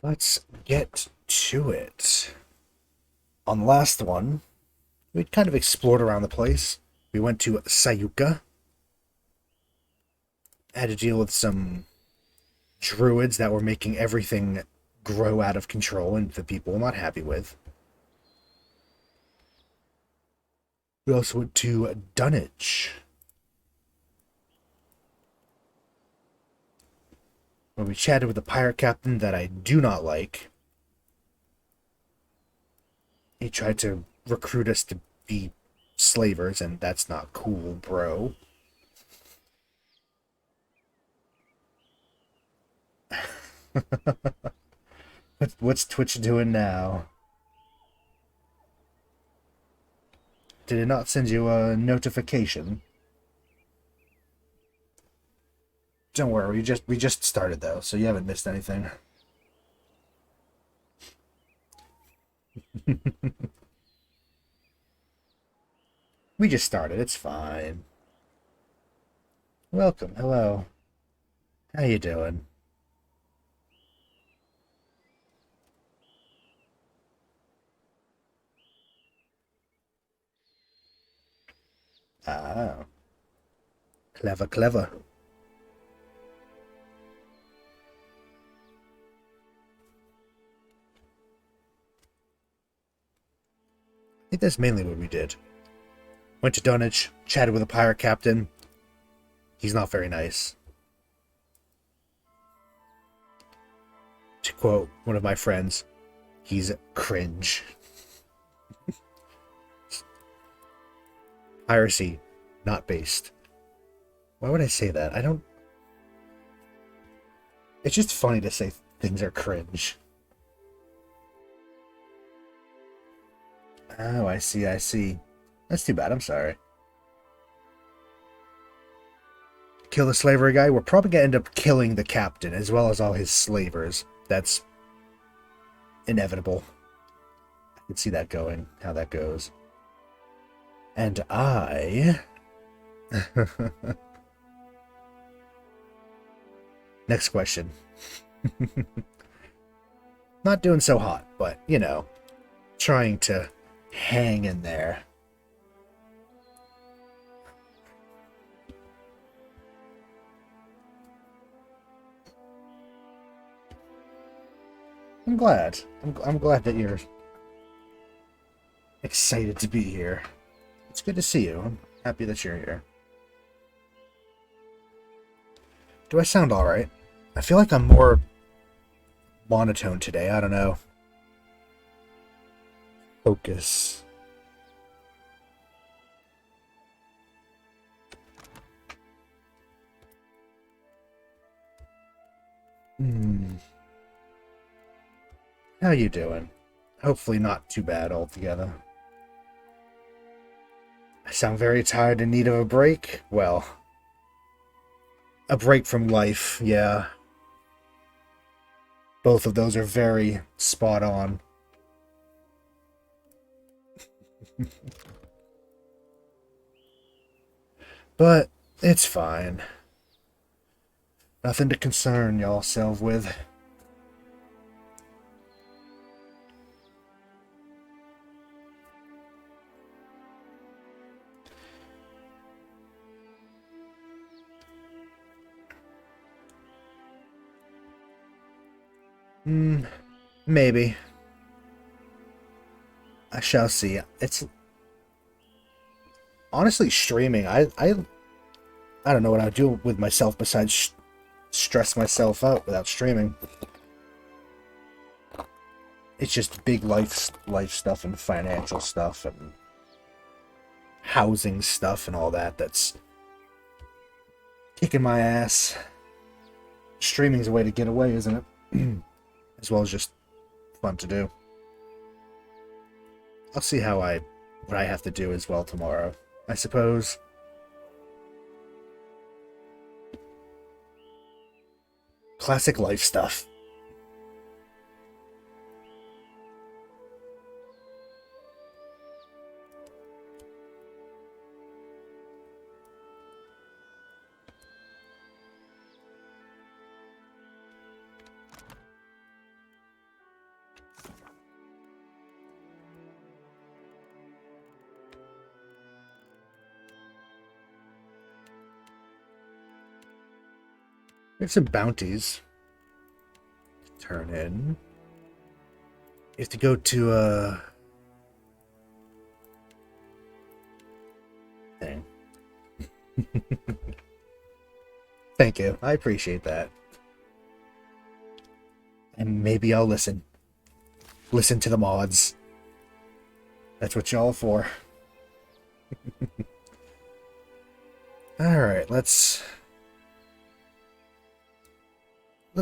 Let's get to it. On the last one, we kind of explored around the place. We went to Sayuka. Had to deal with some druids that were making everything grow out of control and the people were not happy with. We also went to Dunwich, where we chatted with a pirate captain that I do not like. He tried to recruit us to be slavers, and that's not cool, bro. What's Twitch doing now? Did it not send you a notification? Don't worry, we just started though, so you haven't missed anything. We just started, it's fine. Welcome, hello. How you doing? Ah, clever, clever. I think that's mainly what we did. Went to Dunwich, chatted with a pirate captain. He's not very nice. To quote one of my friends, he's cringe. Piracy, not based. Why would I say that? I don't... It's just funny to say things are cringe. Oh, I see, I see. That's too bad, I'm sorry. Kill the slavery guy? We're probably gonna end up killing the captain, as well as all his slavers. That's inevitable. I can see that going, how that goes. And I... Next question. Not doing so hot, but, you know, trying to hang in there. I'm glad. I'm glad that you're excited to be here. It's good to see you. I'm happy that you're here. Do I sound alright? I feel like I'm more monotone today. I don't know. Focus. How you doing? Hopefully not too bad altogether. I sound very tired in need of a break? Well, a break from life, yeah. Both of those are very spot on. But it's fine. Nothing to concern y'allself with. Maybe. I shall see. It's honestly streaming. I don't know what I'd do with myself besides stress myself out without streaming. It's just big life stuff and financial stuff and housing stuff and all that that's kicking my ass. Streaming's a way to get away, isn't it? As well as just fun to do. I'll see what I have to do as well tomorrow, I suppose. Classic life stuff. We have some bounties to turn in. You have to go to thing. Thank you. I appreciate that. And maybe I'll listen. Listen to the mods. That's what y'all for. Alright, let's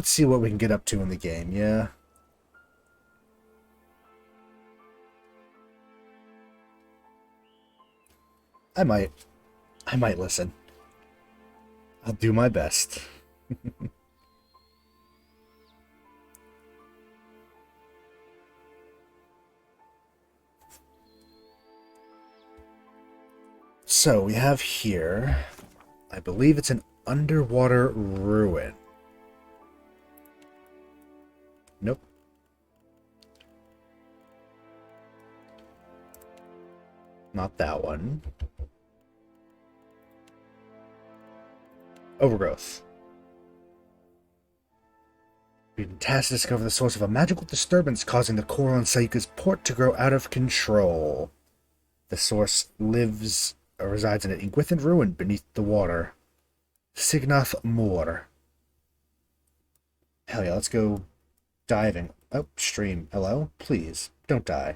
see what we can get up to in the game, yeah? I might listen. I'll do my best. So, we have here, I believe it's an underwater ruin. Nope. Not that one. Overgrowth. We've been tasked to discover the source of a magical disturbance causing the coral in Sayuka's port to grow out of control. The source lives or resides in an Iguithan ruin beneath the water. Signath Moor. Hell yeah, let's go diving. Upstream. Hello? Please, don't die.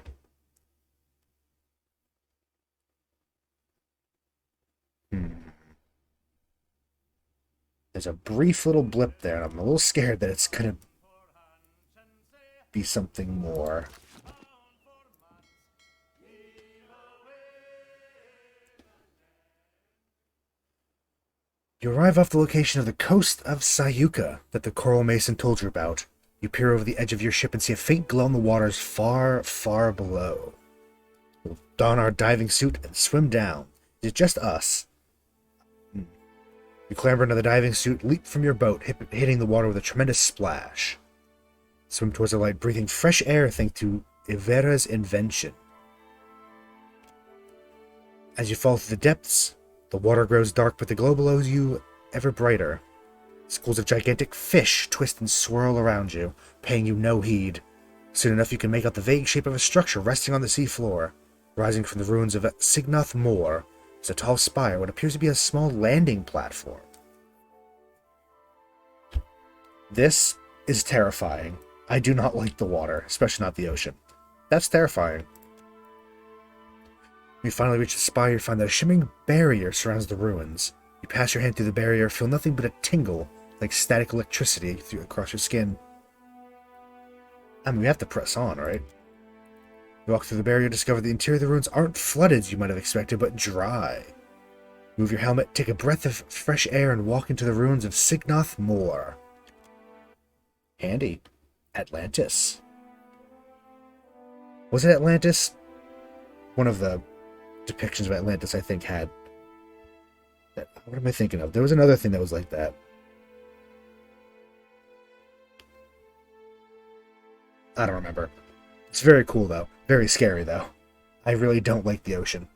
There's a brief little blip there, and I'm a little scared that it's gonna be something more. You arrive off the location of the coast of Sayuka that the Coral Mason told you about. You peer over the edge of your ship and see a faint glow in the waters far, far below. We'll don our diving suit and swim down. It's just us. You clamber into the diving suit, leap from your boat, hitting the water with a tremendous splash. Swim towards the light, breathing fresh air thanks to Ivera's invention. As you fall through the depths, the water grows dark, but the glow below you ever brighter. Schools of gigantic fish twist and swirl around you, paying you no heed. Soon enough you can make out the vague shape of a structure resting on the seafloor. Rising from the ruins of Signath Moor is a tall spire, what appears to be a small landing platform. This is terrifying. I do not like the water, especially not the ocean. That's terrifying. When you finally reach the spire, you find that a shimmering barrier surrounds the ruins. You pass your hand through the barrier, feel nothing but a tingle, like static electricity across your skin. I mean, we have to press on, right? You walk through the barrier, discover the interior of the ruins aren't flooded as you might have expected, but dry. Move your helmet, take a breath of fresh air, and walk into the ruins of Signath Moor. Handy. Atlantis. Was it Atlantis? One of the depictions of Atlantis, I think, had that. What am I thinking of? There was another thing that was like that. I don't remember. It's very cool, though. Very scary, though. I really don't like the ocean.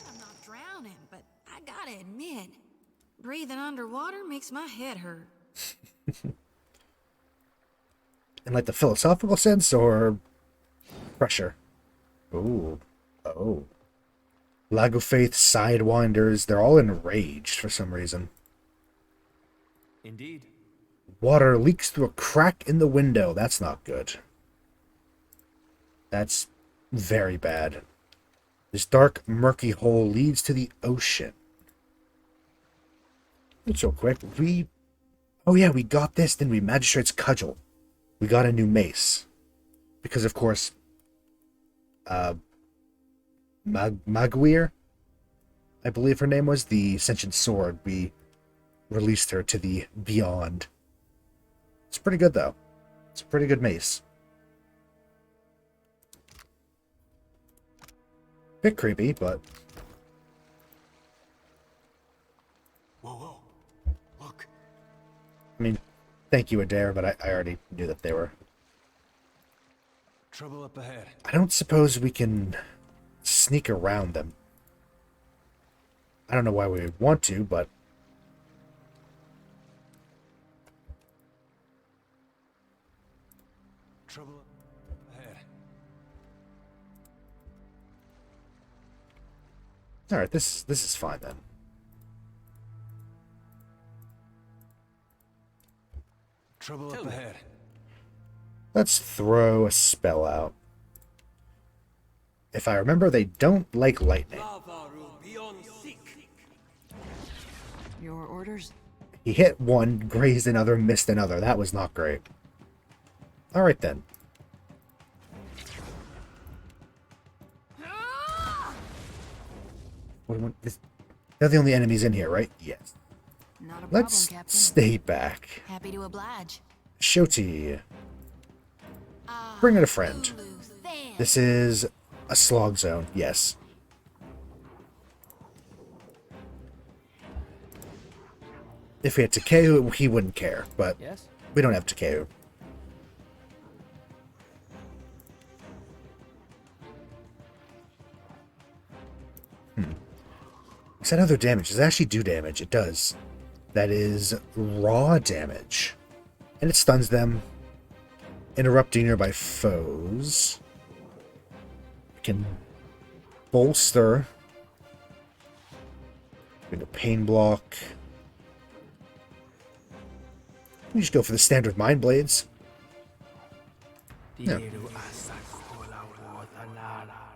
I'm not drowning, but I gotta admit, breathing underwater makes my head hurt. In like the philosophical sense, or pressure? Ooh. Oh. Lagofaith, Sidewinders, they're all enraged for some reason. Indeed. Water leaks through a crack in the window. That's not good. That's very bad. This dark, murky hole leads to the ocean. Not so quick. Oh yeah, we got this, didn't we? Magistrate's Cudgel. We got a new mace. Because, of course, Magwir, I believe her name was, the Sentient Sword. We released her to the beyond. It's pretty good, though. It's a pretty good mace. Bit creepy, but... Whoa. Look. I mean, thank you, Adair, but I already knew that they were... Trouble up ahead. I don't suppose we can sneak around them. I don't know why we would want to, but... Trouble up ahead. Alright, this is fine then. Trouble up ahead. Let's throw a spell out. If I remember, they don't like lightning. Your orders? He hit one, grazed another, missed another. That was not great. Alright then. They're the only enemies in here, right? Yes. Not a problem, Let's Captain. stay back. Happy to oblige. Shoti. Bring in a friend. This is a slog zone, yes. If we had Takeo, he wouldn't care, but Yes? we don't have Takeo. Is that other damage? Does it actually do damage? It does. That is raw damage. And it stuns them, interrupting nearby foes. We can bolster. We can pain block. We just go for the standard mind blades. Yeah.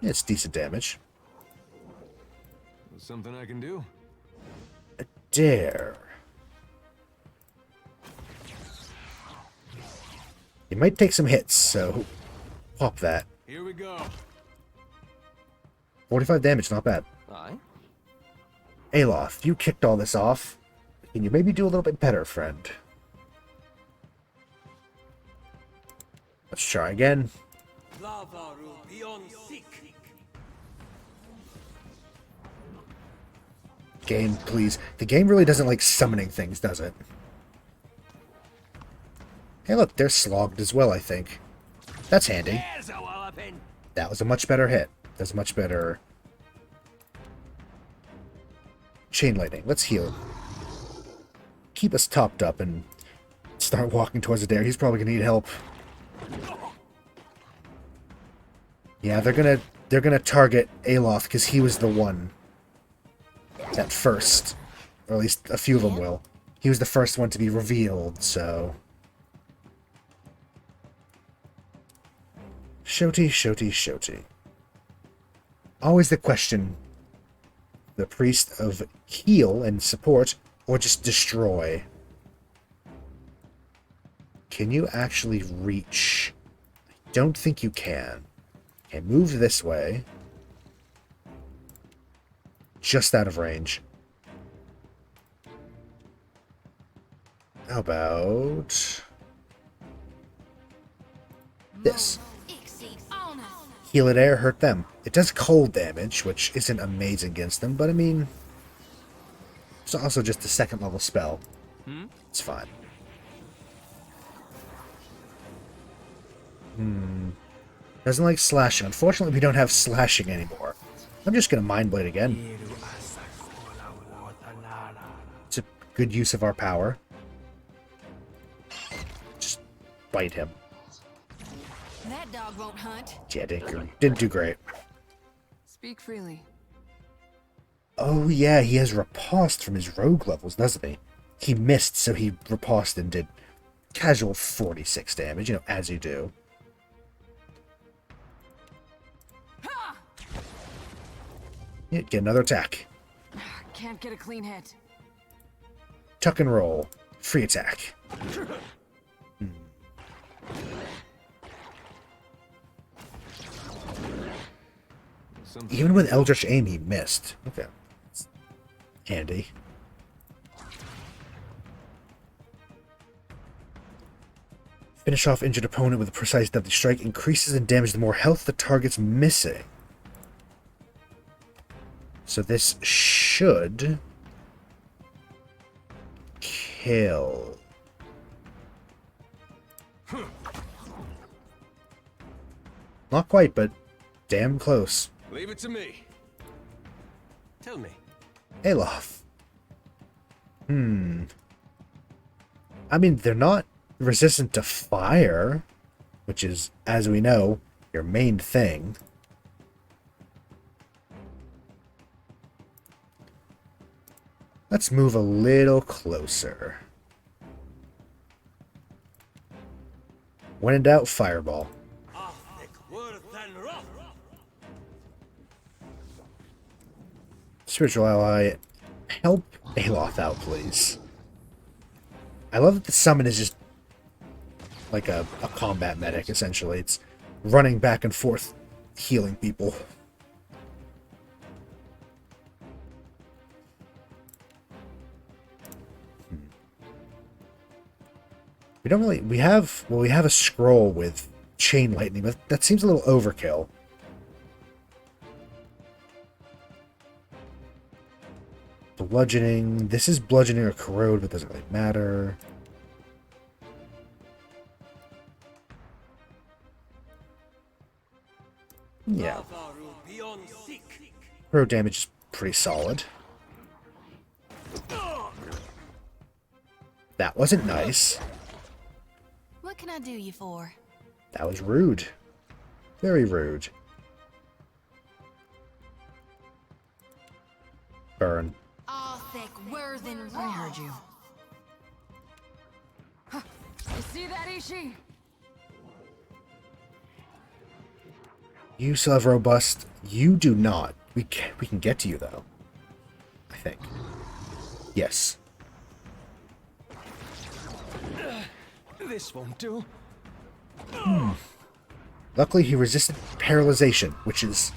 It's decent damage. Something I can do? Dare. You might take some hits, so pop that. Here we go. 45 damage, not bad. Aye. Aloth, you kicked all this off. Can you maybe do a little bit better, friend? Let's try again. Game, please. The game really doesn't like summoning things, does it? Hey, look, they're slogged as well, I think. That's handy. That was a much better hit. That's a much better... Chain lightning. Let's heal. Keep us topped up and start walking towards the dare. He's probably gonna need help. Yeah, they're gonna target Aloth because he was the one at first, or at least a few of them will. He was the first one to be revealed, so... Shoti, Shoti, Shoti. Always the question, the priest of heal and support, or just destroy. Can you actually reach? I don't think you can. Okay, move this way. Just out of range. How about this? Heal at air, hurt them. It does cold damage, which isn't amazing against them, but I mean, it's also just a second level spell. It's fine. Doesn't like slashing. Unfortunately, we don't have slashing anymore. I'm just gonna Mind Blade again. It's a good use of our power. Just bite him. That dog won't hunt. Yeah, didn't do great. Speak freely. Oh yeah, he has riposte from his rogue levels, doesn't he? He missed, so he riposte and did casual 46 damage, you know, as you do. Yeah, get another attack. Can't get a clean hit. Tuck and roll. Free attack. Even with Eldritch Aim, he missed. Okay. Handy. Finish off injured opponent with a precise deadly strike. Increases in damage the more health the target's missing. So this should kill. Not quite, but damn close. Leave it to me. Tell me. Alof. I mean, they're not resistant to fire, which is, as we know, your main thing. Let's move a little closer. When in doubt, fireball. Spiritual ally, help Aloth out, please. I love that the summon is just like a combat medic, essentially. It's running back and forth, healing people. We don't really... we have a scroll with chain lightning, but that seems a little overkill. Bludgeoning. This is bludgeoning or corrode, but doesn't really matter. Yeah. Corrode damage is pretty solid. That wasn't nice. What can I do you for? That was rude. Very rude. Burn. All thick worthen I heard you. Huh. You see that, Ishi? You still have robust. You do not. We can get to you, though. I think. Yes. This won't do. Luckily, he resisted paralyzation, which is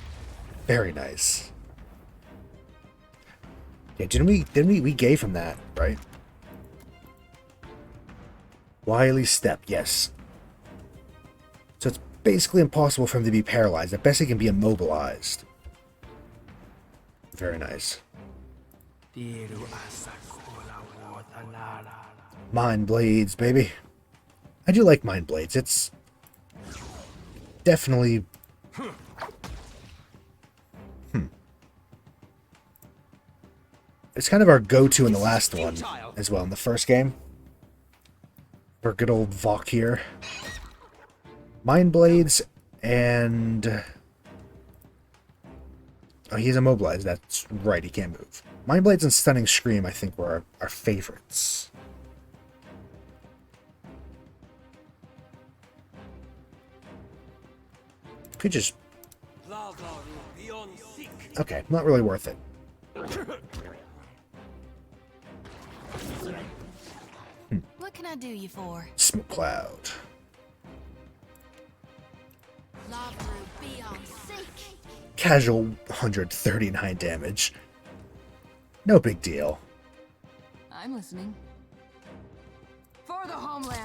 very nice. Yeah, didn't we gave him that, right? Wily step, yes. So it's basically impossible for him to be paralyzed. At best, he can be immobilized. Very nice. Mind blades, baby. I do like mind blades. It's definitely... It's kind of our go-to in the last one as well, in the first game. For good old Vok here. Mind blades and... Oh, he's immobilized. That's right, he can't move. Mind blades and Stunning Scream, I think, were our favorites. Could just... Okay, not really worth it. What can I do you for? Smoke cloud. Casual 139 damage. No big deal. I'm listening. For the homeland.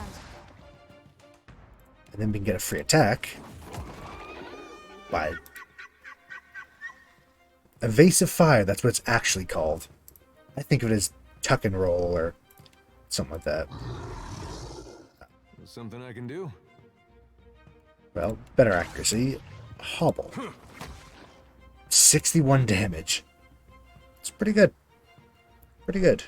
And then we can get a free attack by evasive fire. That's what it's actually called. I think of it as tuck and roll or something like that. Something I can do. Well, better accuracy. Hobble. 61 damage. It's pretty good. Pretty good.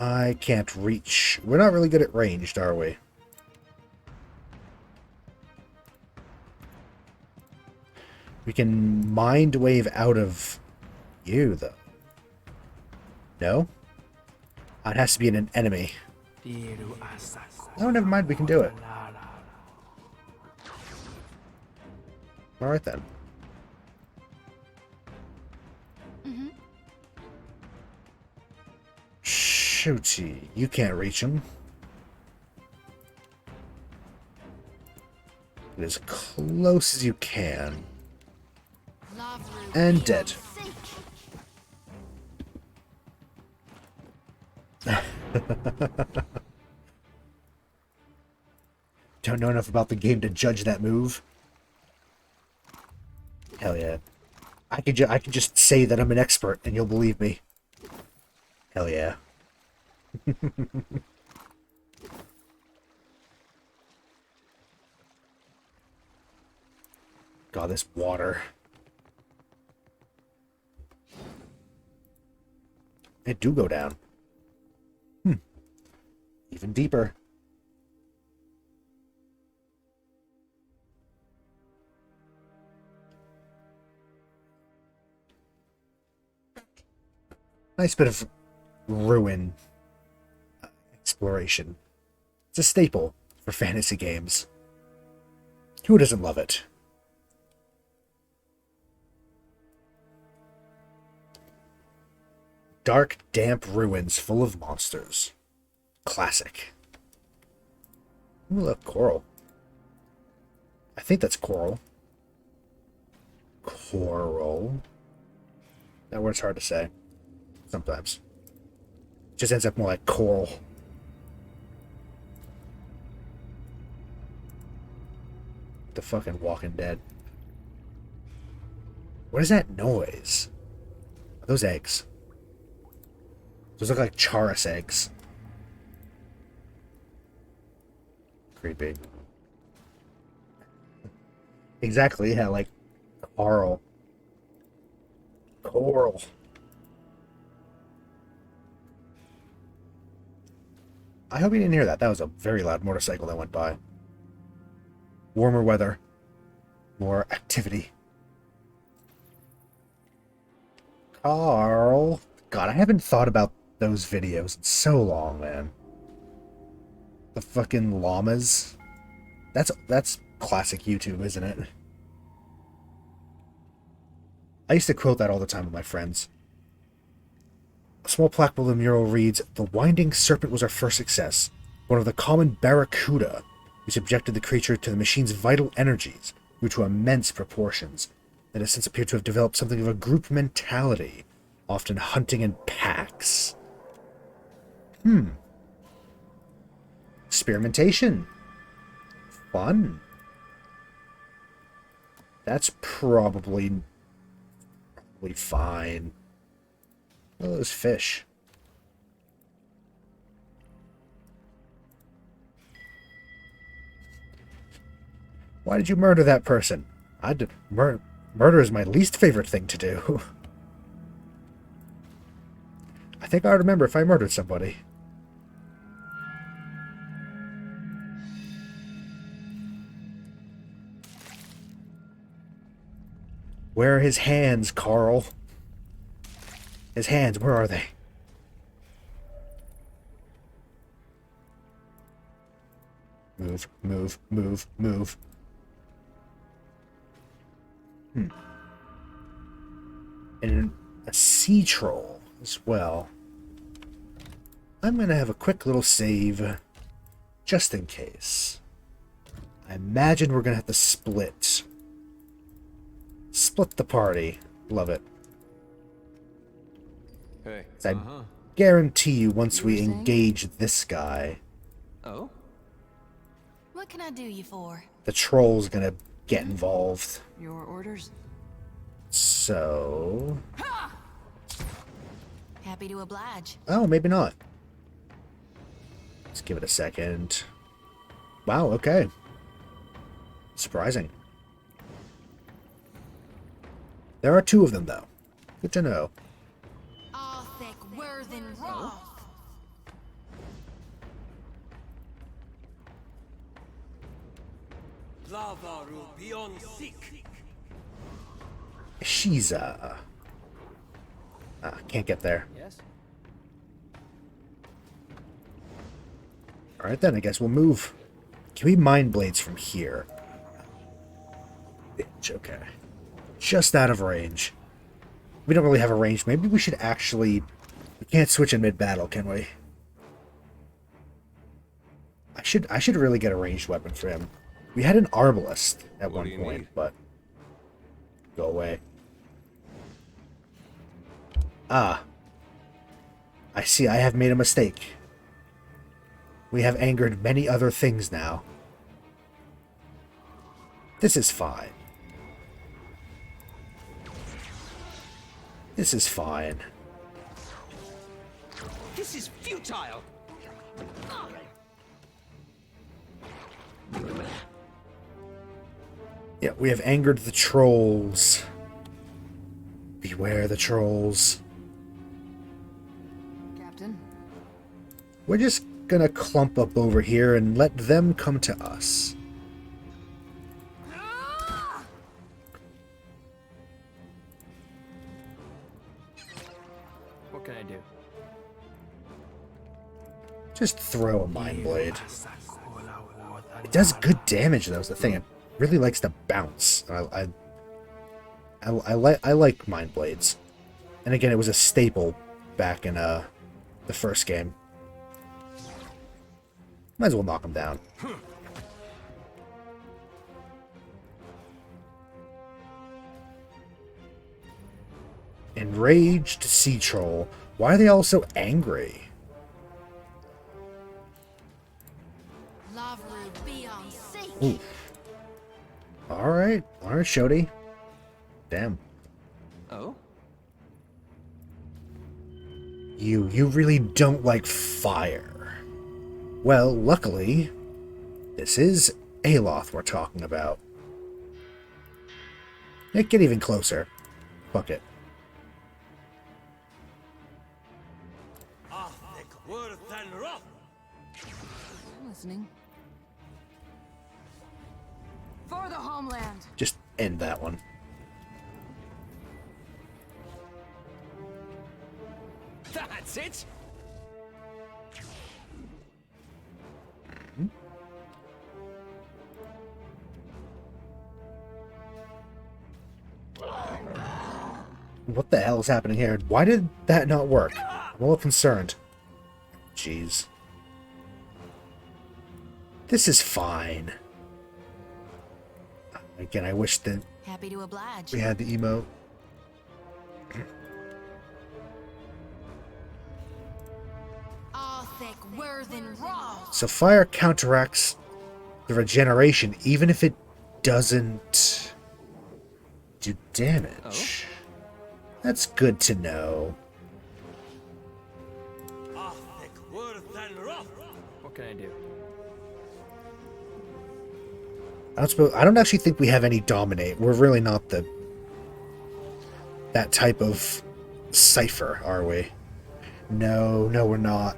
I can't reach. We're not really good at ranged, are we? We can mind wave out of you, though. No? It has to be in an enemy. Oh, never mind. We can do it. Alright then. Shooty, you can't reach him. Get as close as you can. And dead. Don't know enough about the game to judge that move. Hell yeah. I could just say that I'm an expert and you'll believe me. Hell yeah. God, this water. It do go down. Even deeper. Nice bit of ruin exploration. It's a staple for fantasy games. Who doesn't love it? Dark, damp ruins full of monsters. Classic. Ooh, look, coral. I think that's coral. Coral. That word's hard to say. Sometimes. It just ends up more like coral. The fucking Walking Dead. What is that noise? Are those eggs? Those look like Chaurus eggs. Creepy. Exactly, yeah, like coral. Coral. I hope you didn't hear that. That was a very loud motorcycle that went by. Warmer weather. More activity. Carl. God, I haven't thought about those videos in so long, man. The fucking llamas. That's classic YouTube, isn't it? I used to quote that all the time with my friends. A small plaque below the mural reads, "The Winding Serpent was our first success. One of the common barracuda. We subjected the creature to the machine's vital energies, grew to immense proportions, and has since appeared to have developed something of a group mentality, often hunting in packs." Experimentation. Fun. That's probably fine. Oh, those fish. Why did you murder that person? Murder is my least favorite thing to do. I think I remember if I murdered somebody. Where are his hands, Carl? His hands, where are they? Move, move, move, move. And a sea troll as well. I'm going to have a quick little save, just in case. I imagine we're going to have to split. Split the party. Love it. Hey. I guarantee you once we engage this guy, Oh? What can I do you for? the troll's going to get involved. Your orders? So... Happy to oblige. Oh, maybe not. Let's give it a second. Wow, okay. Surprising. There are two of them, though. Good to know. Arthek Worthen Roth. Shiza. Can't get there. Yes? Alright then, I guess we'll move. Can we mind blades from here? Bitch, okay. Just out of range. We don't really have a range. Maybe we should actually... We can't switch in mid-battle, can we? I should really get a ranged weapon for him. We had an arbalist at What one do you point, need? but... Go away. Ah. I see, I have made a mistake. We have angered many other things now. This is fine. This is fine. This is futile! Yeah, we have angered the trolls. Beware the trolls. Captain. We're just gonna clump up over here and let them come to us. What can I do? Just throw a mind blade. It does good damage, though, is the thing. It really likes to bounce. I like mind blades. And again, it was a staple back in the first game. Might as well knock him down. Enraged sea troll. Why are they all so angry? Love will be on sea. Ooh. Alright, Shody. Damn. Oh? You really don't like fire. Well, luckily, this is Aloth we're talking about. Hey, get even closer. Fuck it. I'm listening. For the homeland. Just end that one. That's it! What the hell is happening here? Why did that not work? I'm a little concerned. Jeez. This is fine. Again, I wish that Happy to oblige. we had the emote. All thick Worthen raw. So fire counteracts the regeneration, even if it doesn't do damage. That's good to know. What can I do? I don't actually think we have any dominate. We're really not that type of cipher, are we? No, we're not.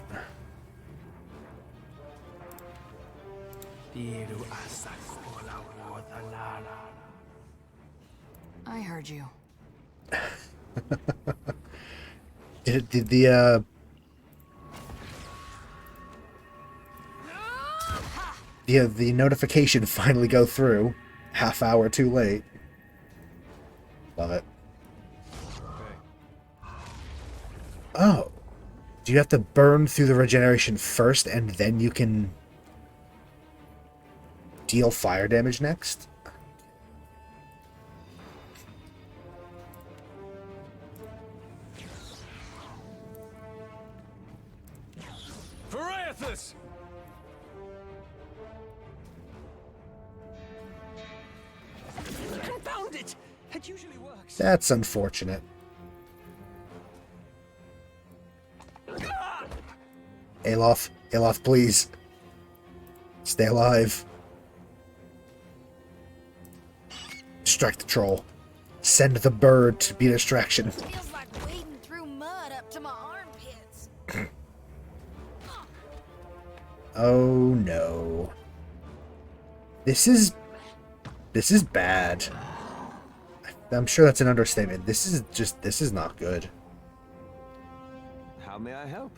I heard you. Did the notification finally go through? Half hour too late. Love it. Oh. Do you have to burn through the regeneration first and then you can deal fire damage next? Piracy! Confound it! It usually works. That's unfortunate. Aloth, please. Stay alive. Distract the troll. Send the bird to be a distraction. Feels like wading through mud up to my armpits. Oh no. This is bad. I'm sure that's an understatement. This is not good. How may I help?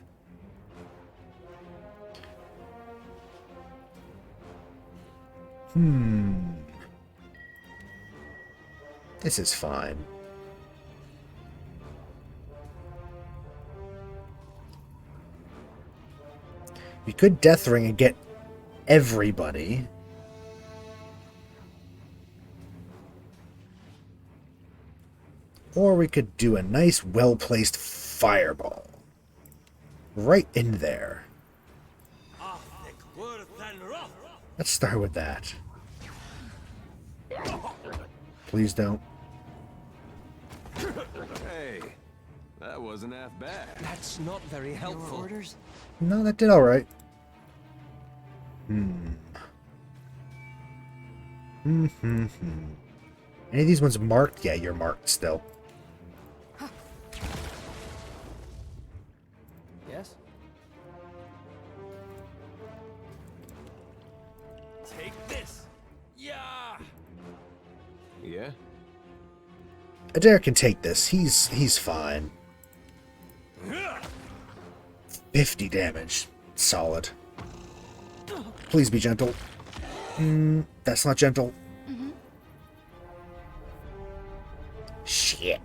This is fine. We could Death Ring and get everybody. Or we could do a nice, well-placed fireball. Right in there. Let's start with that. Please don't. Hey, that wasn't half bad. That's not very Your helpful. orders? No, that did alright. Mm-hmm. Any of these ones marked? Yeah, you're marked still. Yes? Take this. Yeah. Yeah. Adair can take this. He's fine. 50 damage. Solid. Please be gentle. That's not gentle. Shit.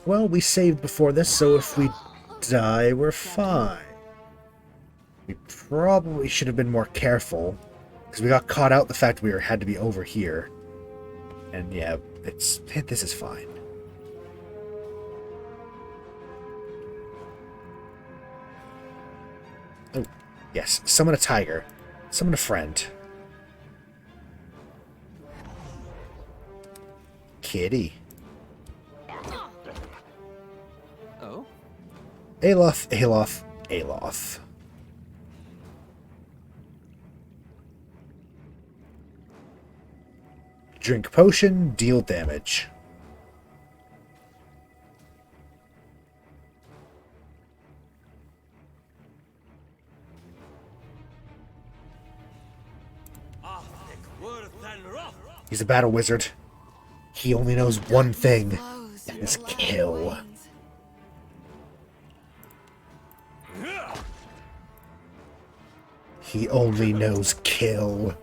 Well, we saved before this, so if we die, we're fine. We probably should have been more careful, because we got caught out the fact we had to be over here. And yeah, this is fine. Oh, yes. Summon a tiger. Summon a friend. Kitty. Oh? Aloth, Aloth, Aloth. Drink potion, deal damage. He's a battle wizard. He only knows one thing. That is kill. He only knows kill.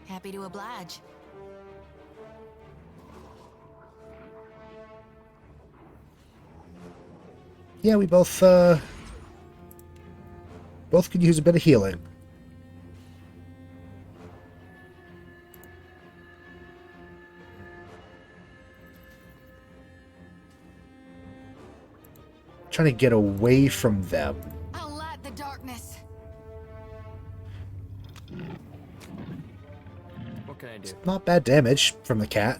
Happy to oblige. Yeah, we both could use a bit of healing. Trying to get away from them. I'll light the darkness. What can I do? Not bad damage from the cat.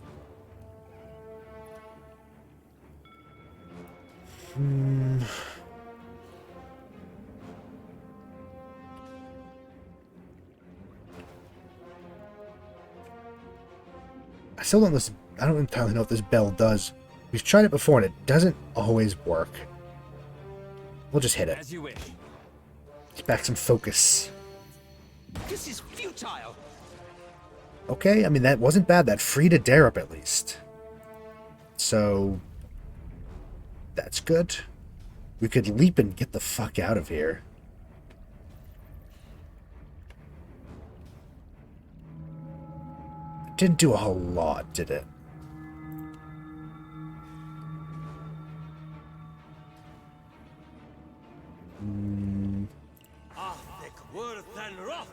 I still don't. I don't entirely know what this bell does. We've tried it before and it doesn't always work. We'll just hit it. As you wish. Get back some focus. This is futile. Okay, I mean, that wasn't bad. That freed Adair up at least. So, that's good. We could leap and get the fuck out of here. Didn't do a whole lot, did it?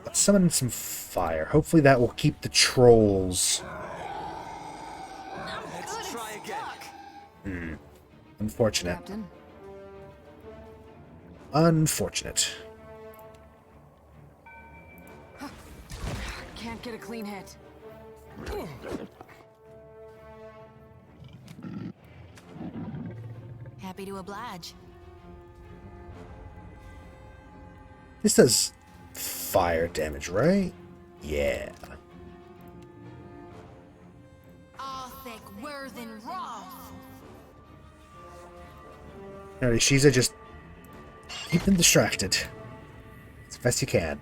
Let's summon some fire. Hopefully that will keep the trolls. Let's try again. Unfortunate. Captain. Unfortunate. Can't get a clean hit. Happy to oblige. This does fire damage, right? Yeah. Arthic Worthen Roth. Alright, Shiza, just keep them distracted as best you can.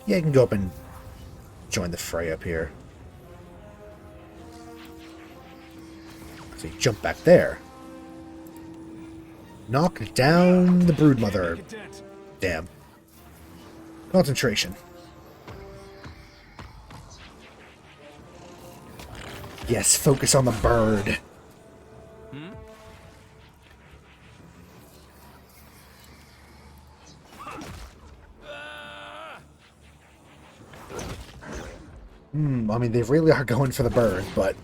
Yeah, you can go up and join the fray up here. So you jump back there. Knock down the broodmother. Damn. Concentration. Yes, focus on the bird. I mean, they really are going for the bird, but...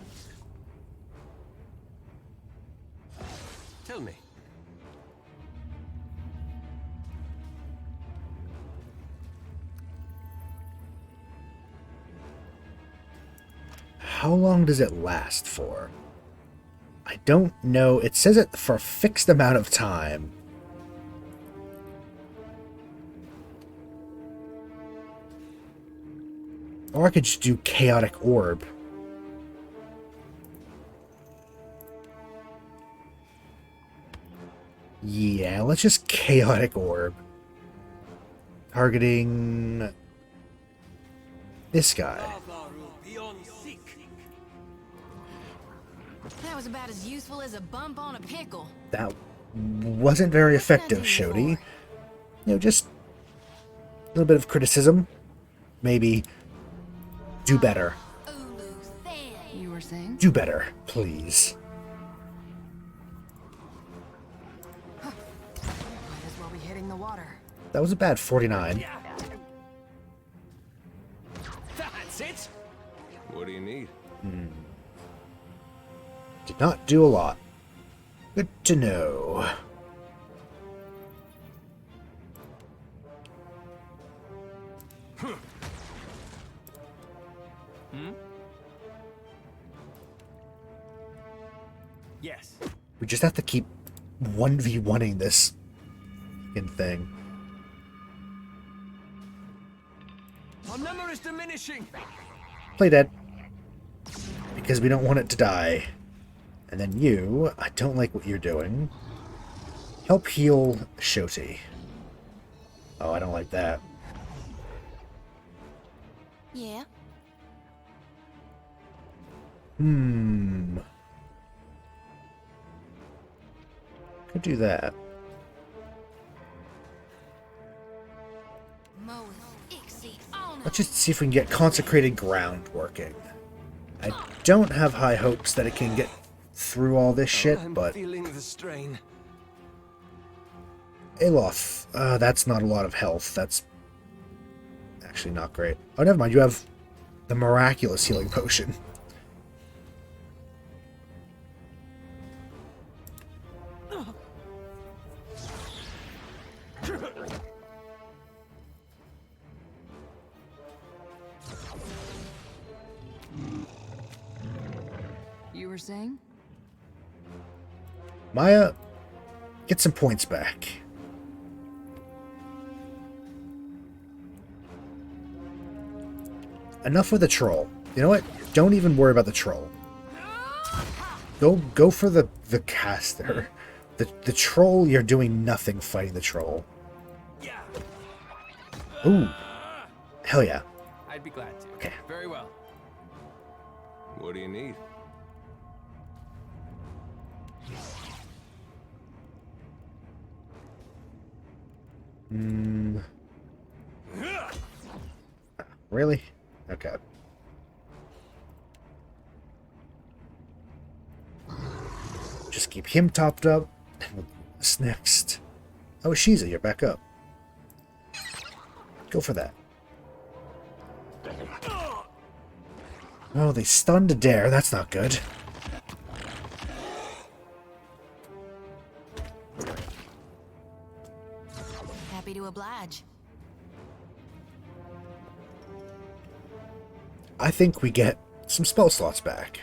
Tell me. how long does it last for? I don't know. It says it for a fixed amount of time. Or I could just do Chaotic Orb. Yeah, let's just Chaotic Orb. Targeting this guy. That was about as useful as a bump on a pickle. That wasn't very effective, Shodi. You know, just a little bit of criticism. Maybe do better. You were saying? Do better, please. Might as well be hitting the water. That was a bad 49. That's it. What do you need? Did not do a lot. Good to know. Yes. We just have to keep 1v1ing this fucking thing. Our number is diminishing. Play dead. Because we don't want it to die. And then you, I don't like what you're doing. Help heal Shoti. Oh, I don't like that. Yeah. Could do that. Let's just see if we can get Consecrated Ground working. I don't have high hopes that it can get through all this shit, I'm but feeling the strain. Aloth, that's not a lot of health. That's actually not great. Oh, never mind. You have the miraculous healing potion. You were saying? Maya, get some points back. Enough with the troll. You know what? Don't even worry about the troll. Go for the caster. The troll, you're doing nothing fighting the troll. Ooh. Hell yeah. I'd be glad to. Okay. Very well. What do you need? Really? Okay. Just keep him topped up. And what's next? Oh, Shiza, you're back up. Go for that. Oh, they stunned a dare. That's not good. Happy to oblige. I think we get some spell slots back.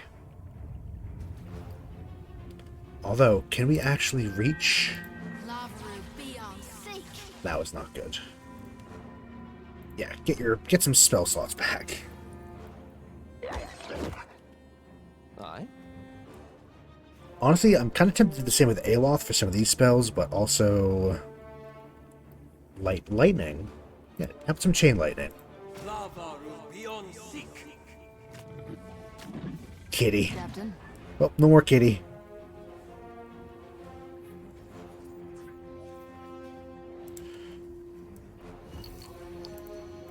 Although, can we actually reach? That was not good. Yeah, get some spell slots back. Aye. Honestly, I'm kind of tempted to do the same with Aloth for some of these spells, but also lightning. Yeah, have some chain lightning. Kitty. Captain. Well, no more kitty.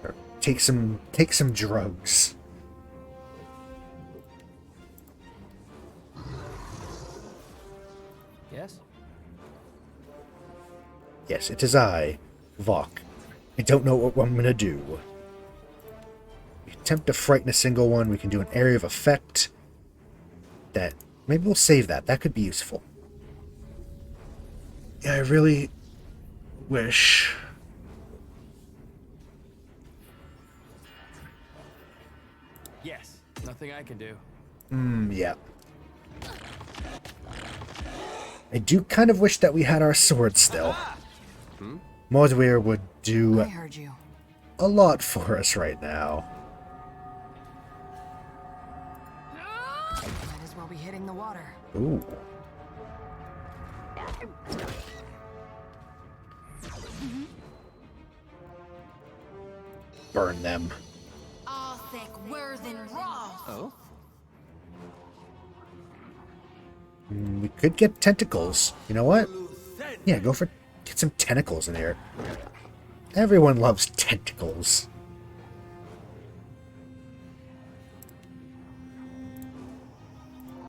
Or take some drugs. Yes. Yes, it is I, Vok. I don't know what I'm gonna do. We attempt to frighten a single one. We can do an area of effect. That maybe we'll save that. That could be useful. Yeah, I really wish. Yes. Nothing I can do. Yeah. I do kind of wish that we had our swords still. Mordweir would I do heard you. a lot for us right now. Might as well be hitting the water. Ooh. Burn them. All thick worthen raw. Oh? We could get tentacles. You know what? Yeah, get some tentacles in here. Everyone loves tentacles.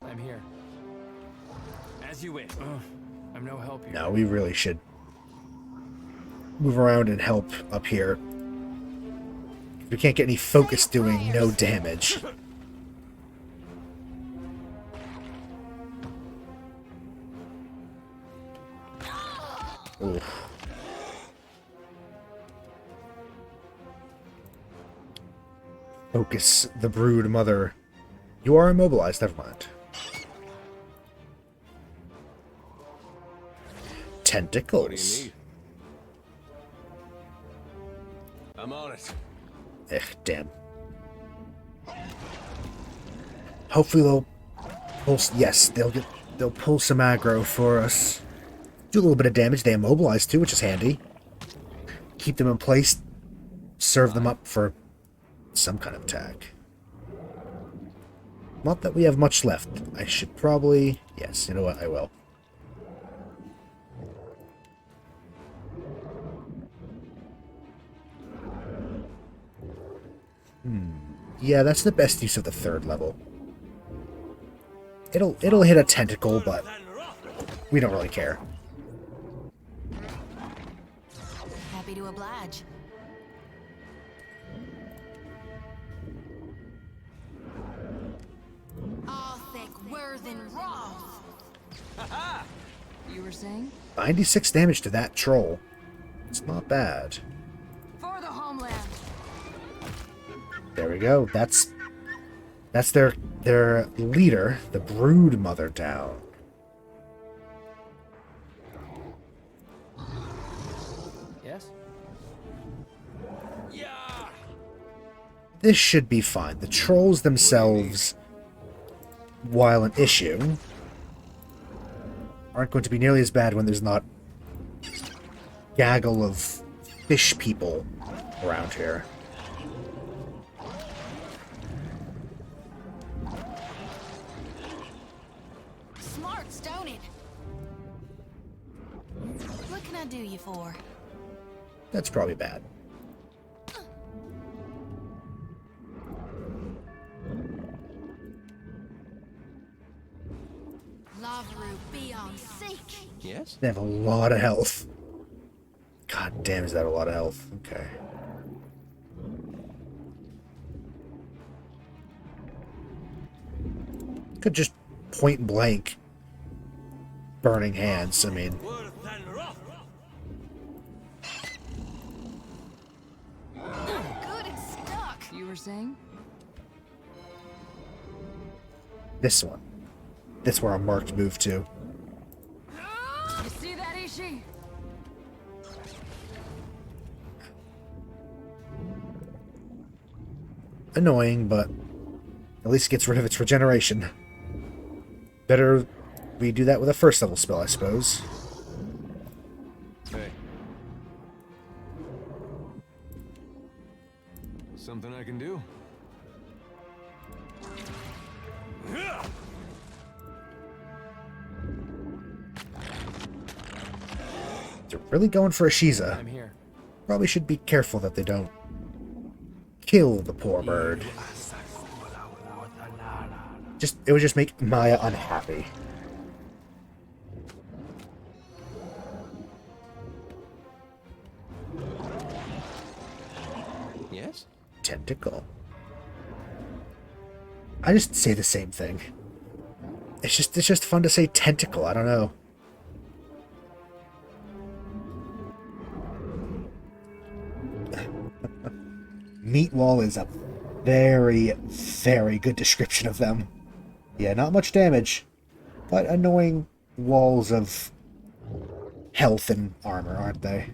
I'm here. As you wish. I'm no help here. No, we really should move around and help up here. We can't get any focus doing no damage. Oof. Focus the brood mother. You are immobilized, never mind. What do Tentacles. you need? I'm on it. Damn. Hopefully they'll pull. Yes, they'll pull some aggro for us. Do a little bit of damage. They immobilize too, which is handy. Keep them in place. Serve them up for some kind of attack. Not that we have much left. I should probably... Yes, you know what? I will. Yeah, that's the best use of the third level. It'll hit a tentacle, but we don't really care. Happy to oblige. All thick worthen raw. You were saying? 96 damage to that troll. It's not bad. For the homeland. There we go. That's their leader, the brood mother down. Yes? This should be fine. The trolls themselves, while an issue, aren't going to be nearly as bad when there's not gaggle of fish people around here. Smart, don't it? What can I do you for? That's probably bad. Lavru be on seek. Yes? They have a lot of health. God damn, is that a lot of health? Okay. Could just point blank burning hands. I mean, Good and stuck. You were saying? this one. That's where our marked move to. You see that, Ishi? Annoying, but at least it gets rid of its regeneration. Better we do that with a first level spell, I suppose. Hey. Something I can do? They're really going for a Shiza. I'm here. Probably should be careful that they don't kill the poor bird. It would just make Maya unhappy. Yes? Tentacle. I just say the same thing. It's just fun to say tentacle. I don't know. Meatwall is a very, very good description of them. Yeah, not much damage, but annoying walls of health and armor, aren't they?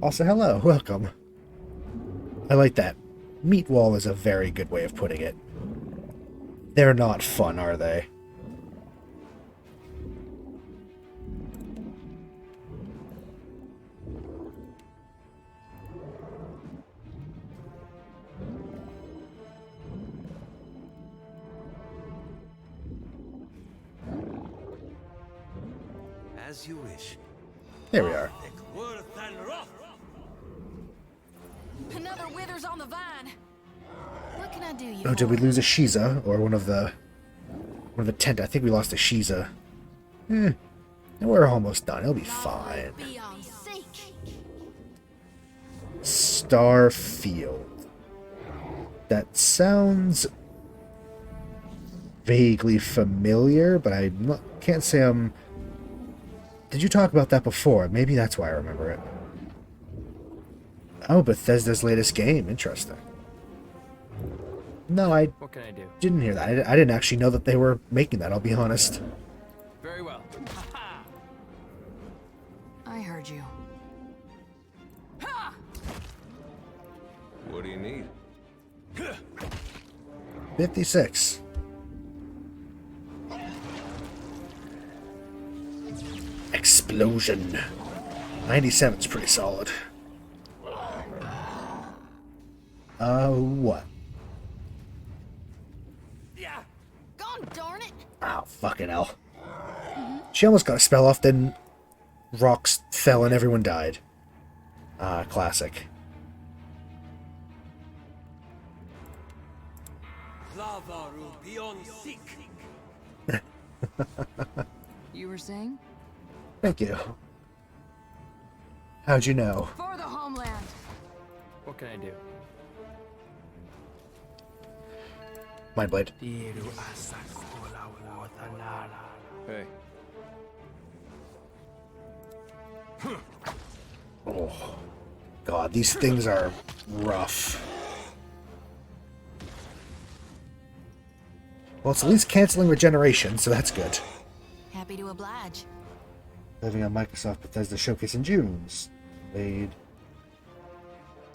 Also, hello, welcome. I like that. Meat wall is a very good way of putting it. They're not fun, are they? As you wish. There we are. Another withers on the vine. What can I do you Oh, did we lose a Shiza? Or one of the tent? I think we lost a Shiza. We're almost done. It'll be fine. beyond seek? Starfield. That sounds vaguely familiar, but can't say I'm... Did you talk about that before? Maybe that's why I remember it. Oh, Bethesda's latest game. Interesting. No, I What can I do? didn't hear that. I didn't actually know that they were making that, I'll be honest. Very well. I heard you. What do you need? 56. Explosion. 97's pretty solid. What? Gone darn it! Oh, fucking hell. She almost got a spell off, then rocks fell and everyone died. Classic. You were saying? Thank you. How'd you know? For the homeland! What can I do? Mindblade. Hey. Oh. God, these things are rough. Well, it's at least canceling regeneration, so that's good. Happy to oblige. Living on Microsoft Bethesda Showcase in June. Made.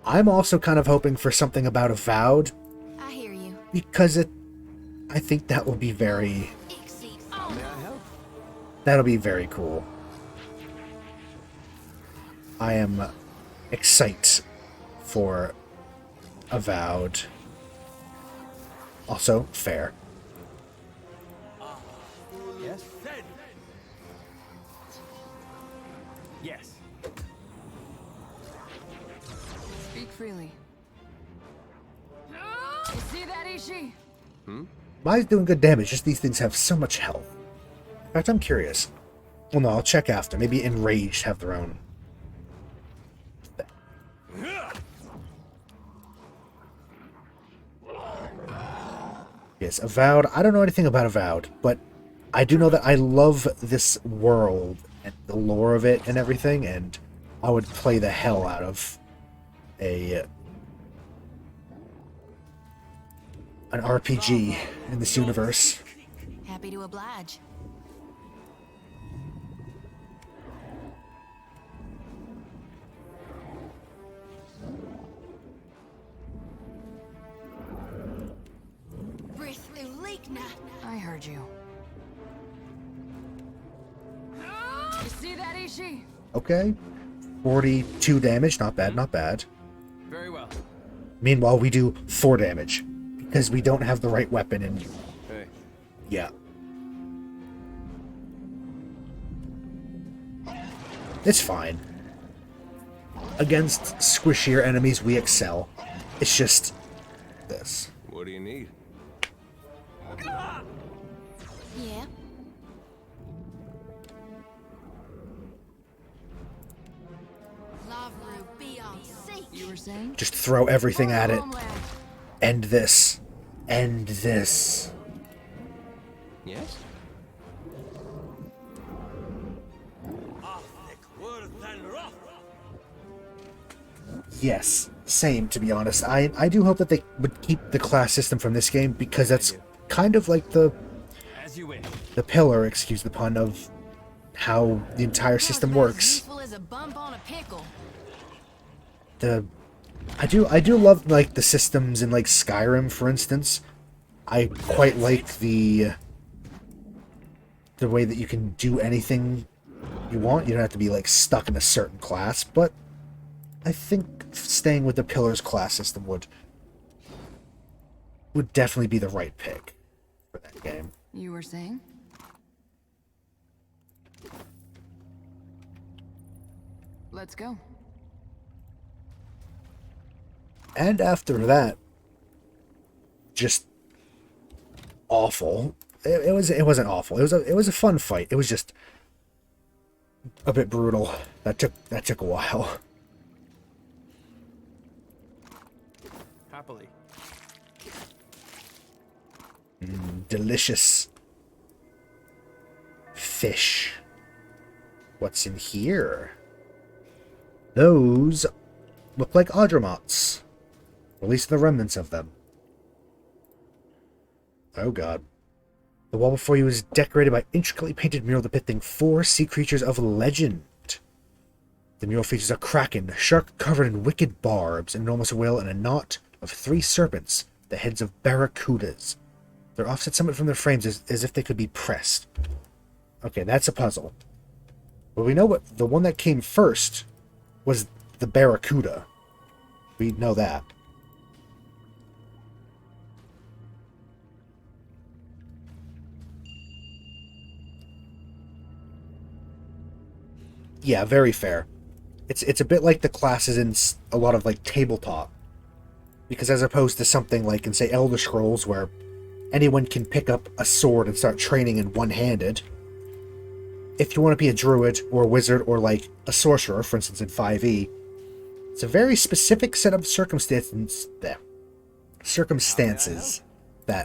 I'm also kind of hoping for something about Avowed, I hear you. because I think that will be very... Exceed. May I help? That'll be very cool. I am excited for Avowed. Also, fair. Yes? Yes. Speak freely. You see that, Ishi? Mine's doing good damage, just these things have so much health. In fact, I'm curious. Well, no, I'll check after. Maybe Enraged have their own. Yes, Avowed. I don't know anything about Avowed, but I do know that I love this world and the lore of it and everything, and I would play the hell out of an RPG in this universe. Happy to oblige. I heard you. You see that, Ishi? Okay. 42 damage, not bad, not bad. Very well. Meanwhile, we do 4 damage, because we don't have the right weapon, and Hey. yeah. It's fine. Against squishier enemies, we excel. It's just this. What do you need? Yeah. Love Ruby on seek. You were saying? Just throw everything at it. Homeland. End this. End this. Yes? Yes, same, to be honest. I do hope that they would keep the class system from this game, because that's kind of like the As you wish. pillar, excuse the pun, of how the entire system works. Useful as a bump on a pickle. I do love like the systems in like Skyrim, for instance. I quite like the way that you can do anything you want. You don't have to be like stuck in a certain class, but I think staying with the Pillars class system would definitely be the right pick for that game. You were saying? Let's go. And after that, just awful. It wasn't awful. It was a fun fight. It was just a bit brutal. That took a while. Happily. Delicious fish. What's in here? Those look like Audromots. Or at least the remnants of them. Oh god. The wall before you is decorated by intricately painted mural depicting 4 sea creatures of legend. The mural features a kraken, a shark covered in wicked barbs, an enormous whale, and a knot of 3 serpents, the heads of barracudas. They're offset somewhat from their frames as if they could be pressed. Okay, that's a puzzle. Well, we know what the one that came first was the barracuda. We know that. Yeah, very fair. It's a bit like the classes in a lot of like tabletop, because as opposed to something like in say Elder Scrolls where anyone can pick up a sword and start training in one-handed, if you want to be a druid or a wizard or like a sorcerer, for instance in 5e, it's a very specific set of circumstances that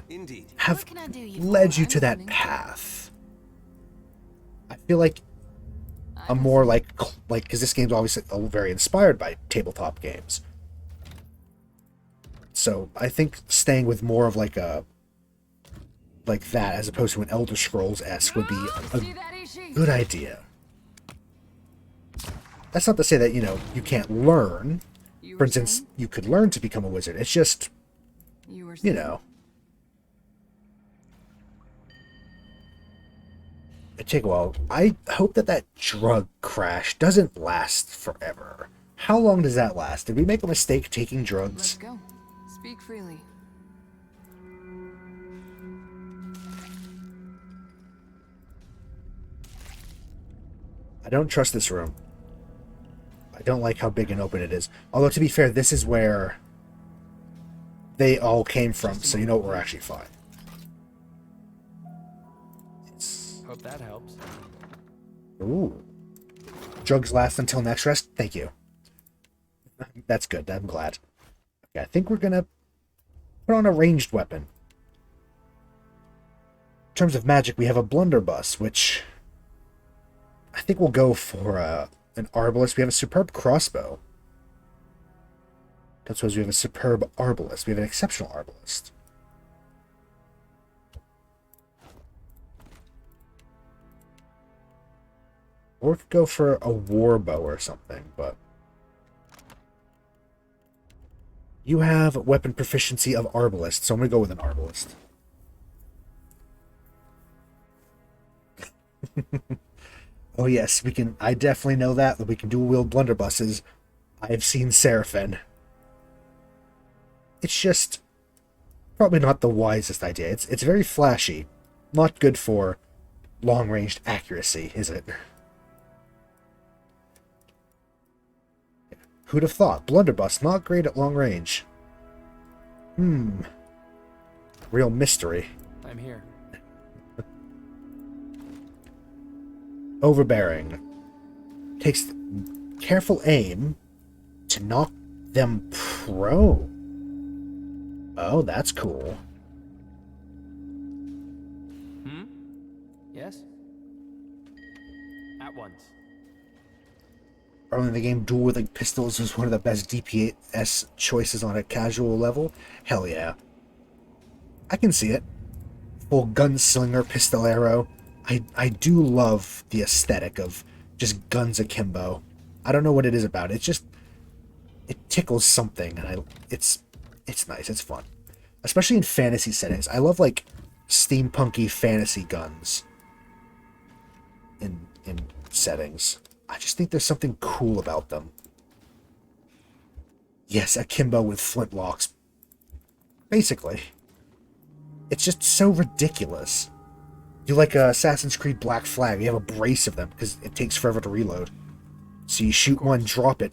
Indeed. have What can I do you led for? you to that path. I feel like a more like because this game's obviously very inspired by tabletop games, so I think staying with more of like a like that as opposed to an Elder Scrolls-esque would be a good idea. That's not to say that, you know, you can't learn. For instance, you could learn to become a wizard. It's just, you know, it take a while. I hope that drug crash doesn't last forever. How long does that last? Did we make a mistake taking drugs? Let's go. Speak freely. I don't trust this room. I don't like how big and open it is. Although, to be fair, this is where they all came from, so you know what, we're actually fine. Hope that helps. Ooh. Drugs last until next rest? Thank you. That's good. I'm glad. Okay, I think we're gonna put on a ranged weapon. In terms of magic, we have a blunderbuss, which I think we'll go for an arbalist. We have a superb crossbow. Don't suppose we have a superb arbalist. We have an exceptional arbalist. Or we could go for a war bow or something, but you have weapon proficiency of arbalist, so I'm going to go with an arbalist. Oh yes, we can. I definitely know that we can dual wield blunderbusses. I have seen Seraphin. It's just probably not the wisest idea. It's very flashy, not good for long-ranged accuracy, is it? Who'd have thought? Blunderbuss, not great at long range. Real mystery. I'm here. Overbearing. Takes careful aim to knock them prone. Oh, that's cool. Yes? At once. Early in the game, dual wielding pistols was one of the best DPS choices on a casual level. Hell yeah. I can see it. full gunslinger pistolero. I do love the aesthetic of just guns akimbo. I don't know what it is about it. It's just, it tickles something, and it's nice. It's fun, especially in fantasy settings. I love like steampunky fantasy guns in settings. I just think there's something cool about them. Yes, akimbo with flintlocks. Basically. It's just so ridiculous. You like Assassin's Creed Black Flag, you have a brace of them because it takes forever to reload. So you shoot one, drop it,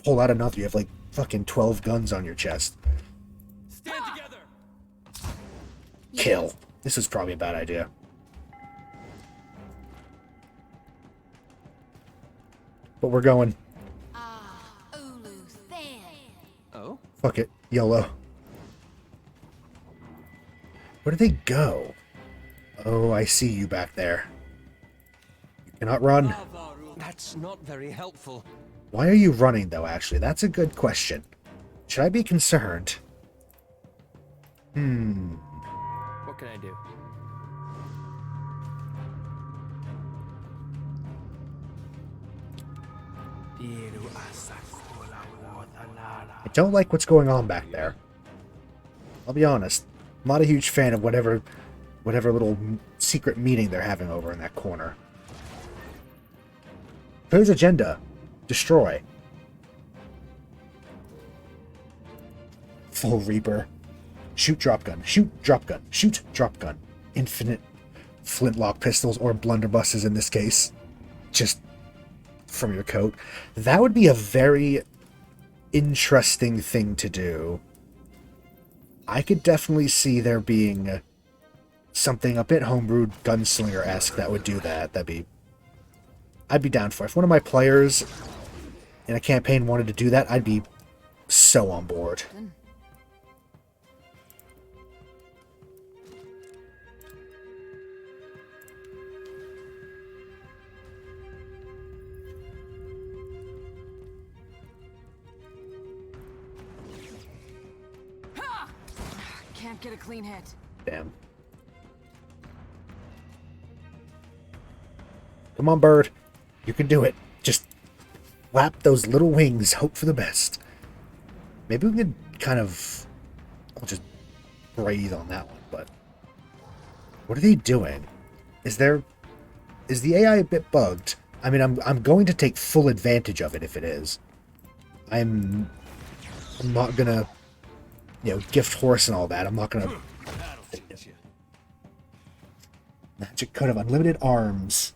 pull out another. You have like fucking 12 guns on your chest. Stand together. Kill. This is probably a bad idea. But we're going. Ulu thin. Oh? Fuck it. YOLO. Where do they go? Oh, I see you back there. You cannot run. That's not very helpful. Why are you running, though, actually? That's a good question. Should I be concerned? What can I do? I don't like what's going on back there. I'll be honest. I'm not a huge fan of whatever little secret meeting they're having over in that corner. Clear's agenda. Destroy. Full Reaper. Shoot drop gun. Shoot drop gun. Shoot drop gun. Infinite flintlock pistols or blunderbusses in this case. Just from your coat. That would be a very interesting thing to do. I could definitely see there being something a bit homebrewed gunslinger-esque that would do that. I'd be down for it. If one of my players in a campaign wanted to do that, I'd be so on board. Can't get a clean hit. Damn. Come on, bird. You can do it. Just flap those little wings. Hope for the best. Maybe we could kind of... I'll just breathe on that one, but... What are they doing? Is the AI a bit bugged? I mean, I'm going to take full advantage of it if it is. I'm not gonna... gift horse and all that. I'm not gonna... Magic coat of unlimited arms.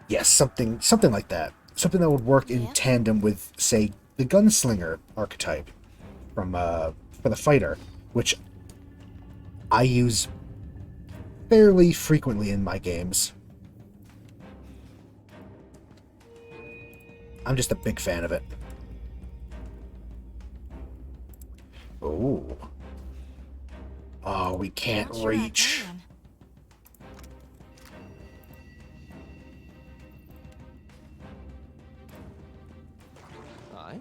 Yes, something like that. Something that would work in tandem with, say, the gunslinger archetype from for the fighter, which I use fairly frequently in my games. I'm just a big fan of it. Oh. Oh, we can't Not sure I reach. can. Aye.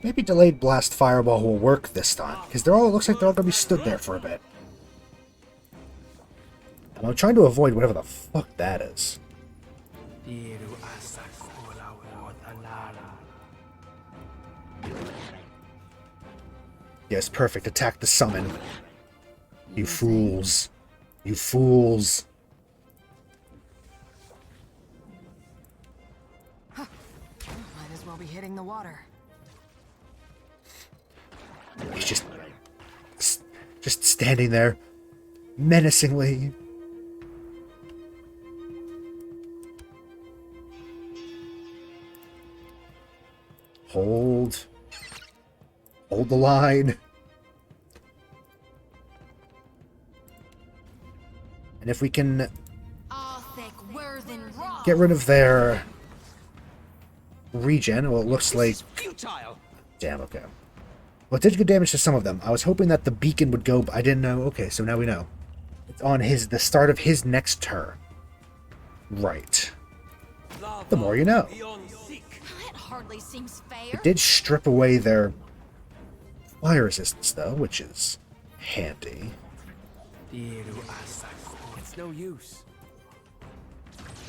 Maybe delayed blast fireball will work this time, because it looks like they're all going to be stood there for a bit. And I'm trying to avoid whatever the fuck that is. Yes, perfect. Attack the summon. You fools. You fools. Might as well be hitting the water. He's just standing there, menacingly. Hold the line. And if we can get rid of their regen, well, it looks like... Futile. Damn, okay. Well, it did good damage to some of them. I was hoping that the beacon would go, but I didn't know. Okay, so now we know. It's on the start of his next turn. Right. The more you know. That hardly seems fair. It did strip away their fire resistance, though, which is handy. It's no use.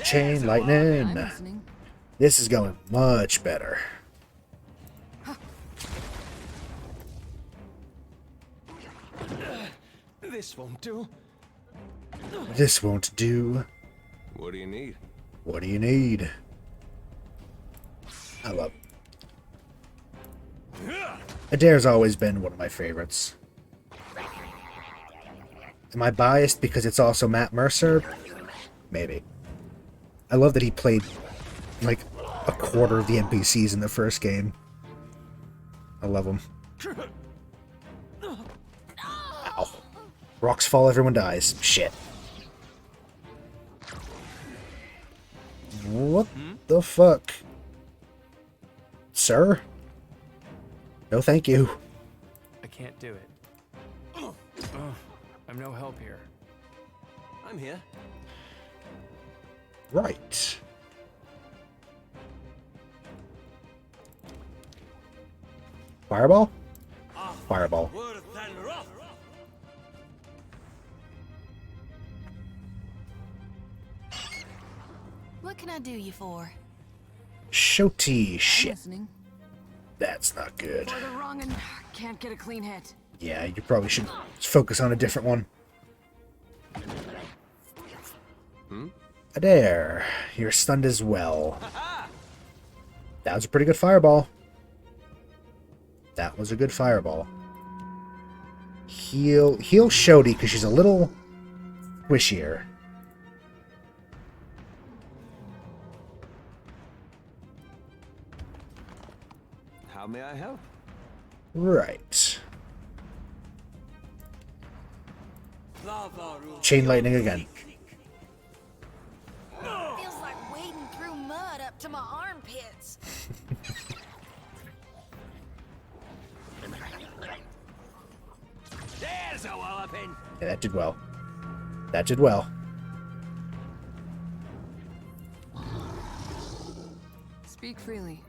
Chain I'm lightning. listening. This is going much better. This won't do. This won't do. What do you need? What do you need? I love. Adair's always been one of my favorites. Am I biased because it's also Matt Mercer? Maybe. I love that he played like a quarter of the NPCs in the first game. I love him. Ow. Rocks fall, everyone dies. Shit. What the fuck? Sir? No thank you. I can't do it. I'm no help here. I'm here. Right. Fireball? Fireball. What can I do you for? Shoti I'm shit. listening. That's not good. For the wrong and can't get a clean hit. Yeah, you probably should focus on a different one. Adair, you're stunned as well. That was a pretty good fireball. That was a good fireball. Heal Shoti because she's a little squishier. How may I help? Right. Chain lightning again. Feels like wading through mud up to my armpits. There's a walloping. Yeah, that did well. That did well. Speak freely.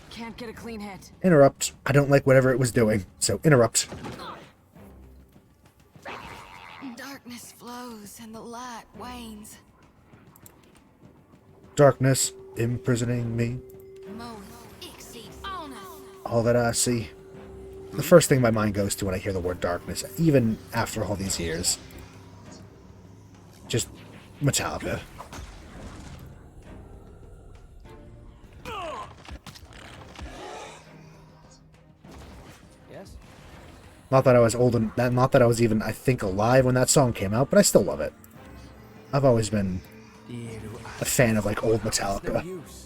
Can't get a clean hit. Interrupt. I don't like whatever it was doing, so interrupt. Darkness flows and the light wanes. Darkness imprisoning me. Moan exceeds on us. All that I see. The first thing my mind goes to when I hear the word darkness, even after all these years. Just Metallica. Yes? Not that I was old and not that I was even, I think, alive when that song came out, but I still love it. I've always been a fan of like old No Metallica. use.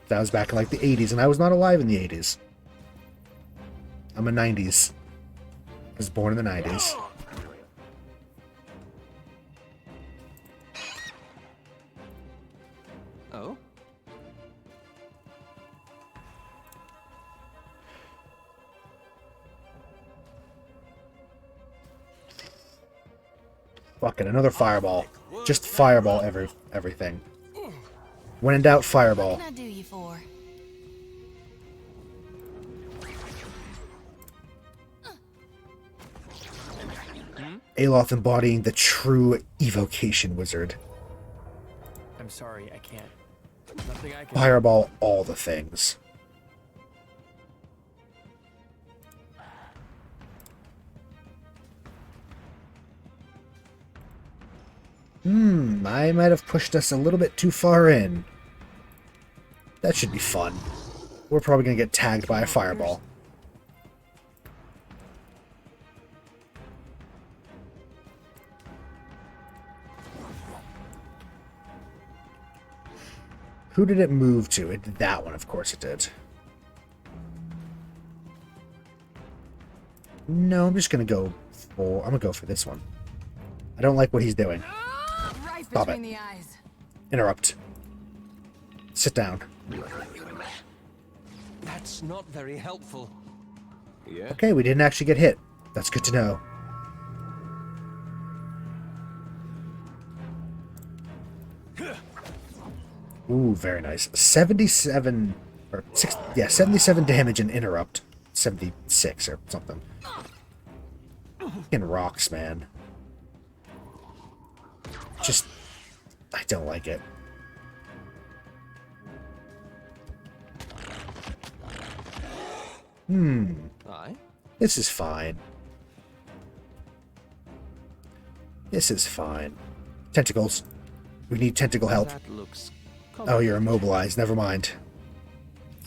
That was back in like the 80s, and I was not alive in the 80s. I'm a 90s. I was born in the 90s. Oh? Fucking another fireball. Just fireball everything. When in doubt, fireball. What can I do you for? Aloth embodying the true evocation wizard. I'm sorry, I can't. Nothing I can. Fireball all the things. I might have pushed us a little bit too far in. That should be fun. We're probably going to get tagged by a fireball. Who did it move to? It did that one, of course it did. No, I'm just going to go for... I'm going to go for this one. I don't like what he's doing. Right Stop between it. the eyes. Interrupt. Sit down. That's not very helpful. Yeah? Okay, we didn't actually get hit. That's good to know. Ooh, very nice. 77 or 6, yeah, 77 damage and interrupt. 76 or something. Fucking rocks, man. Just, I don't like it. Aye. This is fine. This is fine. Tentacles. We need tentacle help. That looks Oh, you're immobilized. Never mind.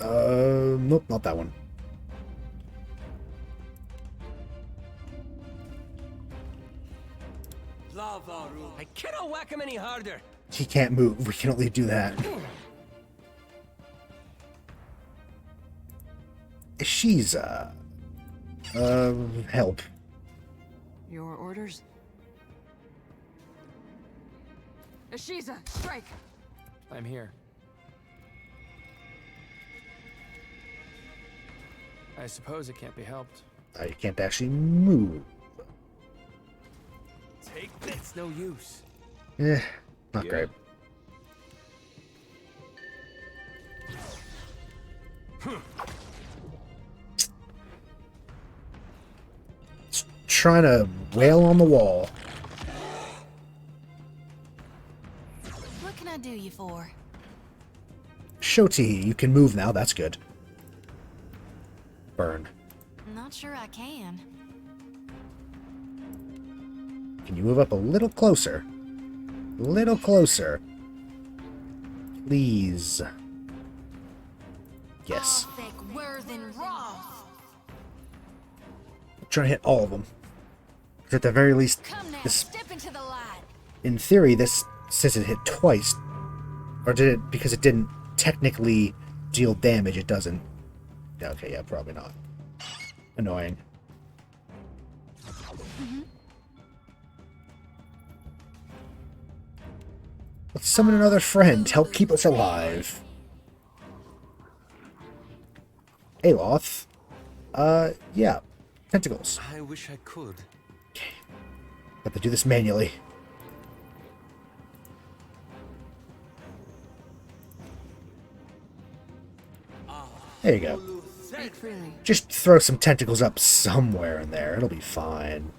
Nope, not that one. I cannot whack him any harder. He can't move. We can only do that. She's, help. Your orders? Ashiza, strike! I'm here. I suppose it can't be helped. You can't actually move. Take this. It's no use. Eh, not Yeah. great. It's trying to wail on the wall. What can I do you for? Shoti, you can move now. That's good. Burn. Not sure I can. Can you move up a little closer? A little closer. Please. Yes. Thick Worthen Roth. I'm trying to hit all of them. 'Cause at the very least, Come now, this, step into the light. in theory, this says it hit twice. Or did it, because it didn't technically deal damage, it doesn't. Okay, yeah, probably not. Annoying. Let's summon another friend. Help keep us alive. Aloth. Yeah. Tentacles. I wish I could. Have to do this manually. There you go. Speak freely. Just throw some tentacles up somewhere in there. It'll be fine.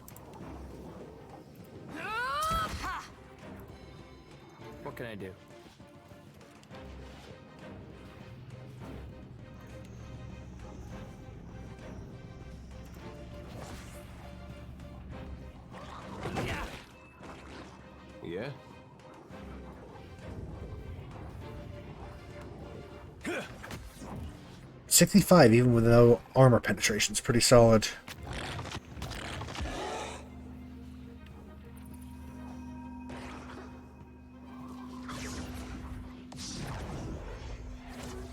What can I do? Yeah? 65, even with no armor penetration, is pretty solid.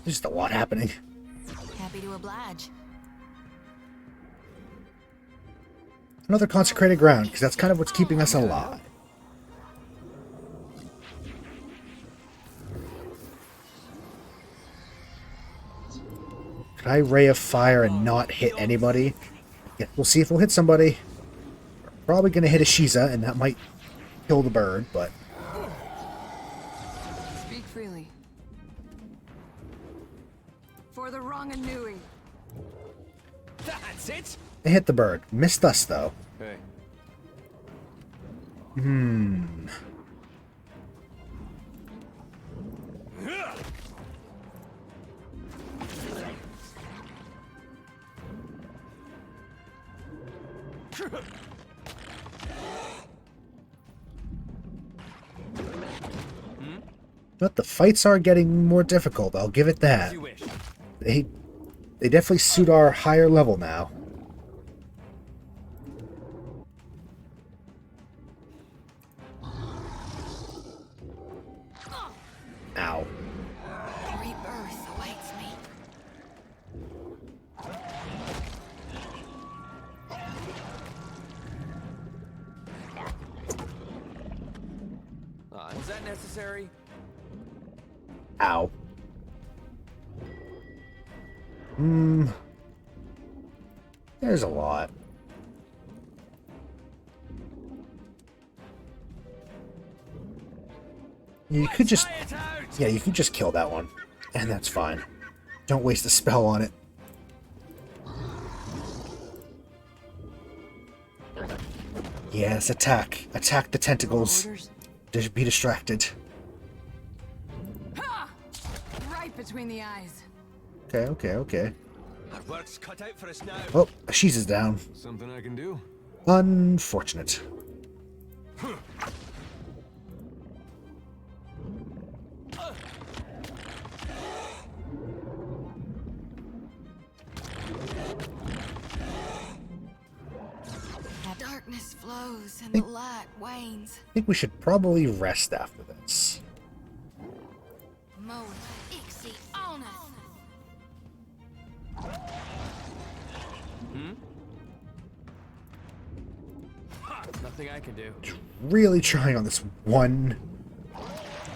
There's just a lot happening. Happy to oblige. Another consecrated ground, because that's kind of what's keeping us alive. Could I ray of fire and not hit anybody? Yeah, we'll see if we'll hit somebody. We're probably going to hit a Shiza, and that might kill the bird, but... Speak freely. For the wrong Anui. That's it. They hit the bird. Missed us, though. Hey. But the fights are getting more difficult, I'll give it that. As you wish. They definitely suit our higher level now. Ow. Rebirth awaits me. Aye. Was that necessary? Ow. There's a lot. You could just... Yeah, you could just kill that one. And that's fine. Don't waste a spell on it. Yes, attack. Attack the tentacles. Mortars? Just be distracted. Ha! Right between the eyes. Okay, okay, okay. Our work's cut out for us now. Oh, Ashiz is down. Something I can do? Unfortunate. Darkness flows and the light wanes. I think we should probably rest after this. Mo Ixie on us. Nothing I can do. Really trying on this one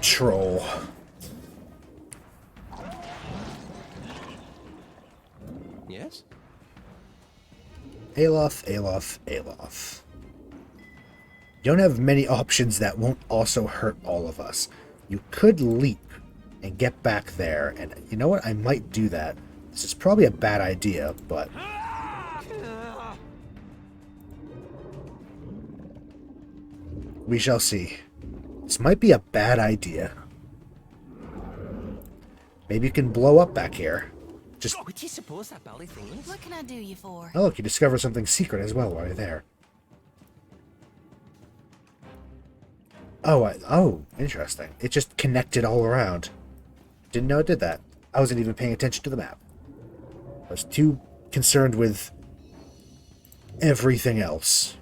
troll. Yes? Aloth, Aloth, Aloth. You don't have many options that won't also hurt all of us. You could leap and get back there, and you know what? I might do that. This is probably a bad idea, but... we shall see. This might be a bad idea. Maybe you can blow up back here. Just... What do you suppose that belly thing is? What can I do you for? oh, look, you discover something secret as well while you're there. Oh, oh, interesting. It just connected all around. Didn't know it did that. I wasn't even paying attention to the map. I was too concerned with everything else.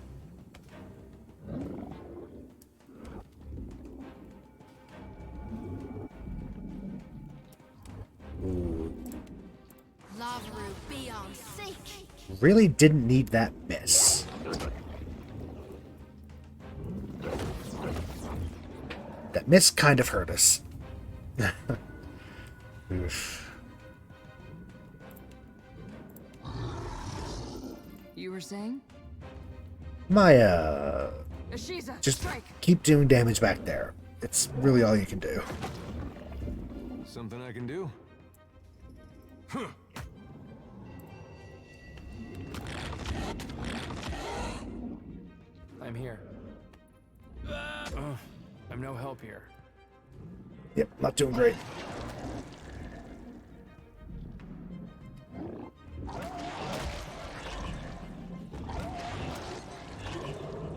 Ooh. Lavru be on seek. Really didn't need that miss. That miss kind of hurt us. Oof. You were saying? Maya, Ashiza, just strike. keep doing damage back there. It's really all you can do. Something I can do? I'm here. I'm no help here. Yep, not doing great.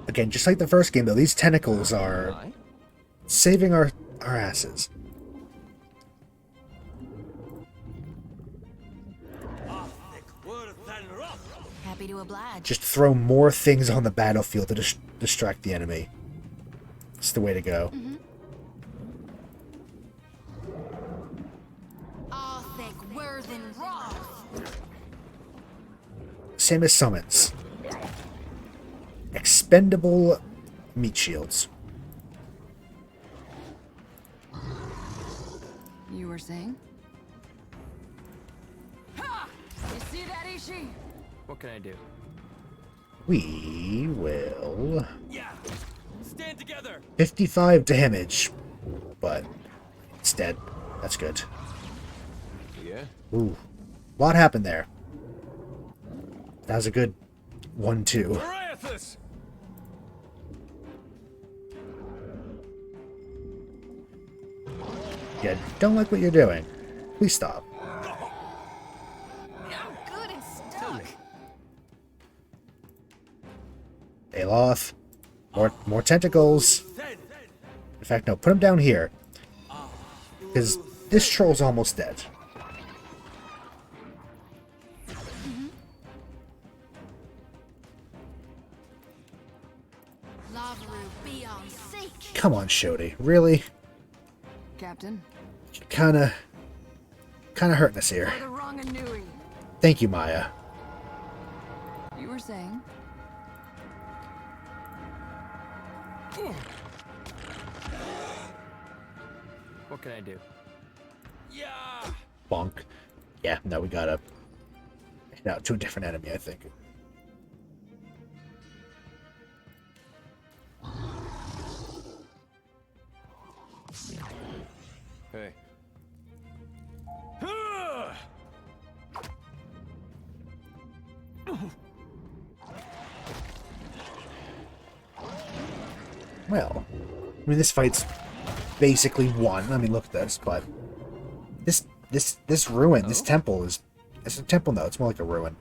Again, just like the first game, though, these tentacles are Aye. saving our asses. Happy to oblige. Just throw more things on the battlefield to distract the enemy. It's the way to go. Arthik Worthen Roth. Same as summons. Expendable meat shields. You were saying? Ha! You see that, Ishi? What can I do? We will... Yeah! Stand together! 55 damage. But it's dead. That's good. Yeah? Ooh. A lot happened there. That was a good 1-2. Dariathus! Yeah, don't like what you're doing. Please stop. I'm good and stuck. Aloth. More tentacles. In fact, no, put him down here. Because this troll's almost dead. Lavru be on seek. Come on, Shodi. Really? Captain? Kinda hurting us here. For the wrong Anui. Thank you, Maya. You were saying? What can I do? Yeah! Bonk. Yeah, no, we gotta head out to a different enemy, I think. Hey. Well, I mean, this fight's basically won. I mean, look at this, but this ruin, this temple is, it's a temple now. It's more like a ruin.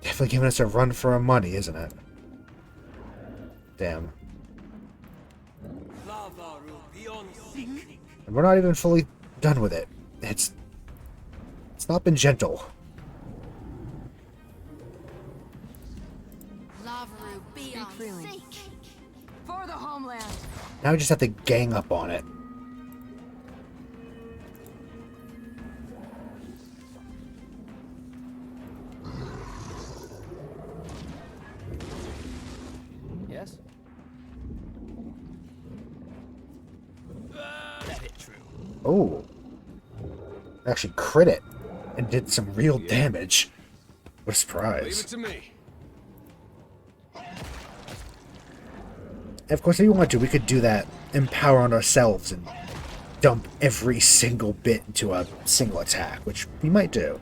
Definitely giving us a run for our money, isn't it? Damn. And we're not even fully done with it. It's not been gentle. Speak freely. For the homeland. Now we just have to gang up on it. Yes? That hit true. Oh. Actually crit it and did some real damage. What a surprise. Leave it to me. Of course, if you want to, we could do that, empower on ourselves, and dump every single bit into a single attack, which we might do.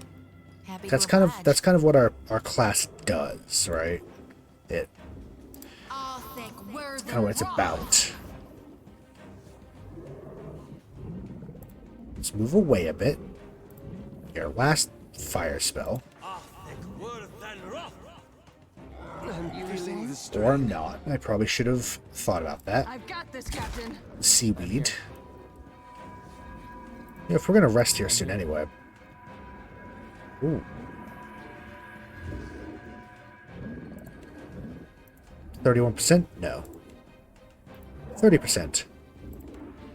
That's kind of what our class does, right? It's kind of what it's about. Let's move away a bit. Your last fire spell. Or not. I probably should have thought about that. I've got this, Captain. Seaweed. Yeah, if we're gonna rest here soon anyway. Ooh. 31%? No. 30%.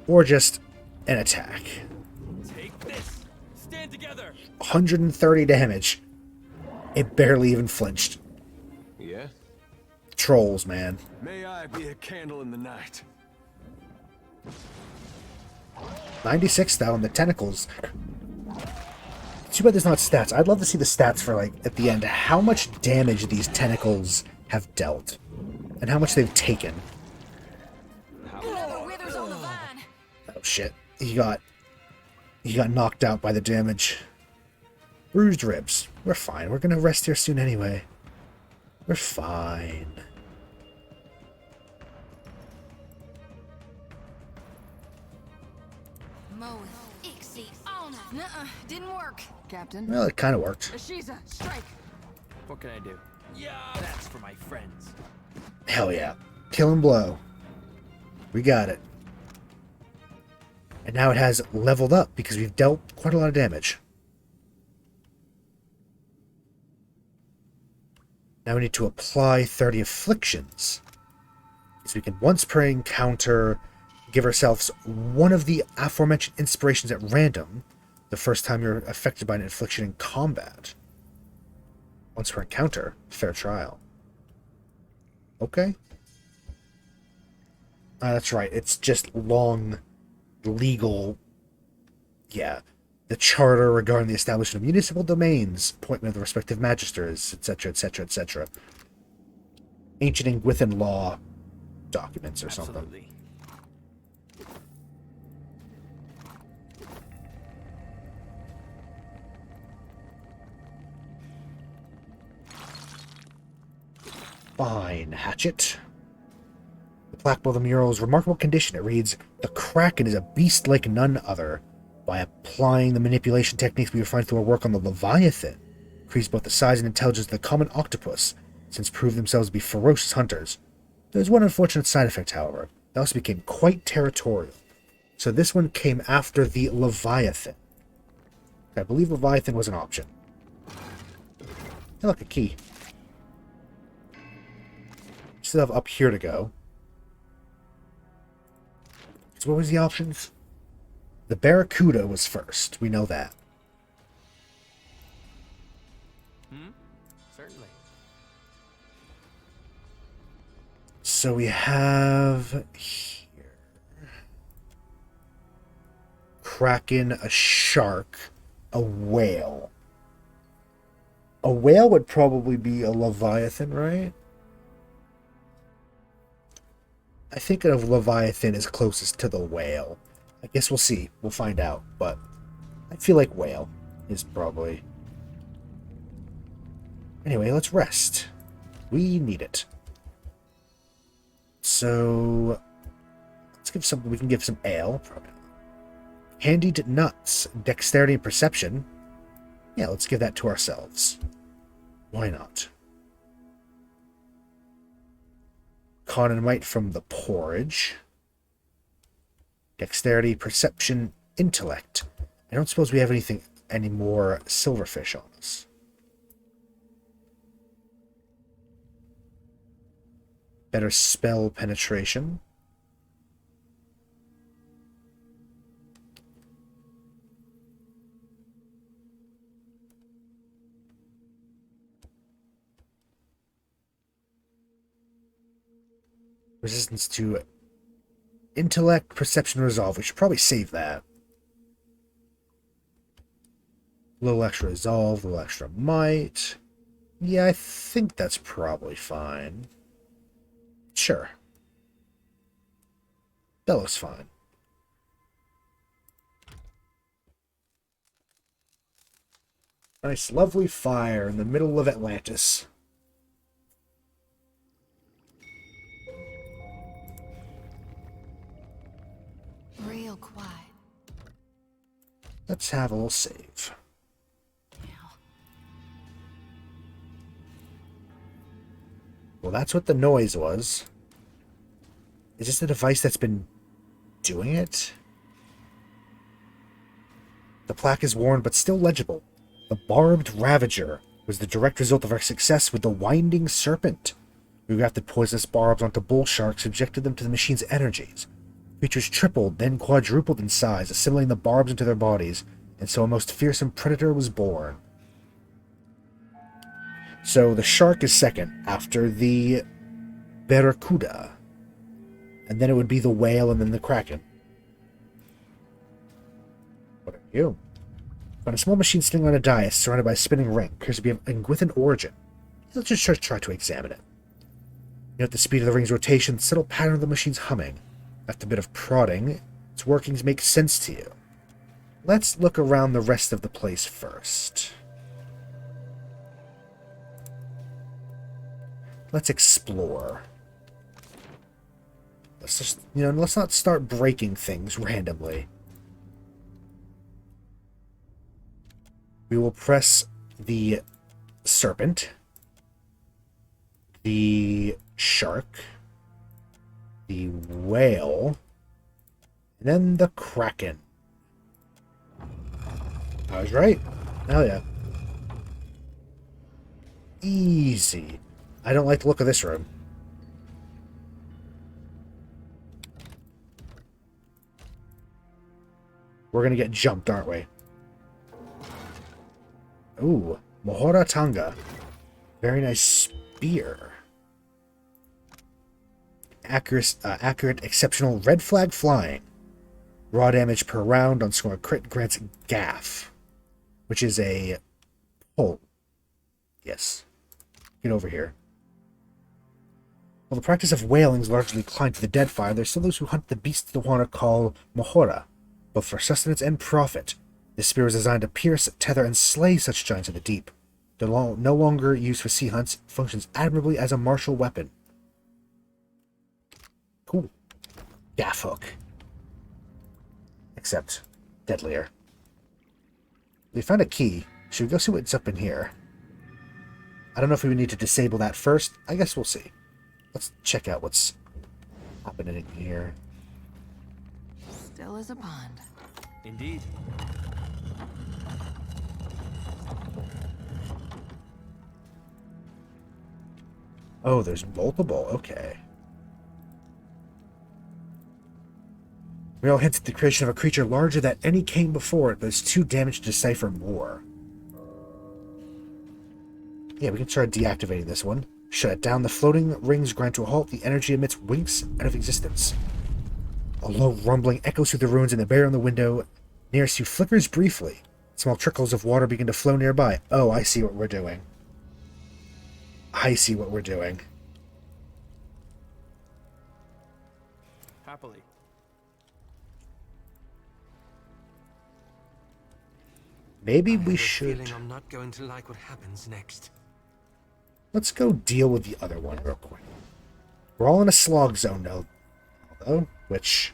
Or just an attack. Take this. Stand together. 130 damage. It barely even flinched. Yeah? Trolls, man. May I be a candle in the night. 96 though, and the tentacles. Too bad there's not stats. I'd love to see the stats for, like, at the end, how much damage these tentacles have dealt. And how much they've taken. Another withers on the vine. Oh shit. He got knocked out by the damage. Bruised ribs. We're fine. We're gonna rest here soon anyway. We're fine. Nuh-uh, didn't work. Captain. Well, it kind of worked. Ashiza, strike. What can I do? Yeah, that's for my friends. Hell yeah. Kill and blow. We got it. And now it has leveled up because we've dealt quite a lot of damage. Now we need to apply 30 afflictions. So we can once per encounter give ourselves one of the aforementioned inspirations at random the first time you're affected by an affliction in combat. Once per encounter. Fair trial. Okay. That's right. It's just long, legal... Yeah. The charter regarding the establishment of municipal domains, appointment of the respective magisters, etc., etc., etc. Ancient Ingwithan law documents or something. Absolutely. Fine, hatchet. The plaque above the mural's remarkable condition. It reads, "The Kraken is a beast like none other. By applying the manipulation techniques we refined through our work on the Leviathan, increase both the size and intelligence of the common octopus, since proved themselves to be ferocious hunters. There's one unfortunate side effect, however. They also became quite territorial. So this one came after the Leviathan. I believe Leviathan was an option. Hey, look, a key. Still have up here to go. So what was the options? The Barracuda was first. We know that. Certainly. So we have here Kraken, a shark, a whale. A whale would probably be a Leviathan, right? I think of Leviathan as closest to the whale. I guess we'll see. We'll find out. But I feel like whale is probably... Anyway, let's rest. We need it. So... Let's give some... We can give some ale. Handied nuts. Dexterity and perception. Yeah, let's give that to ourselves. Why not? Con and might from the porridge. Dexterity, perception, intellect. I don't suppose we have any more silverfish on us. Better spell penetration. Resistance to intellect, perception, resolve. We should probably save that. A little extra resolve, a little extra might. Yeah, I think that's probably fine. Sure. That looks fine. Nice, lovely fire in the middle of Atlantis. Real quiet. Let's have a little save. Well, that's what the noise was. Is this the device that's been doing it? The plaque is worn, but still legible. The Barbed Ravager was the direct result of our success with the Winding Serpent. We grafted poisonous barbs onto bull sharks, subjected them to the machine's energies. Creatures tripled, then quadrupled in size, assimilating the barbs into their bodies, and so a most fearsome predator was born. So the shark is second, after the barracuda. And then it would be the whale, and then the kraken. What are you? Found a small machine sitting on a dais, surrounded by a spinning ring. Appears to be of Ingwithan origin. Let's just try to examine it. Note the speed of the ring's rotation, the subtle pattern of the machine's humming. After a bit of prodding, its workings make sense to you. Let's look around the rest of the place first. Let's explore. Let's just, let's not start breaking things randomly. We will press the serpent, the shark, the whale, and then the kraken. I was right. Hell yeah. Easy. I don't like the look of this room. We're gonna get jumped, aren't we? Ooh, Mohora Tanga. Very nice spear. Accurate, exceptional red flag flying. Raw damage per round on score crit grants gaff, which is a pull. Yes. Get over here. While the practice of whaling is largely inclined to the Deadfire, there's still those who hunt the beasts the Wana call Mohora, both for sustenance and profit. This spear is designed to pierce, tether, and slay such giants in the deep. Though no longer used for sea hunts, it functions admirably as a martial weapon. Cool. Gaff hook. Except deadlier. We found a key. Should we go see what's up in here? I don't know if we need to disable that first. I guess we'll see. Let's check out what's happening in here. Still is a pond. Indeed. Oh, there's multiple. Okay. Real hints at the creation of a creature larger than any came before it, but it's too damaged to decipher more. Yeah, we can try deactivating this one. Shut it down. The floating rings grind to a halt. The energy emits winks out of existence. A low rumbling echoes through the ruins, and the barrier on the window nearest you flickers briefly. Small trickles of water begin to flow nearby. Oh, I see what we're doing. I see what we're doing. Happily. Maybe I we have a should... feeling I'm not going to like what happens next. Let's go deal with the other one real quick. We're all in a slog zone now, though, which...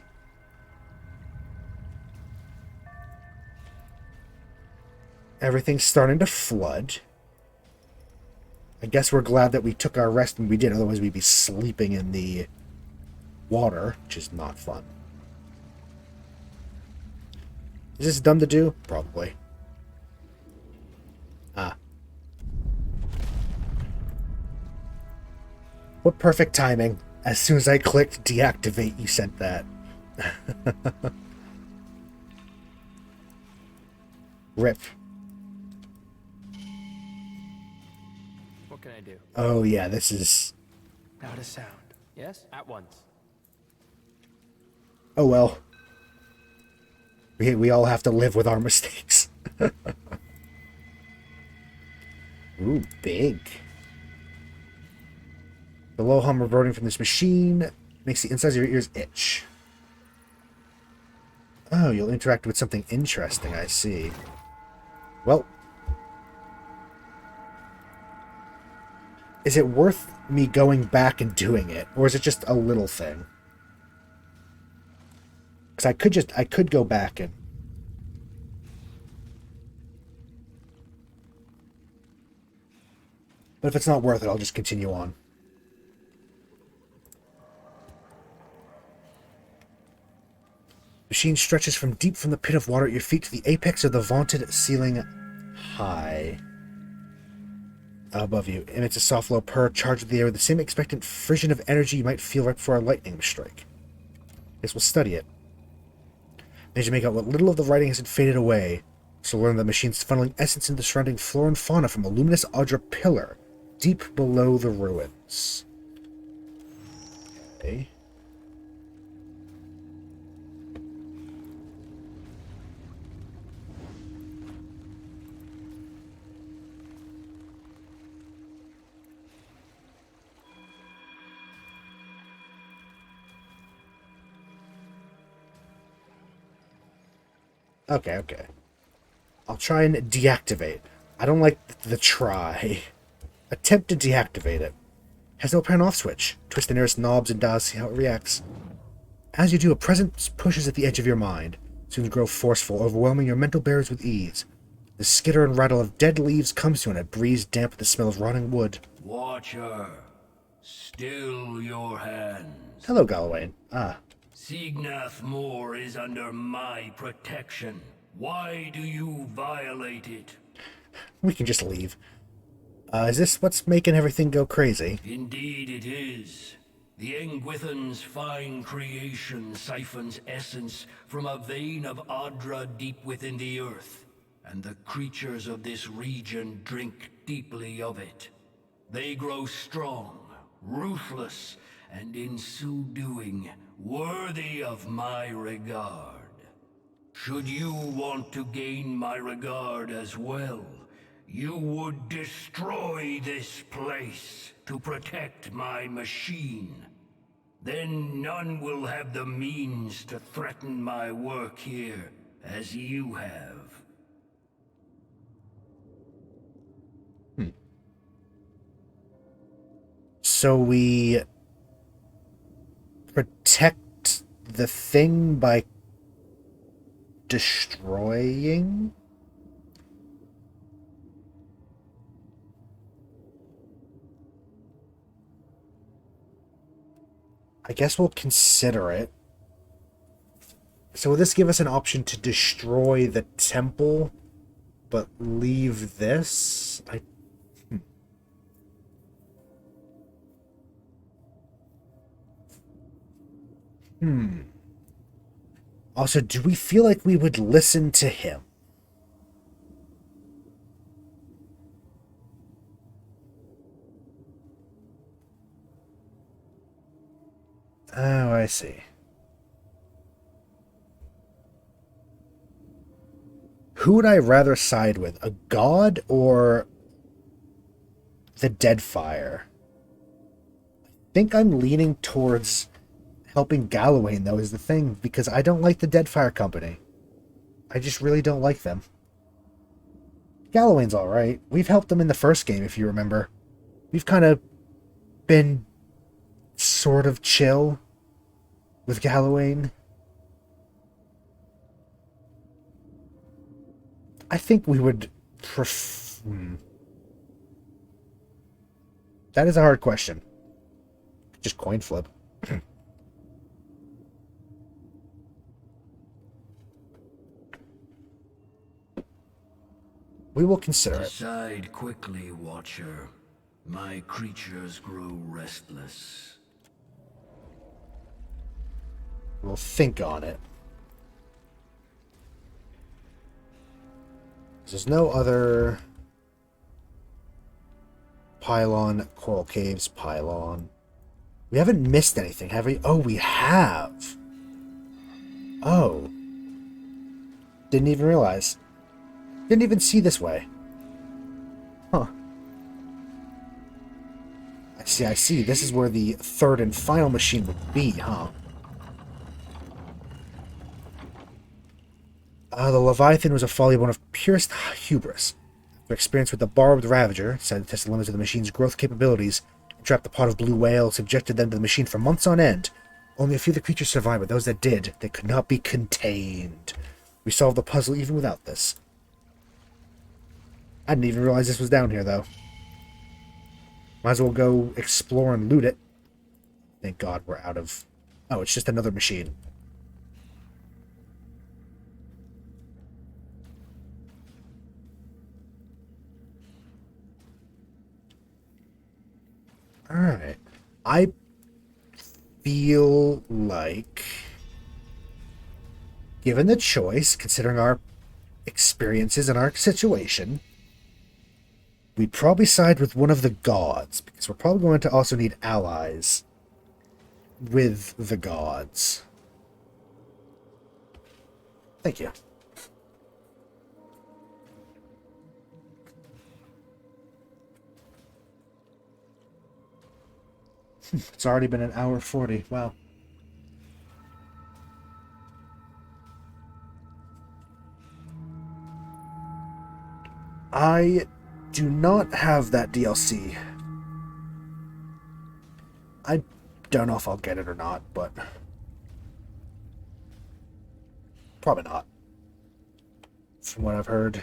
Everything's starting to flood. I guess we're glad that we took our rest when we did, otherwise we'd be sleeping in the water, which is not fun. Is this dumb to do? Probably. Ah. What perfect timing. As soon as I clicked deactivate, you sent that. Rip. What can I do? Oh yeah, this is... Not a sound. Yes? At once. Oh well. We all have to live with our mistakes. Ooh, big. The low hum reverting from this machine makes the insides of your ears itch. Oh, you'll interact with something interesting, I see. Well. Is it worth me going back and doing it? Or is it just a little thing? Because I could go back and... But if it's not worth it, I'll just continue on. Machine stretches from deep from the pit of water at your feet to the apex of the vaulted ceiling high above you. Emits a soft low purr, charged with the air with the same expectant frisson of energy you might feel right before a lightning strike. Yes, we'll study it. Manage to make out what little of the writing hasn't faded away, so learn the machine's funneling essence into the surrounding flora and fauna from a luminous Audra pillar deep below the ruins. Okay. Okay. I'll try and deactivate. I don't like the try. Attempt to deactivate it. Has no apparent off switch. Twist the nearest knobs and dials, see how it reacts. As you do, a presence pushes at the edge of your mind. Soon grow forceful, overwhelming your mental barriers with ease. The skitter and rattle of dead leaves comes to you in a breeze damp with the smell of rotting wood. Watcher, still your hands. Hello, Galloway. Ah. Signath Moore is under my protection. Why do you violate it? We can just leave. Is this what's making everything go crazy? Indeed it is. The Engwithan's fine creation siphons essence from a vein of Audra deep within the earth, and the creatures of this region drink deeply of it. They grow strong, ruthless, and in so doing, worthy of my regard. Should you want to gain my regard as well, you would destroy this place to protect my machine. Then none will have the means to threaten my work here as you have. So we protect the thing by destroying? I guess we'll consider it. So will this give us an option to destroy the temple, but leave this? Also, do we feel like we would listen to him? Oh, I see. Who would I rather side with? A god or the Deadfire? I think I'm leaning towards helping Galloway, though, is the thing, because I don't like the Deadfire Company. I just really don't like them. Galloway's alright. We've helped him in the first game, if you remember. We've kind of been sort of chill with Galloway. I think we would That is a hard question. Just coin flip. We will consider it. Decide quickly, Watcher. My creatures grow restless. We'll think on it. There's no other pylon, coral caves, pylon. We haven't missed anything, have we? Oh, we have. Oh. Didn't even realize. Didn't even see this way. Huh. I see. This is where the third and final machine would be, huh? The Leviathan was a folly born of purest hubris. Their experience with the Barbed Ravager decided to test the limits of the machine's growth capabilities and trapped the pot of blue whale, subjected them to the machine for months on end. Only a few of the creatures survived, but those that did, they could not be contained. We solved the puzzle even without this. I didn't even realize this was down here, though. Might as well go explore and loot it. Thank God we're out of... Oh, it's just another machine. Alright. I feel like, given the choice, considering our experiences and our situation, we'd probably side with one of the gods, because we're probably going to also need allies with the gods. Thank you. It's already been an hour 40. Wow. I do not have that DLC. I don't know if I'll get it or not, but probably not. From what I've heard,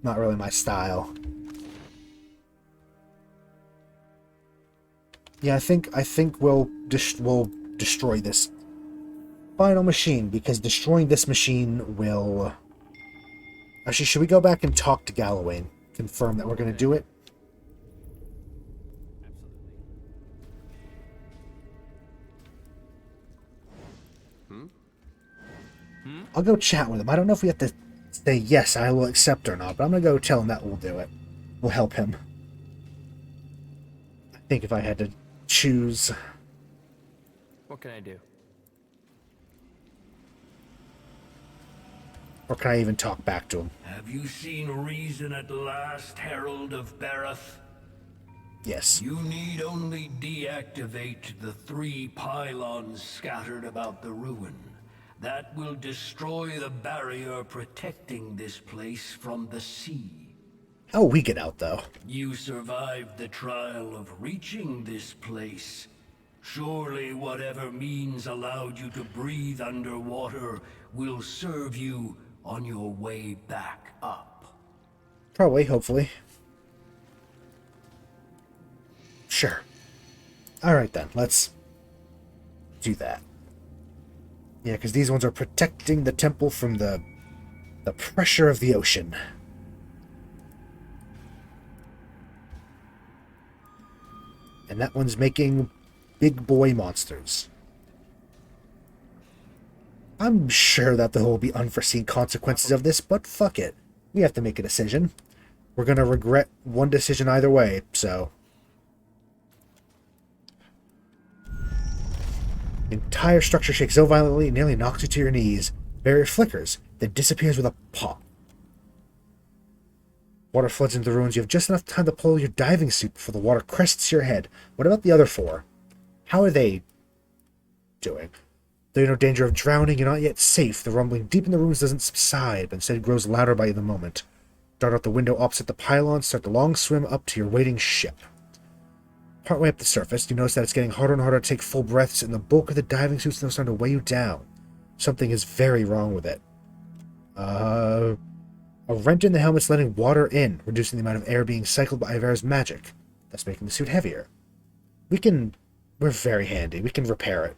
not really my style. Yeah, I think we'll destroy this final machine, because destroying this machine will... Actually, should we go back and talk to Galloway and confirm that we're going to do it? I'll go chat with him. I don't know if we have to say yes, I will accept or not, but I'm going to go tell him that we'll do it. We'll help him. I think if I had to choose... What can I do? Or can I even talk back to him? Have you seen reason at last, Herald of Barroth? Yes. You need only deactivate the 3 pylons scattered about the ruin. That will destroy the barrier protecting this place from the sea. How will we get out, though? You survived the trial of reaching this place. Surely whatever means allowed you to breathe underwater will serve you on your way back up. Probably, hopefully. Sure. Alright then, let's do that. Yeah, because these ones are protecting the temple from the pressure of the ocean. And that one's making big boy monsters. I'm sure that there will be unforeseen consequences of this, but fuck it. We have to make a decision. We're going to regret one decision either way, so... The entire structure shakes so violently it nearly knocks you to your knees. Barrier flickers, then disappears with a pop. Water floods into the ruins. You have just enough time to pull your diving suit before the water crests your head. What about the other 4? How are they doing? Though you're in no danger of drowning, you're not yet safe. The rumbling deep in the ruins doesn't subside, but instead grows louder by the moment. Dart out the window opposite the pylon, start the long swim up to your waiting ship. Partway up the surface, you notice that it's getting harder and harder to take full breaths, and the bulk of the diving suit's now starting to weigh you down. Something is very wrong with it. A rent in the helmet's letting water in, reducing the amount of air being cycled by Ivera's magic. That's making the suit heavier. We're very handy. We can repair it.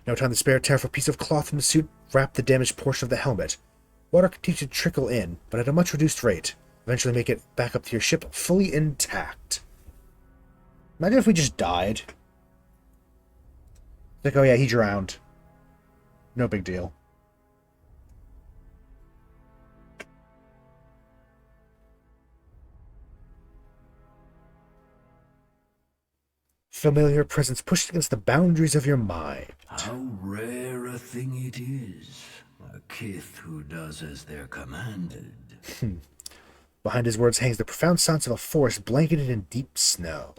No time to spare. Tear off a piece of cloth from the suit, wrap the damaged portion of the helmet. Water continues to trickle in, but at a much reduced rate. Eventually make it back up to your ship fully intact. Imagine if we just died. Like, oh yeah, he drowned. No big deal. Familiar presence pushed against the boundaries of your mind. How rare a thing it is. A kith who does as they're commanded. Behind his words hangs the profound silence of a forest blanketed in deep snow.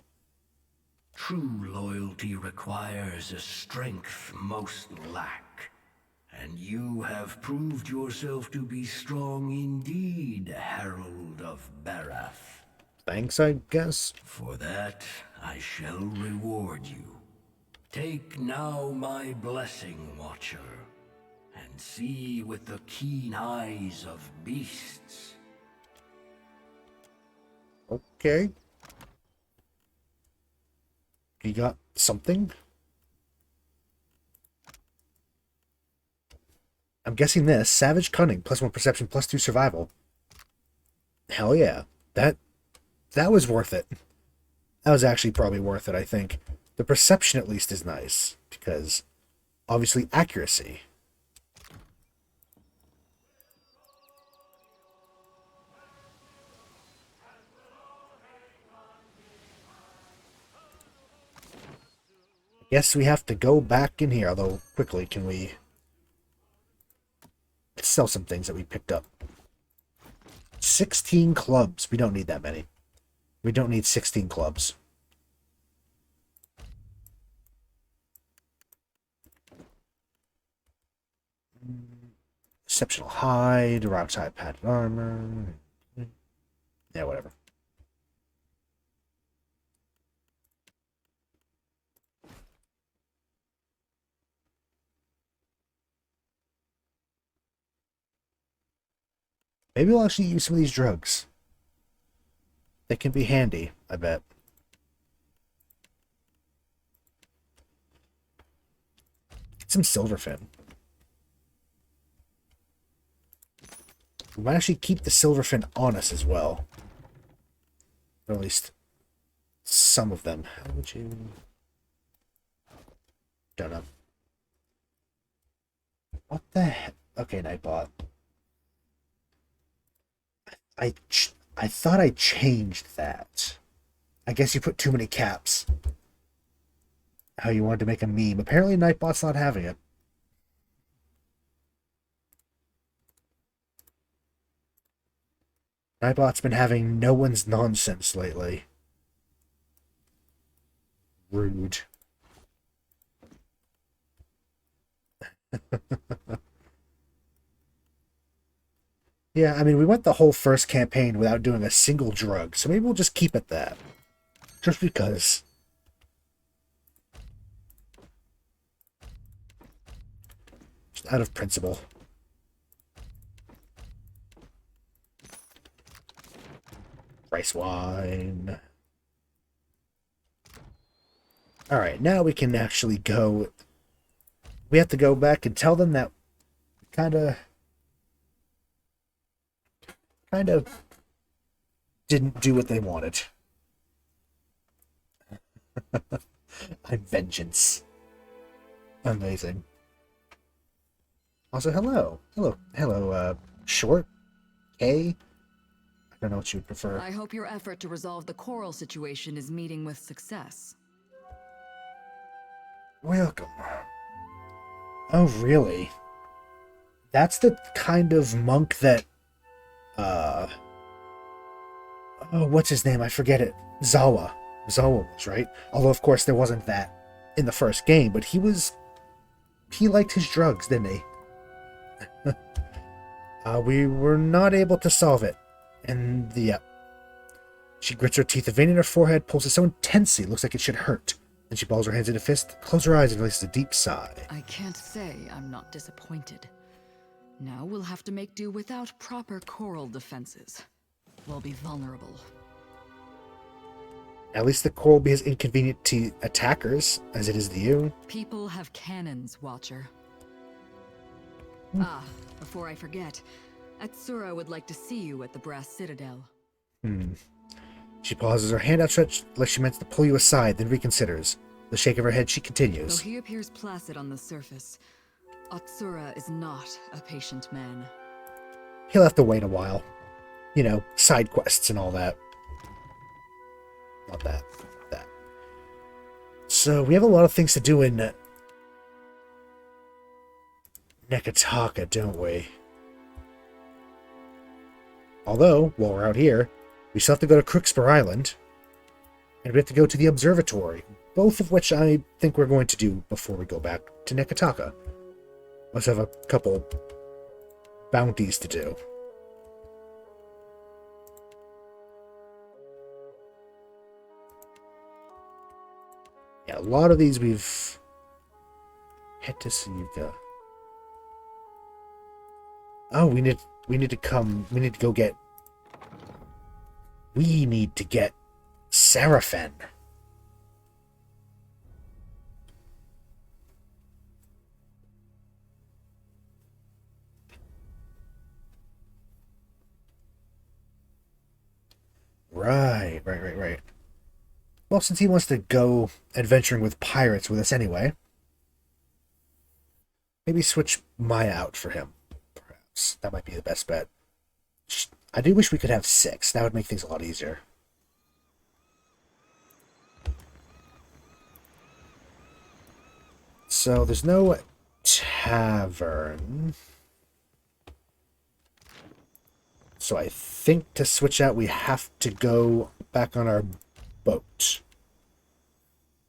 True loyalty requires a strength most lack. And you have proved yourself to be strong indeed, Herald of Barath. Thanks, I guess. For that, I shall reward you. Take now my blessing, Watcher, and see with the keen eyes of beasts. Okay. You got something? I'm guessing this. Savage Cunning, +1 Perception, +2 Survival. Hell yeah. That was worth it. That was actually probably worth it, I think. The perception at least is nice, because obviously accuracy. Yes, we have to go back in here, although quickly can we sell some things that we picked up. 16 clubs. We don't need that many. We don't need 16 clubs. Exceptional hide, rock type padded armor. Yeah, whatever. Maybe we'll actually use some of these drugs. They can be handy, I bet. Get some silverfin. We might actually keep the silverfin on us as well. Or at least some of them. How would you... Don't know. What the heck? Okay, Nightbot. I thought I changed that. I guess you put too many caps. How you wanted to make a meme. Apparently Nightbot's not having it. Nightbot's been having no one's nonsense lately. Rude. Yeah, I mean, we went the whole first campaign without doing a single drug, so maybe we'll just keep it that. Just because. Just out of principle. Rice wine. Alright, now we can actually go... We have to go back and tell them that kind of didn't do what they wanted. I'm vengeance. Amazing. Also, hello, short, I don't know what you would prefer. I hope your effort to resolve the coral situation is meeting with success. Welcome. Oh, really? That's the kind of monk that, oh, what's his name? I forget it. Zawa was, right? Although, of course, there wasn't that in the first game, but he liked his drugs, didn't he? We were not able to solve it. And yep. She grits her teeth. The vein in her forehead pulses so intensely, it looks like it should hurt. Then she balls her hands in a fist, closes her eyes, and releases a deep sigh. I can't say I'm not disappointed. Now we'll have to make do without proper coral defenses. We'll be vulnerable. At least the coral will be as inconvenient to attackers as it is to you. People have cannons, Watcher. Before I forget, Atsura would like to see you at the Brass Citadel. She pauses, her hand outstretched like she meant to pull you aside, then reconsiders. The shake of her head, she continues. Though he appears placid on the surface, Atsura is not a patient man. He'll have to wait a while. You know, side quests and all that. Not that. That. So, we have a lot of things to do in Nekataka, don't we? Although, while we're out here, we still have to go to Crooksbur Island, and we have to go to the observatory, both of which I think we're going to do before we go back to Nekataka. Let's have a couple bounties to do. Yeah, a lot of these we've had to see. Oh, we need to go get. We need to get Seraphin. Right. Well, since he wants to go adventuring with pirates with us anyway, maybe switch Maya out for him. Perhaps. That might be the best bet. I do wish we could have 6. That would make things a lot easier. So, there's no tavern. So I think to switch out, we have to go back on our boat.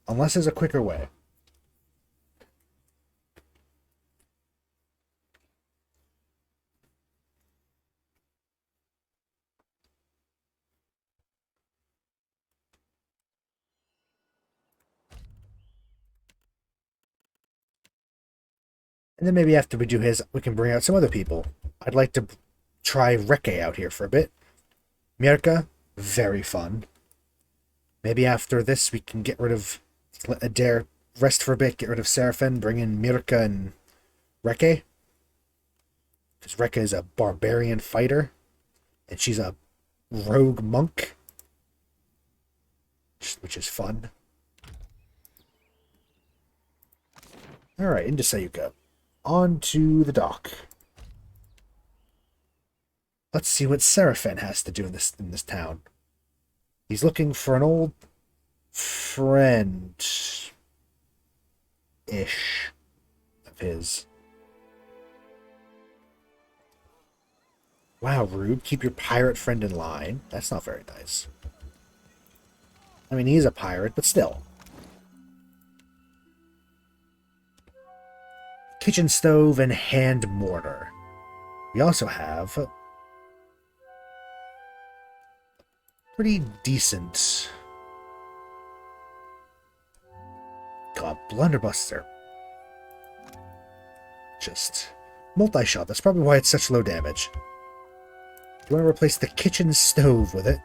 Unless there's a quicker way. And then maybe after we do his, we can bring out some other people. I'd like to try Reke out here for a bit. Mirka, very fun. Maybe after this we can get rid of... Let Adair rest for a bit, get rid of Seraphin, bring in Mirka and Reke. Because Reke is a barbarian fighter. And she's a rogue monk. Which is fun. Alright, into Sayuka. On to the dock. Let's see what Seraphin has to do in this town. He's looking for an old friend-ish of his. Wow, rude. Keep your pirate friend in line. That's not very nice. I mean, he's a pirate, but still. Kitchen stove and hand mortar. We also have pretty decent. God, blunderbuster. Just multi-shot. That's probably why it's such low damage. You want to replace the kitchen stove with it.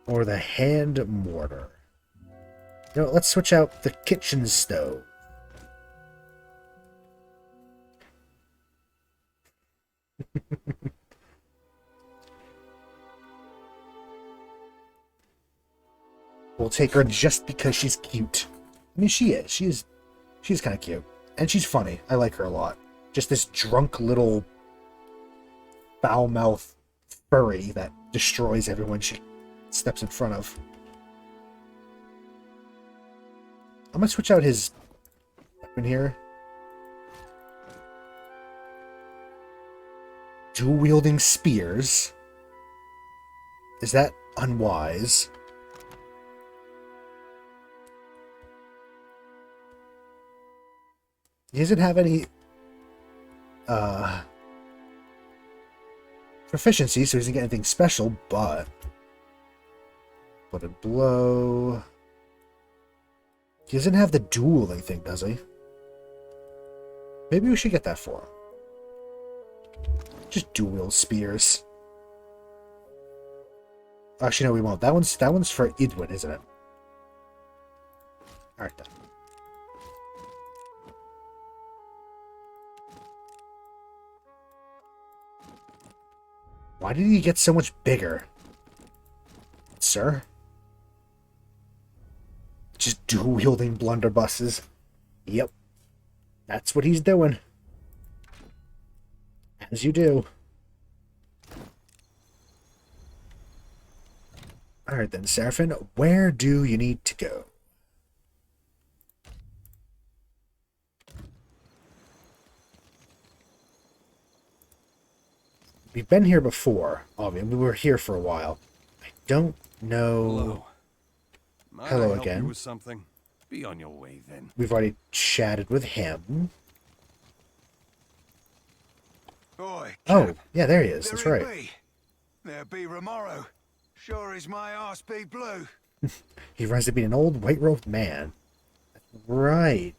Or the hand mortar. You know, let's switch out the kitchen stove. We'll take her just because she's cute. I mean, she is. She's kind of cute. And she's funny. I like her a lot. Just this drunk little foul-mouthed furry that destroys everyone she steps in front of. I'm gonna switch out his weapon here. Dual-wielding spears. Is that unwise? He doesn't have any proficiency, so he doesn't get anything special, but Blooded Blow. He doesn't have the dueling thing, does he? Maybe we should get that for him. Just dual spears. Actually, no, we won't. That one's for Idwin, isn't it? Alright then. Why did he get so much bigger? Sir? Just dual-wielding blunderbusses. Yep. That's what he's doing. As you do. Alright then, Seraphim, where do you need to go? We've been here before. Obviously, we were here for a while. I don't know... Hello. Might Hello I help again. You with something? Be on your way then. We've already chatted with him. Oi, Oh, Cap. yeah, there he is. There That's he right. be. There be Romero. Sure as my arse be blue. He runs to be an old white-robed man. Right.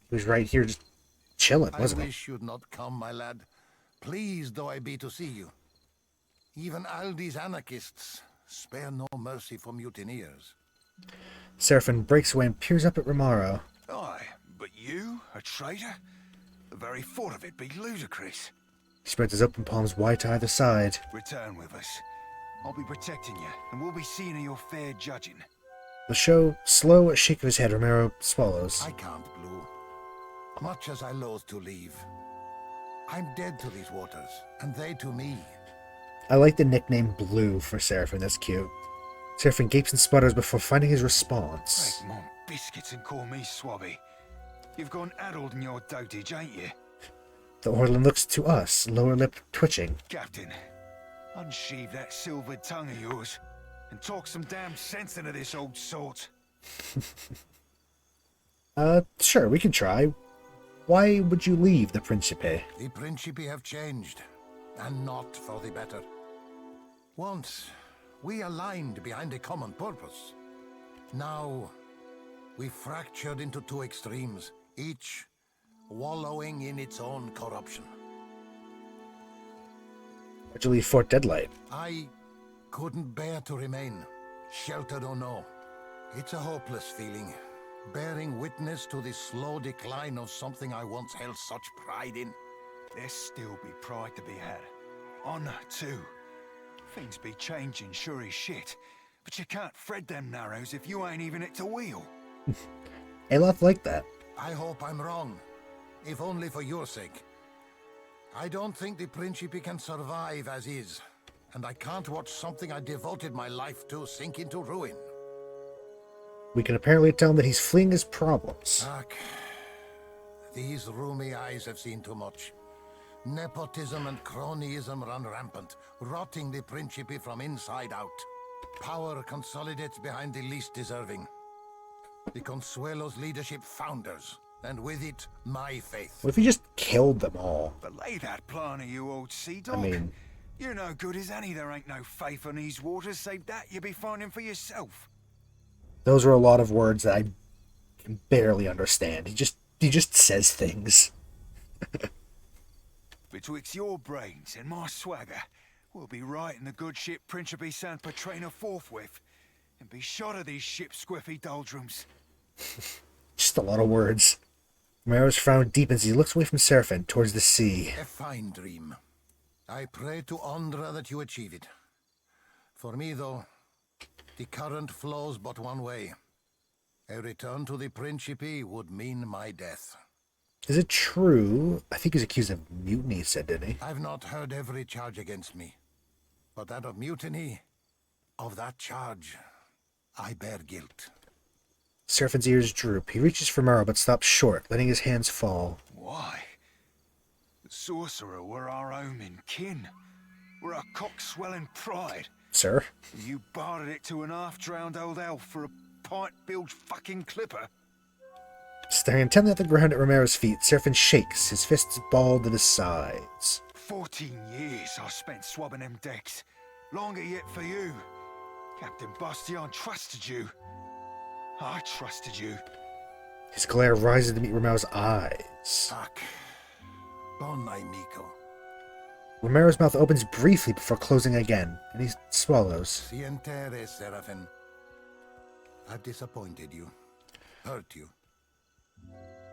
He was right here just chilling, I wasn't he? wish you'd not come, my lad. Pleased though I be to see you. Even Aldi's anarchists spare no mercy for mutineers. Seraphim breaks away and peers up at Romero. Aye, but you, a traitor? The very thought of it be ludicrous. He spreads his open palms wide to either side. Return with us. I'll be protecting you, and we'll be seeing your fair judging. The show, slow shake of his head, Romero swallows. I can't, Blue. Much as I loathe to leave. I'm dead to these waters, and they to me. I like the nickname Blue for Seraphim, that's cute. Seraphim gapes and sputters before finding his response. Break my biscuits and call me Swabby. You've gone addled in your dotage, ain't you? The Orlan looks to us, lower lip twitching. Captain, unsheathe that silvered tongue of yours, and talk some damn sense into this old sort. Sure, we can try. Why would you leave the Principe? The Principi have changed, and not for the better. Once, we aligned behind a common purpose. Now, we fractured into two extremes, each wallowing in its own corruption. Why'd you leave Fort Deadlight? I couldn't bear to remain, sheltered or no. It's a hopeless feeling, bearing witness to the slow decline of something I once held such pride in. There still be pride to be had. Honor, too. Things be changing sure as shit, but you can't thread them narrows if you ain't even at the wheel. Aloth like that. I hope I'm wrong, if only for your sake. I don't think the Principe can survive as is, and I can't watch something I devoted my life to sink into ruin. We can apparently tell him that he's fleeing his problems. Ugh. These roomy eyes have seen too much. Nepotism and cronyism run rampant, rotting the Principe from inside out. Power consolidates behind the least deserving. The Consuelo's leadership founders, and with it, my faith. What if he just killed them all? Belay that plan of you, old sea dog. I mean... You're no good as any. There ain't no faith on these waters, save that you be finding for yourself. Those are a lot of words that I can barely understand. He just says things. Betwixt your brains and my swagger, we'll be right in the good ship Principe San Petrino forthwith, and be shot of these ship squiffy doldrums. Just a lot of words. Romero's frown deepens as he looks away from Seraphim towards the sea. A fine dream. I pray to Andra that you achieve it. For me, though, the current flows but one way. A return to the Principe would mean my death. Is it true? I think he's accused of mutiny, he said, didn't he? I've not heard every charge against me, but that of mutiny, of that charge, I bear guilt. Seraphim's ears droop. He reaches for Romero but stops short, letting his hands fall. Why? The sorcerer were our omen kin. We're our cock-swelling pride. Sir? You bartered it to an half-drowned old elf for a pint-bilged fucking clipper. Staring intently at the ground at Romero's feet, Seraphin shakes, his fists balled at his sides. 14 years I spent swabbing them decks. Longer yet for you. Captain Bastion trusted you. I trusted you. His glare rises to meet Romero's eyes. Ak. Bon amico. Romero's mouth opens briefly before closing again, and he swallows. Sientere, Seraphin. I've disappointed you. Hurt you.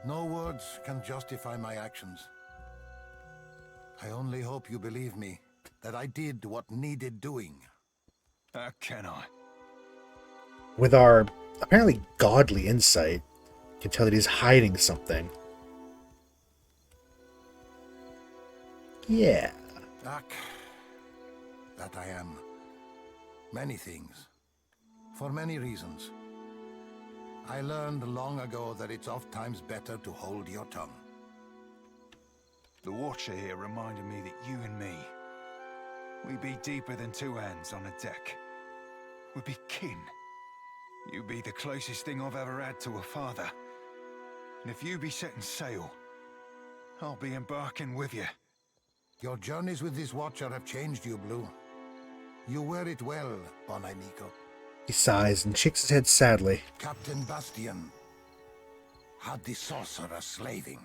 No words can justify my actions. I only hope you believe me, that I did what needed doing. How can I? With our apparently godly insight, you can tell that he's hiding something. Yeah. Ak. That I am. Many things. For many reasons. I learned long ago that it's oft times better to hold your tongue. The Watcher here reminded me that you and me, we be deeper than two hands on a deck. We be kin. You be the closest thing I've ever had to a father. And if you be setting sail, I'll be embarking with you. Your journeys with this Watcher have changed you, Blue. You wear it well, bon amico. He sighs and shakes his head sadly. Captain Bastion had the sorcerer slaving.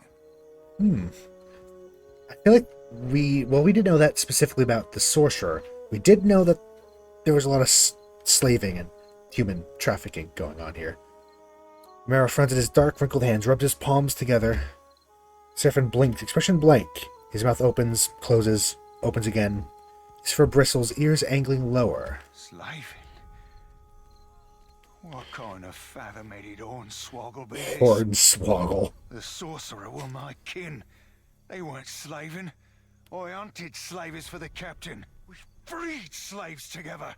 I feel like we didn't know that specifically about the sorcerer. We did know that there was a lot of slaving and human trafficking going on here. Romero fronted his dark, wrinkled hands, rubbed his palms together. Seraphin blinked, expression blank. His mouth opens, closes, opens again. His fur bristles, ears angling lower. Slaving? What kind of fathom-headed hornswoggle be this? Hornswoggle. The sorcerer were my kin. They weren't slaving. I hunted slavers for the captain. We freed slaves together.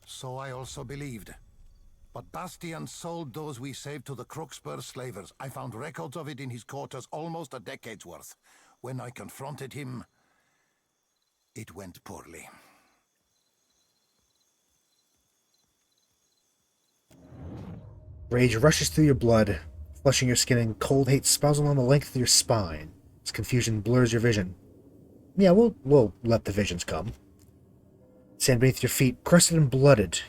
So I also believed. But Bastion sold those we saved to the Crooksburg slavers. I found records of it in his quarters, almost a decade's worth. When I confronted him, it went poorly. Rage rushes through your blood, flushing your skin, and cold hate spouts along the length of your spine. Its confusion blurs your vision. Yeah, we'll let the visions come. Sand beneath your feet, crusted and blooded.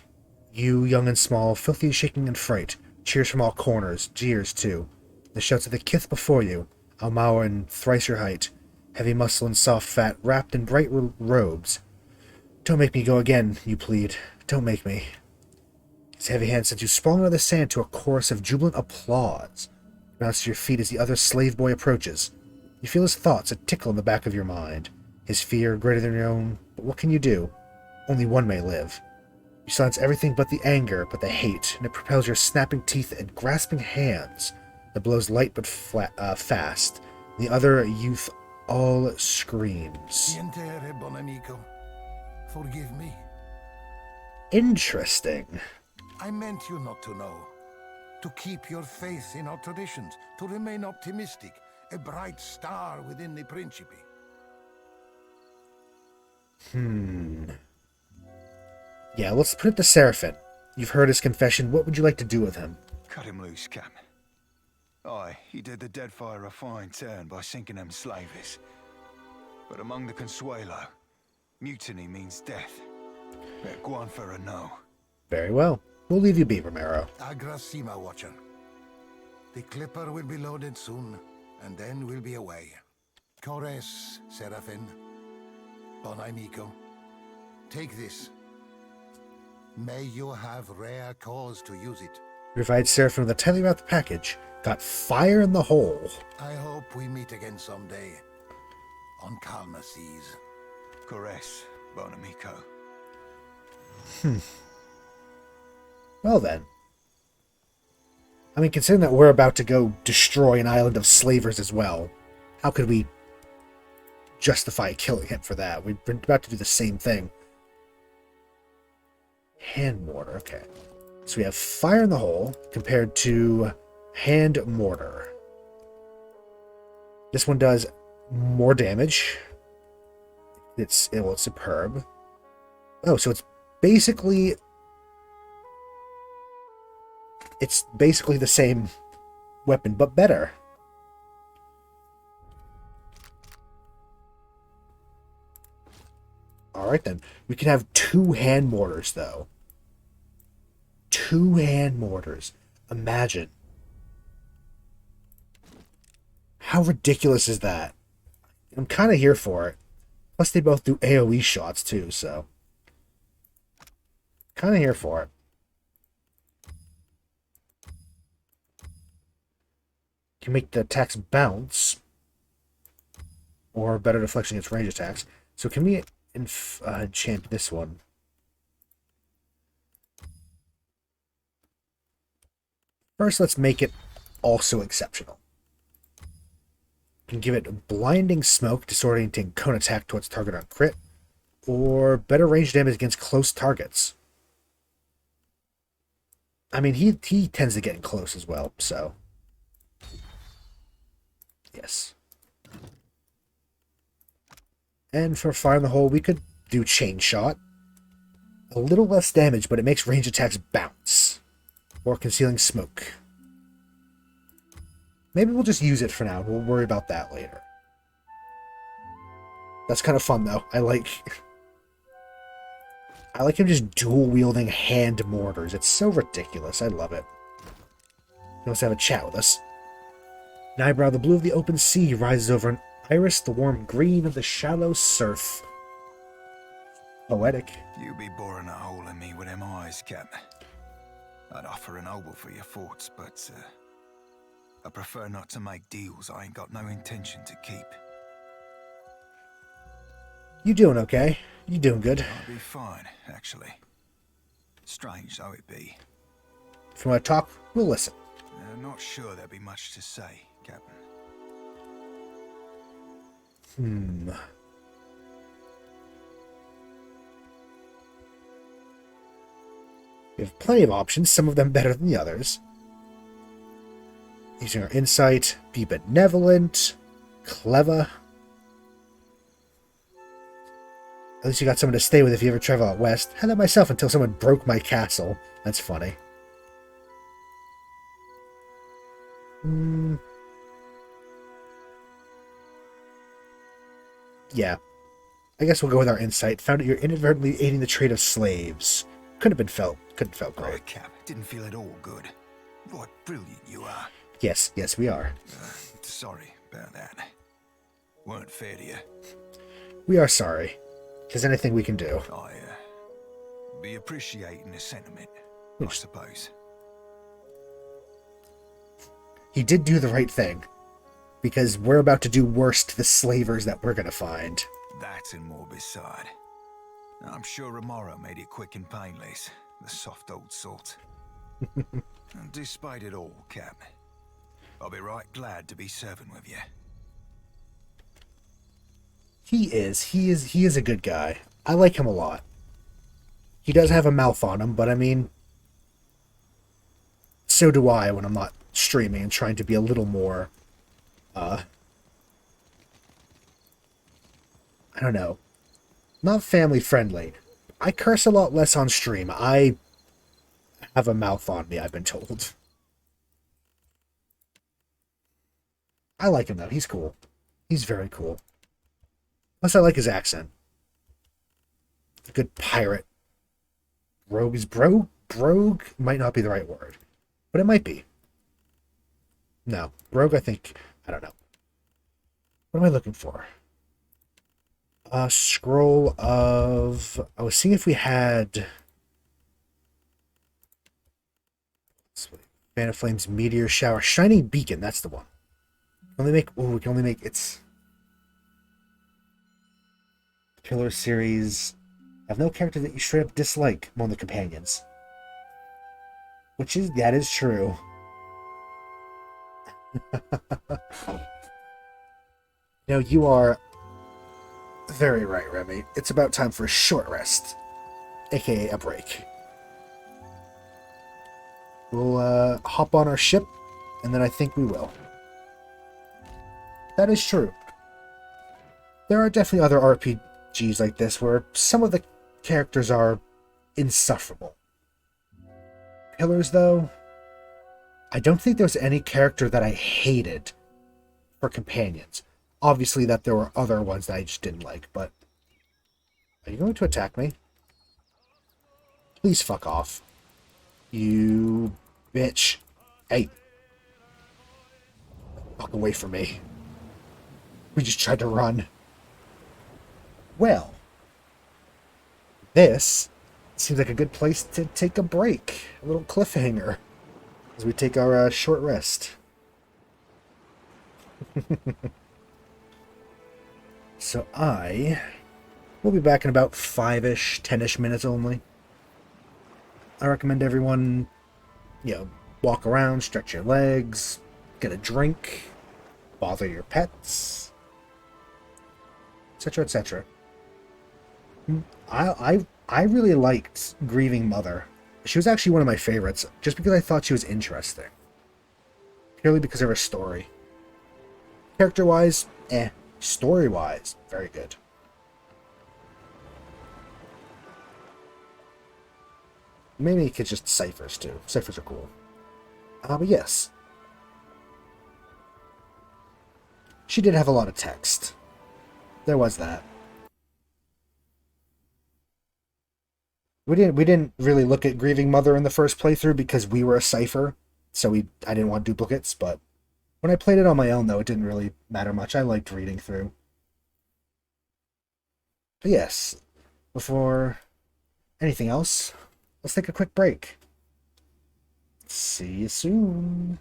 You, young and small, filthy, shaking in fright. Cheers from all corners, jeers too. The shouts of the kith before you, Almauer and thrice your height. Heavy muscle and soft fat, wrapped in bright robes. Don't make me go again, you plead. Don't make me. His heavy hand sends you sprawling over the sand to a chorus of jubilant applause. You bounce to your feet as the other slave boy approaches. You feel his thoughts, a tickle in the back of your mind. His fear greater than your own, but what can you do? Only one may live. You silence everything but the anger, but the hate, and it propels your snapping teeth and grasping hands. The blows light but fast. The other youth all screams. Sientere, bon amico. Forgive me. Interesting. I meant you not to know. To keep your faith in our traditions. To remain optimistic. A bright star within the Principe. Yeah, let's put it to Seraphin. You've heard his confession. What would you like to do with him? Cut him loose, Cap. Aye, he did the Deadfire a fine turn by sinking them slavers. But among the Consuelo, mutiny means death. Bet go on for a no. Very well. We'll leave you be, Romero. Agrasima, Watcher. The Clipper will be loaded soon, and then we'll be away. Cores, Seraphin. Bon amico. Take this. May you have rare cause to use it. Revives Seraphin with a tightly wrapped package. Got fire in the hole. I hope we meet again someday. On calmer seas. Cores, bon amico. Well then. I mean, considering that we're about to go destroy an island of slavers as well, how could we justify killing him for that? We're about to do the same thing. Hand mortar, okay. So we have fire in the hole compared to hand mortar. This one does more damage. It's superb. Oh, so it's basically the same weapon, but better. Alright then. We can have 2 hand mortars, though. 2 hand mortars. Imagine. How ridiculous is that? I'm kind of here for it. Plus they both do AoE shots, too, so... kind of here for it. Can make the attacks bounce. Or better deflection against range attacks. So can we enchant this one? First, let's make it also exceptional. Can give it blinding smoke, disorienting cone attack towards target on crit, or better range damage against close targets. I mean, he tends to get in close as well, so yes. And for fire in the hole, we could do chain shot. A little less damage, but it makes range attacks bounce. Or concealing smoke. Maybe we'll just use it for now. We'll worry about that later. That's kind of fun, though. I like him just dual-wielding hand mortars. It's so ridiculous. I love it. He wants to have a chat with us. Nightbrow, the blue of the open sea rises over an iris, the warm green of the shallow surf. Poetic. You be boring a hole in me with them eyes, Cap. I'd offer an oboe for your thoughts, but I prefer not to make deals I ain't got no intention to keep. You doing okay? You doing good? I'll be fine, actually. Strange though it be. If you want to talk, we'll listen. Not sure there'll be much to say, Captain. We have plenty of options, some of them better than the others. Using our insight, be benevolent, clever. At least you got someone to stay with if you ever travel out west. Had that myself until someone broke my castle. That's funny. Yeah. I guess we'll go with our insight. Found that you're inadvertently aiding the trade of slaves. Couldn't have felt great. Oh, Cap, didn't feel at all good. What brilliant you are. Yes, we are. Sorry about that. Weren't fair to you. We are sorry. If there's anything we can do. I be appreciating the sentiment, I suppose. He did do the right thing. Because we're about to do worse to the slavers that we're going to find. That's and more beside. I'm sure Romero made it quick and painless, the soft old sort. And despite it all, Cap, I'll be right glad to be serving with you. He is a good guy. I like him a lot. He does have a mouth on him, but I mean, so do I when I'm not streaming and trying to be a little more, I don't know, not family friendly. I curse a lot less on stream. I have a mouth on me, I've been told. I like him though. He's cool. He's very cool. Plus I like his accent. A good pirate. Brogue might not be the right word. But it might be. No. Brogue, I think, I don't know. What am I looking for? A scroll of... I was seeing if we had... Fan of Flames, Meteor Shower, Shining Beacon, that's the one. We can only make it's Pillar series. I have no character that you straight up dislike among the companions. That is true. No, you are very right, Remy. It's about time for a short rest, aka a break. We'll hop on our ship, and then I think we will. That is true. There are definitely other RPGs like this where some of the characters are insufferable. Pillars, though, I don't think there was any character that I hated for companions. Obviously that there were other ones that I just didn't like, but... Are you going to attack me? Please fuck off. You bitch. Hey. Fuck away from me. We just tried to run. Well. This seems like a good place to take a break. A little cliffhanger. As we take our short rest. So we'll be back in about 5-ish, 10-ish minutes only. I recommend everyone, walk around, stretch your legs, get a drink, bother your pets, etc., etc. I really liked Grieving Mother. She was actually one of my favorites, just because I thought she was interesting. Purely because of her story. Character-wise, eh. Story-wise, very good. Maybe it's just ciphers, too. Ciphers are cool. But yes. She did have a lot of text. There was that. We didn't really look at Grieving Mother in the first playthrough because we were a cipher, so I didn't want duplicates, but when I played it on my own, though, it didn't really matter much. I liked reading through. But yes, before anything else, let's take a quick break. See you soon.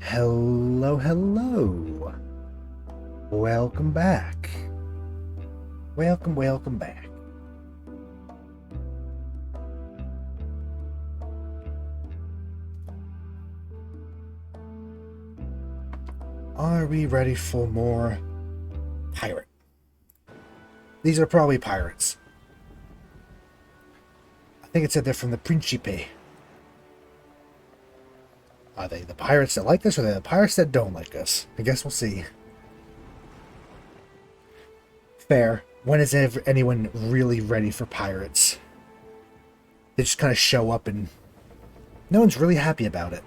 Hello, hello. Welcome back. Welcome back. Are we ready for more pirate? These are probably pirates. I think it said they're from the Principe. Are they the pirates that like us, or are they the pirates that don't like us? I guess we'll see. Fair. When is anyone really ready for pirates? They just kind of show up and no one's really happy about it.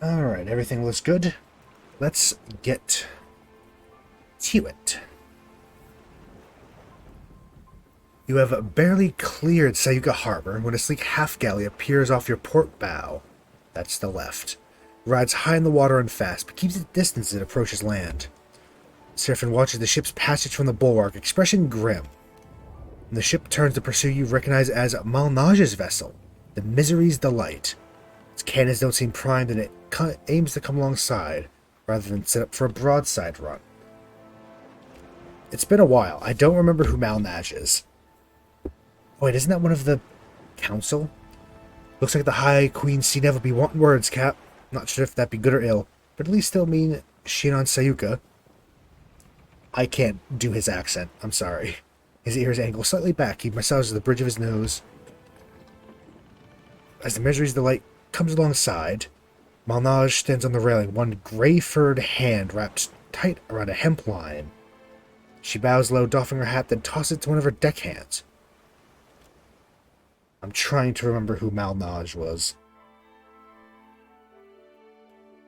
Alright, everything looks good. Let's get to it. You have barely cleared Sayuka Harbor when a sleek half-galley appears off your port bow. That's the left. Rides high in the water and fast, but keeps its distance as it approaches land. Seraphin watches the ship's passage from the bulwark, expression grim. When the ship turns to pursue you, recognize as Malnage's vessel, the Misery's Delight. Its cannons don't seem primed, and it aims to come alongside, rather than set up for a broadside run. It's been a while. I don't remember who Malnage is. Wait, isn't that one of the council? Looks like the High Queen see never be wanting words, Cap. Not sure if that be good or ill, but at least still mean Shinon Sayuka. I can't do his accent. I'm sorry. His ears angle slightly back. He massages the bridge of his nose. As the Misery's Delight comes alongside, Malnage stands on the railing, one gray-furred hand wrapped tight around a hemp line. She bows low, doffing her hat, then tosses it to one of her deckhands. I'm trying to remember who Malnage was.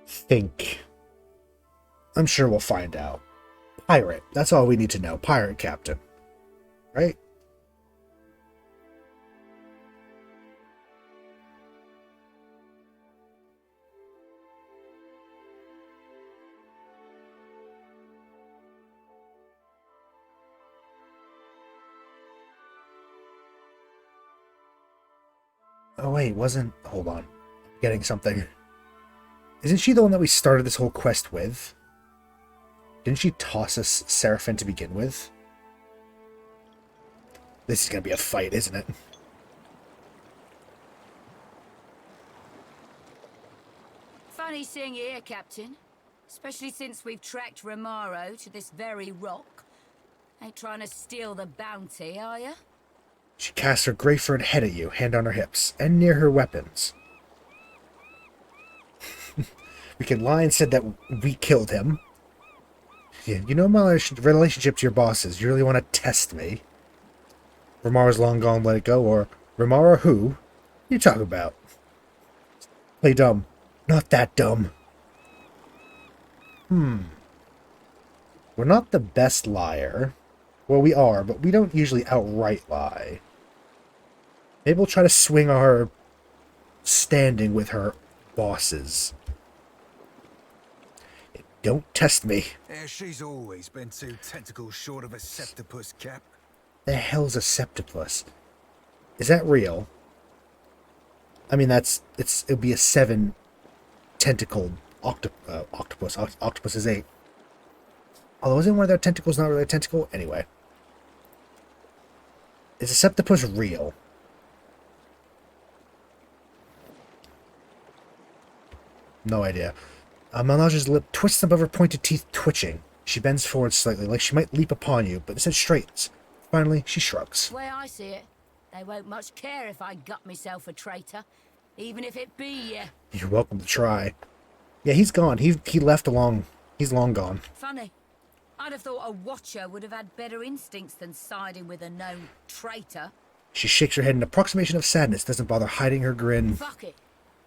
Think. I'm sure we'll find out. Pirate. That's all we need to know. Pirate captain. Right? Oh wait, wasn't... Hold on. I'm getting something. Isn't she the one that we started this whole quest with? Didn't she toss us Seraphin to begin with? This is gonna be a fight, isn't it? Funny seeing you here, Captain. Especially since we've tracked Romaro to this very rock. Ain't trying to steal the bounty, are you? She casts her gray-furred head at you, hand on her hips, and near her weapons. We can lie and said that we killed him. Yeah, you know my relationship to your bosses. You really want to test me? Romaro's long gone, let it go, or Romaro who? What are you talking about? Play dumb. Not that dumb. We're not the best liar. Well, we are, but we don't usually outright lie. Maybe we'll try to swing our standing with her bosses. Don't test me. Yeah, she's always been 2 tentacles short of a septopus, Cap. The hell's a septopus? Is that real? I mean, it'll be a 7-tentacled octopus. Octopus is 8. Although isn't one of their tentacles not really a tentacle? Anyway. Is a septopus real? No idea. Malnage's lip twists above her pointed teeth, twitching. She bends forward slightly, like she might leap upon you, but instead straightens. Finally, she shrugs. The way I see it, they won't much care if I gut myself a traitor, even if it be you. You're welcome to try. Yeah, he's gone. He left along. He's long gone. Funny. I'd have thought a watcher would have had better instincts than siding with a known traitor. She shakes her head in approximation of sadness, doesn't bother hiding her grin. Fuck it.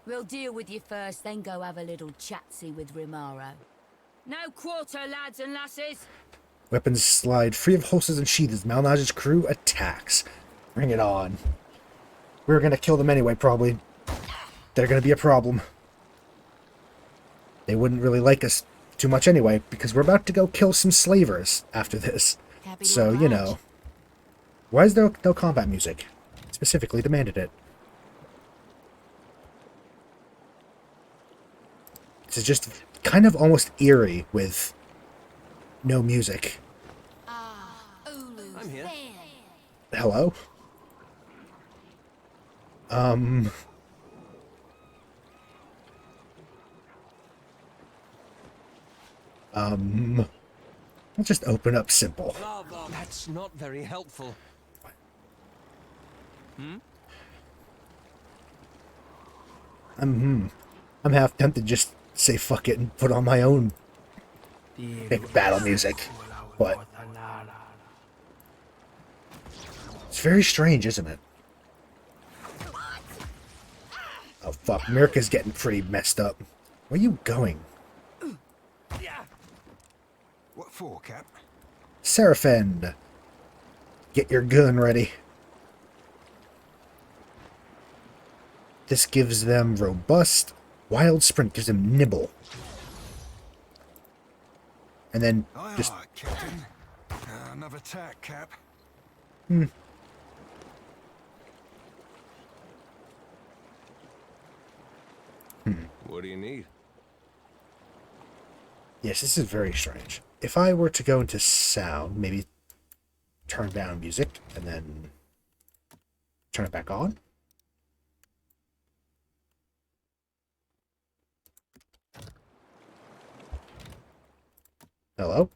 We'll deal with you first, then go have a little chatsy with Romaro. No quarter, lads and lasses. Weapons slide free of holsters and sheaths as Malnage's crew attacks. Bring it on. We're gonna kill them anyway, probably. They're gonna be a problem. They wouldn't really like us too much anyway, because we're about to go kill some slavers after this. Happy to So, you know. oblige. Why is there no combat music? Specifically demanded it. This is just kind of almost eerie with no music. I'm here. Hello? I'll just open up simple. That's not very helpful. I'm half tempted to just say fuck it and put on my own big battle music, but it's very strange, isn't it? Oh fuck, Mirka's getting pretty messed up. Where are you going? What for, Cap? Seraphend! Get your gun ready. This gives them robust. Wild sprint gives them nibble. And then just... Aye, Captain. Another tack, Cap. What do you need? Yes, this is very strange. If I were to go into sound, maybe turn down music, and then turn it back on. Hello?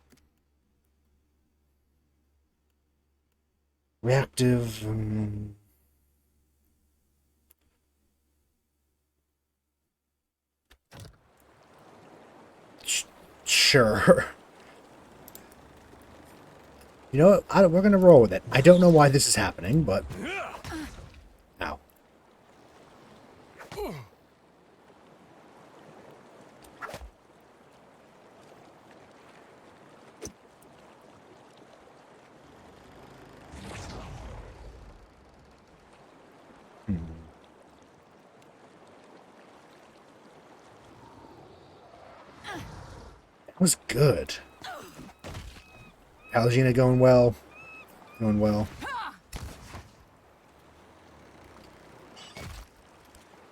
Reactive... Sure. You know what? We're going to roll with it. I don't know why this is happening, but... Ow. That was good. Pallegina going well. Going well.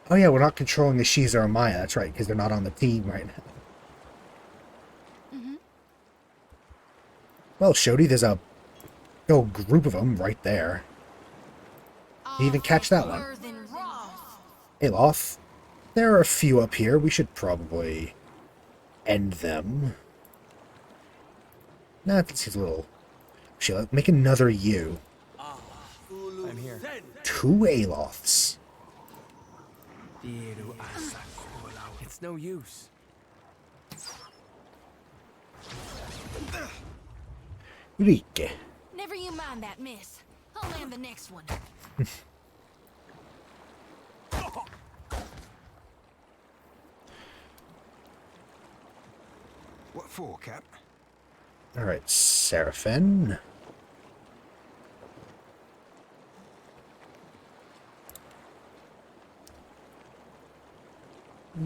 Oh yeah, we're not controlling the Shiza or Maya. That's right, because they're not on the team right now. Well, Shodi, there's a whole group of them right there. You even catch that one. Aloth. There are a few up here. We should probably end them. Nah, this is a little... Actually, let's make another U. I'm here. 2 Aloths. It's no use. Rike. Never you mind that, miss. I'll land the next one. What for, Cap? Alright, Seraphim.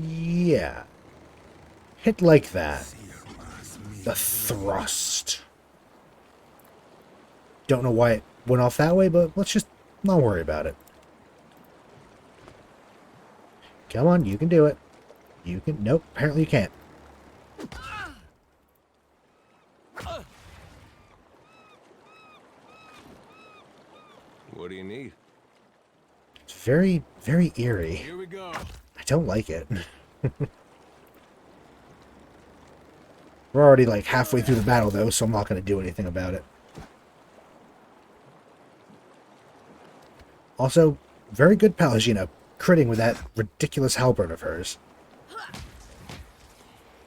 Yeah. Hit like that. The thrust. Don't know why it went off that way, but let's just not worry about it. Come on, you can do it. You can... Nope, apparently you can't. What do you need? It's very, very eerie. Here we go. I don't like it. We're already like halfway through the battle though, so I'm not going to do anything about it. Also, very good Pallegina, critting with that ridiculous halberd of hers.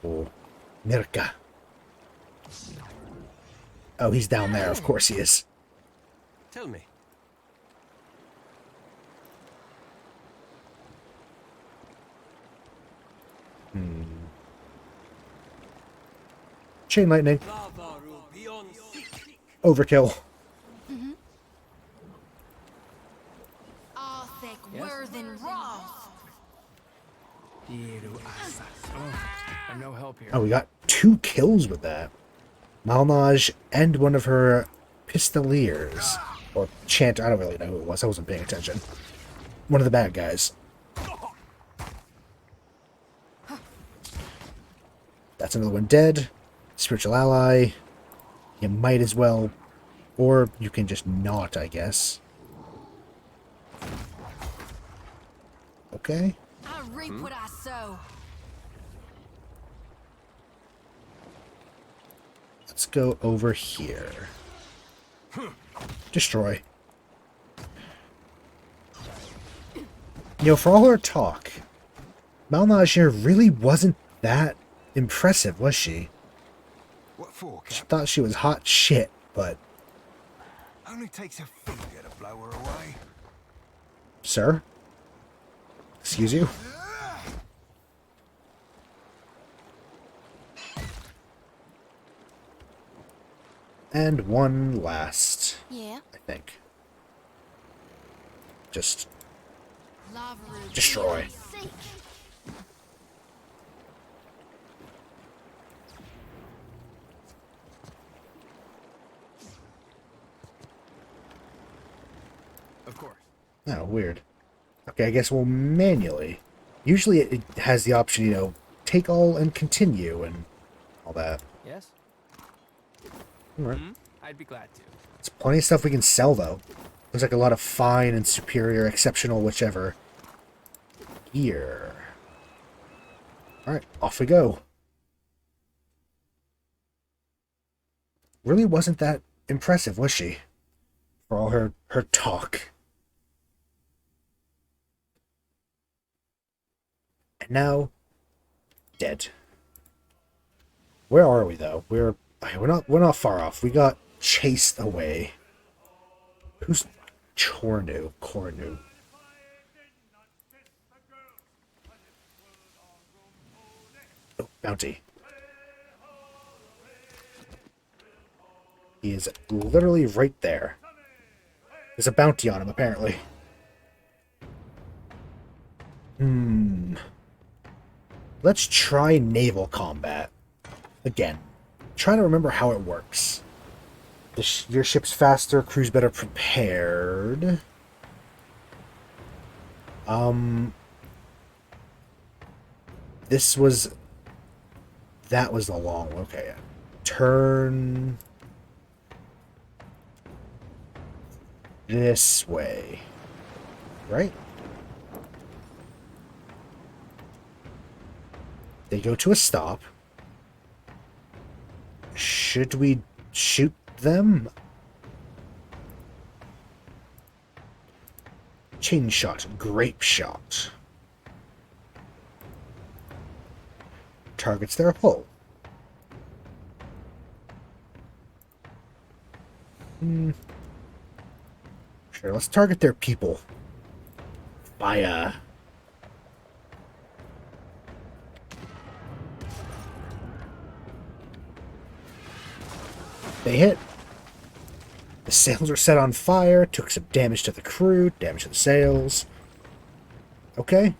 Oh, Mirka. Oh, he's down there. Of course he is. Tell me. Chain lightning. Overkill. Worth and Roth. I'm I'm no help here. Oh, we got 2 kills with that. Malnage and one of her pistoliers. Or chant, I don't really know who it was. I wasn't paying attention. One of the bad guys. That's another one dead. Spiritual ally. You might as well. Or you can just not, I guess. Okay. I reap what I sow. Let's go over here. Destroy. You know, for all her talk, Malnage here really wasn't that impressive, was she? What for, She Cap? thought she was hot shit, but... Only takes a finger to blow her away. Sir? Excuse you? And one last, Yeah. I think. Just Lava root. destroy. Seek. Of course. Oh, weird. Okay, I guess we'll manually. Usually it has the option, you know, take all and continue and all that. Yes? Alright. I'd be glad to. There's plenty of stuff we can sell, though. Looks like a lot of fine and superior, exceptional, whichever. Gear. Alright, off we go. Really wasn't that impressive, was she? For all her talk. And now, dead. Where are we, though? We're not far off. We got chased away. Who's Cornu? Oh, bounty. He is literally right there. There's a bounty on him, apparently. Let's try Naval Combat. Again. Trying to remember how it works. Your ship's faster, crew's better prepared. That was the long one. Okay. Turn this way. Right? They go to a stop. Should we shoot them? Chain shot, grape shot. Targets their hull. Sure, let's target their people. Fire. They hit. The sails were set on fire, took some damage to the crew, damage to the sails. Okay.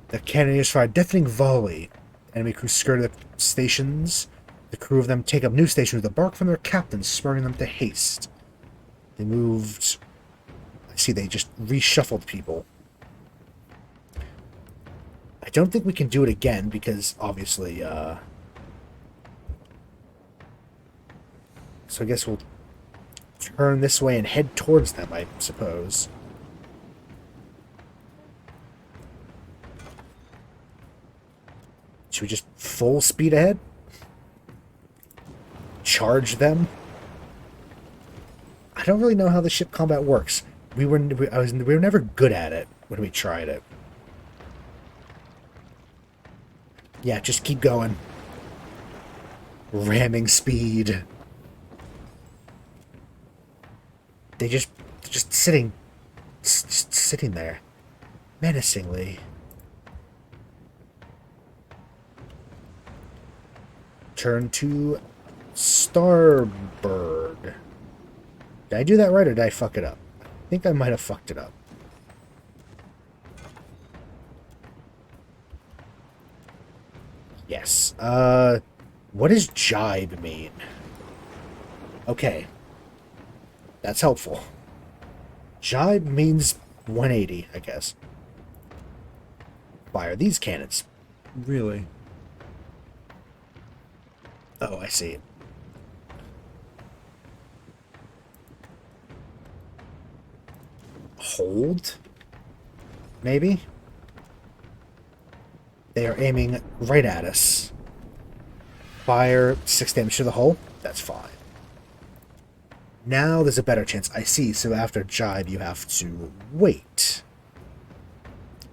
The cannoneers fired a deafening volley. Enemy crew skirted the stations. The crew of them take up new stations with a bark from their captains, spurring them to haste. They moved... I see, they just reshuffled people. I don't think we can do it again, because obviously, So I guess we'll turn this way and head towards them, I suppose. Should we just full speed ahead? Charge them? I don't really know how the ship combat works. We were never good at it when we tried it. Yeah, just keep going. Ramming speed. They're just sitting there, menacingly. Turn to starboard. Did I do that right, or did I fuck it up? I think I might have fucked it up. Yes. What does jibe mean? Okay. That's helpful. Jibe means 180, I guess. Fire these cannons. Really? Oh, I see. Hold? Maybe? They are aiming right at us. Fire 6 damage to the hull. That's fine. Now there's a better chance. I see. So after jibe, you have to wait.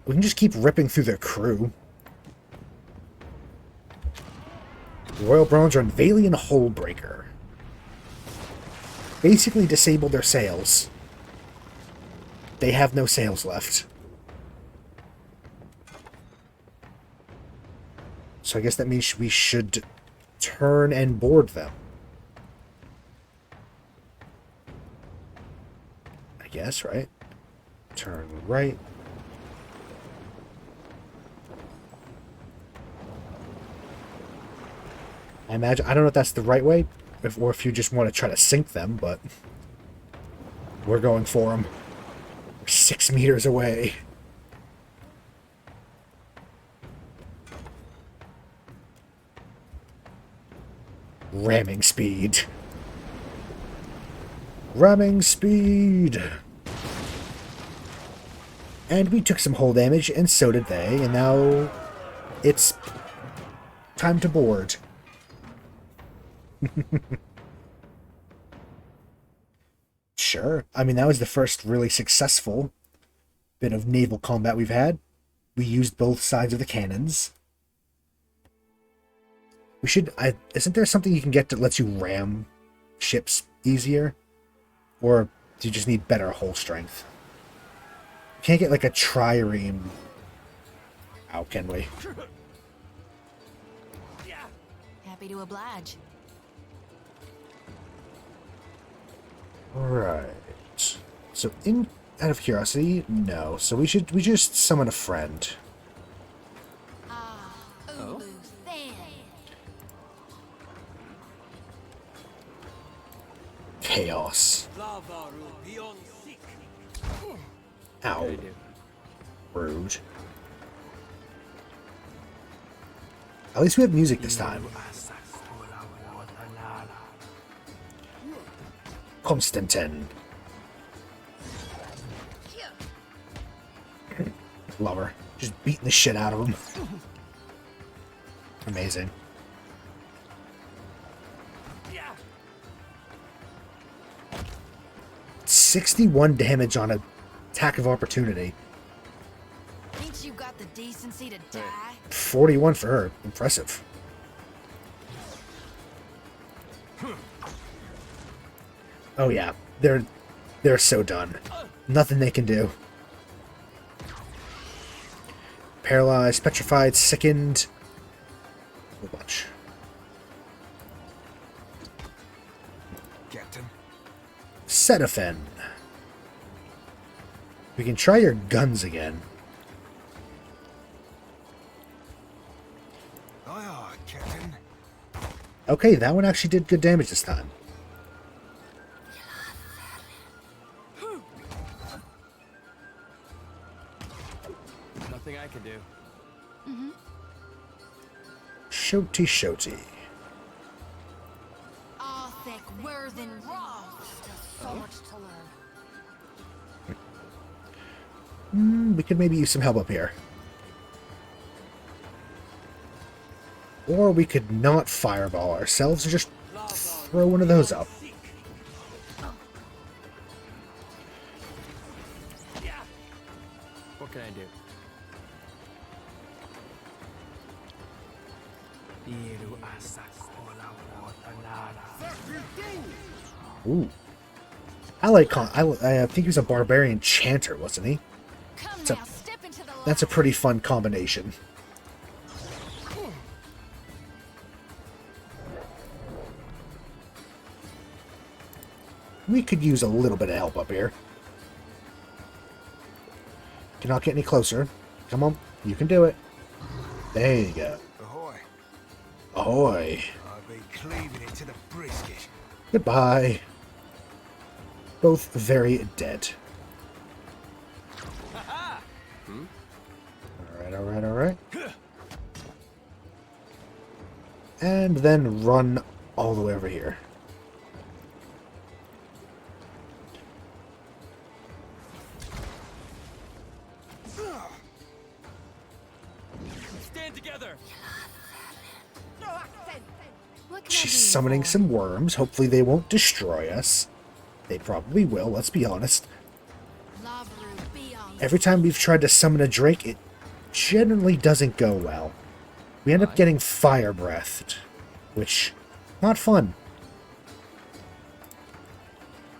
We can just keep ripping through their crew. Royal Bronze are Valiant Hullbreaker. Basically disable their sails. They have no sails left. So I guess that means we should turn and board them. I guess, right? Turn right. I imagine, I don't know if that's the right way, or if you just want to try to sink them, but we're going for them. We're 6 meters away. Ramming speed. Ramming speed. And we took some hull damage, and so did they, and now it's time to board. Sure. I mean, that was the first really successful bit of naval combat we've had. We used both sides of the cannons. We should... isn't there something you can get that lets you ram ships easier? Or do you just need better hull strength? You can't get like a trireme. How can we? Happy to oblige. Right. So, out of curiosity, no. So we just summon a friend. Chaos. Ow. Rude. At least we have music this time. Constantin. Love her. Just beating the shit out of him. Amazing. Yeah. 61 damage on an attack of opportunity. Ain't you got the decency to die? 41 for her. Impressive. Oh yeah, they're so done. Nothing they can do. Paralyzed, petrified, sickened. A whole bunch. Captain. Setafin. We can try your guns again. Aye, aye, Captain. Okay, that one actually did good damage this time. Nothing I can do. Shoti shoti. Arthek Worthen Ross. So much to learn. We could maybe use some help up here. Or we could not fireball ourselves and just throw one of those up. What can I do? Ooh. I like I think he was a barbarian chanter, wasn't he? That's a pretty fun combination. We could use a little bit of help up here. Cannot get any closer. Come on, you can do it. There you go. Ahoy. ahoy. I'll be cleaving it to the brisket. Goodbye. Both very dead. Alright. And then run all the way over here. Stand together. What can I She's do summoning for? some worms. Hopefully they won't destroy us. They probably will, let's be honest. Love root, be on. Every time we've tried to summon a drake, it generally doesn't go well. We end up getting fire breathed, which, not fun.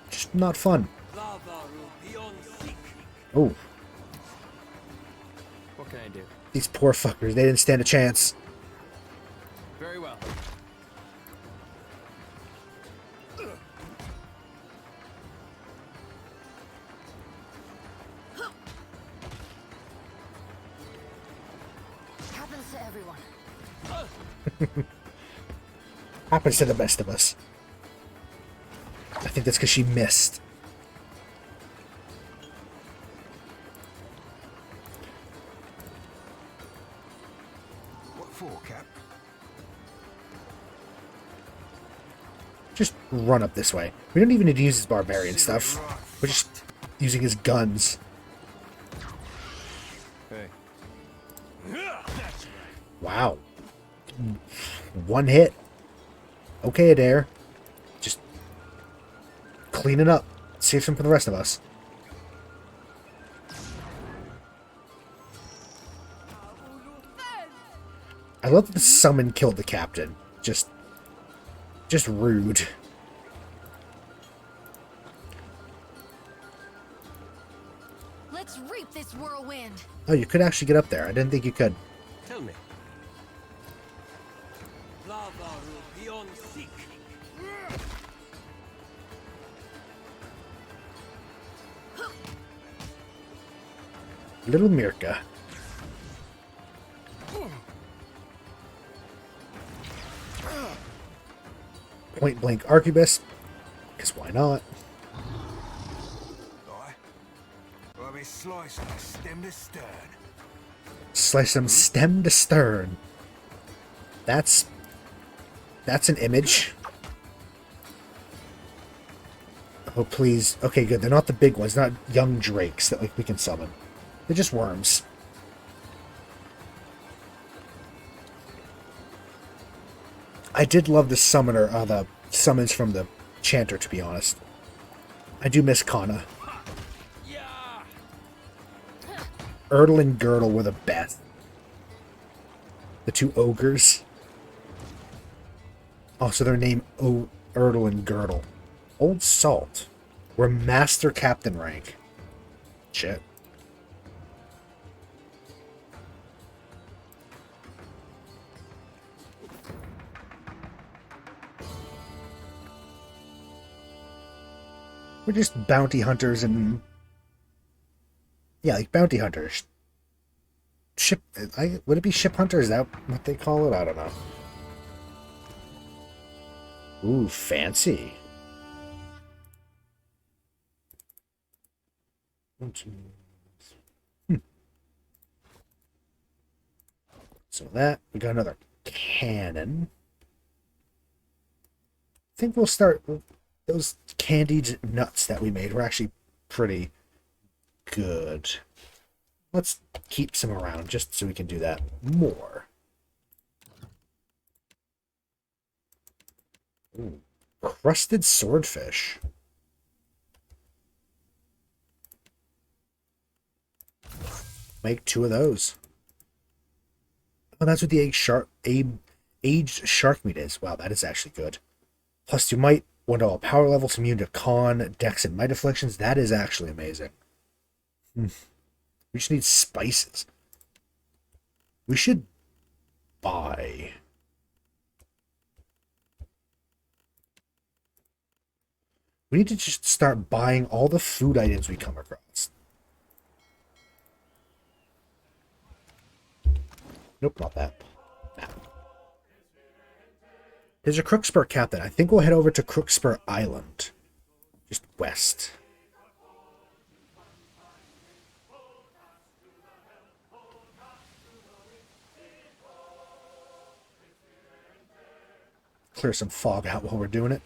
Just not fun. Oh, What can I do? these poor fuckers, they didn't stand a chance. Very well. Happens to everyone. Happens to the best of us. I think that's because she missed. What for, Cap? Just run up this way. We don't even need to use his barbarian stuff. We're just using his guns. Hey. Wow. One hit. Okay, Adair. Just clean it up. Save some for the rest of us. I love that the summon killed the captain. Just rude. Let's reap this whirlwind. Oh, you could actually get up there. I didn't think you could. Tell me. Little Mirka. Point blank arquebus. Because why not? Aye. I'll be slicing her stem to stern. Slice them stem to stern. That's an image. Oh, please. Okay, good. They're not the big ones. Not young drakes that we can summon. They're just worms. I did love the summoner, the summons from the chanter, to be honest. I do miss Kana. Erdl and Girdle were the best. The two ogres. Also, their name Erdl and Girdle. Old Salt. We're master captain rank. Shit. We're just bounty hunters and... Yeah, like bounty hunters. Ship... would it be ship hunter? Is that what they call it? I don't know. Ooh, fancy. So that, we got another cannon. I think we'll start... Those candied nuts that we made were actually pretty good. Let's keep some around just so we can do that more. Ooh, crusted swordfish. Make 2 of those. Oh, that's what the aged shark meat is. Wow, that is actually good. Plus 2 might. 1 to all power levels, immune to con, dex, and might afflictions. That is actually amazing. We just need spices. We should buy. We need to just start buying all the food items we come across. Nope, not that. Nah. There's a Crookspur captain. I think we'll head over to Crookspur Island. Just west. Clear some fog out while we're doing it.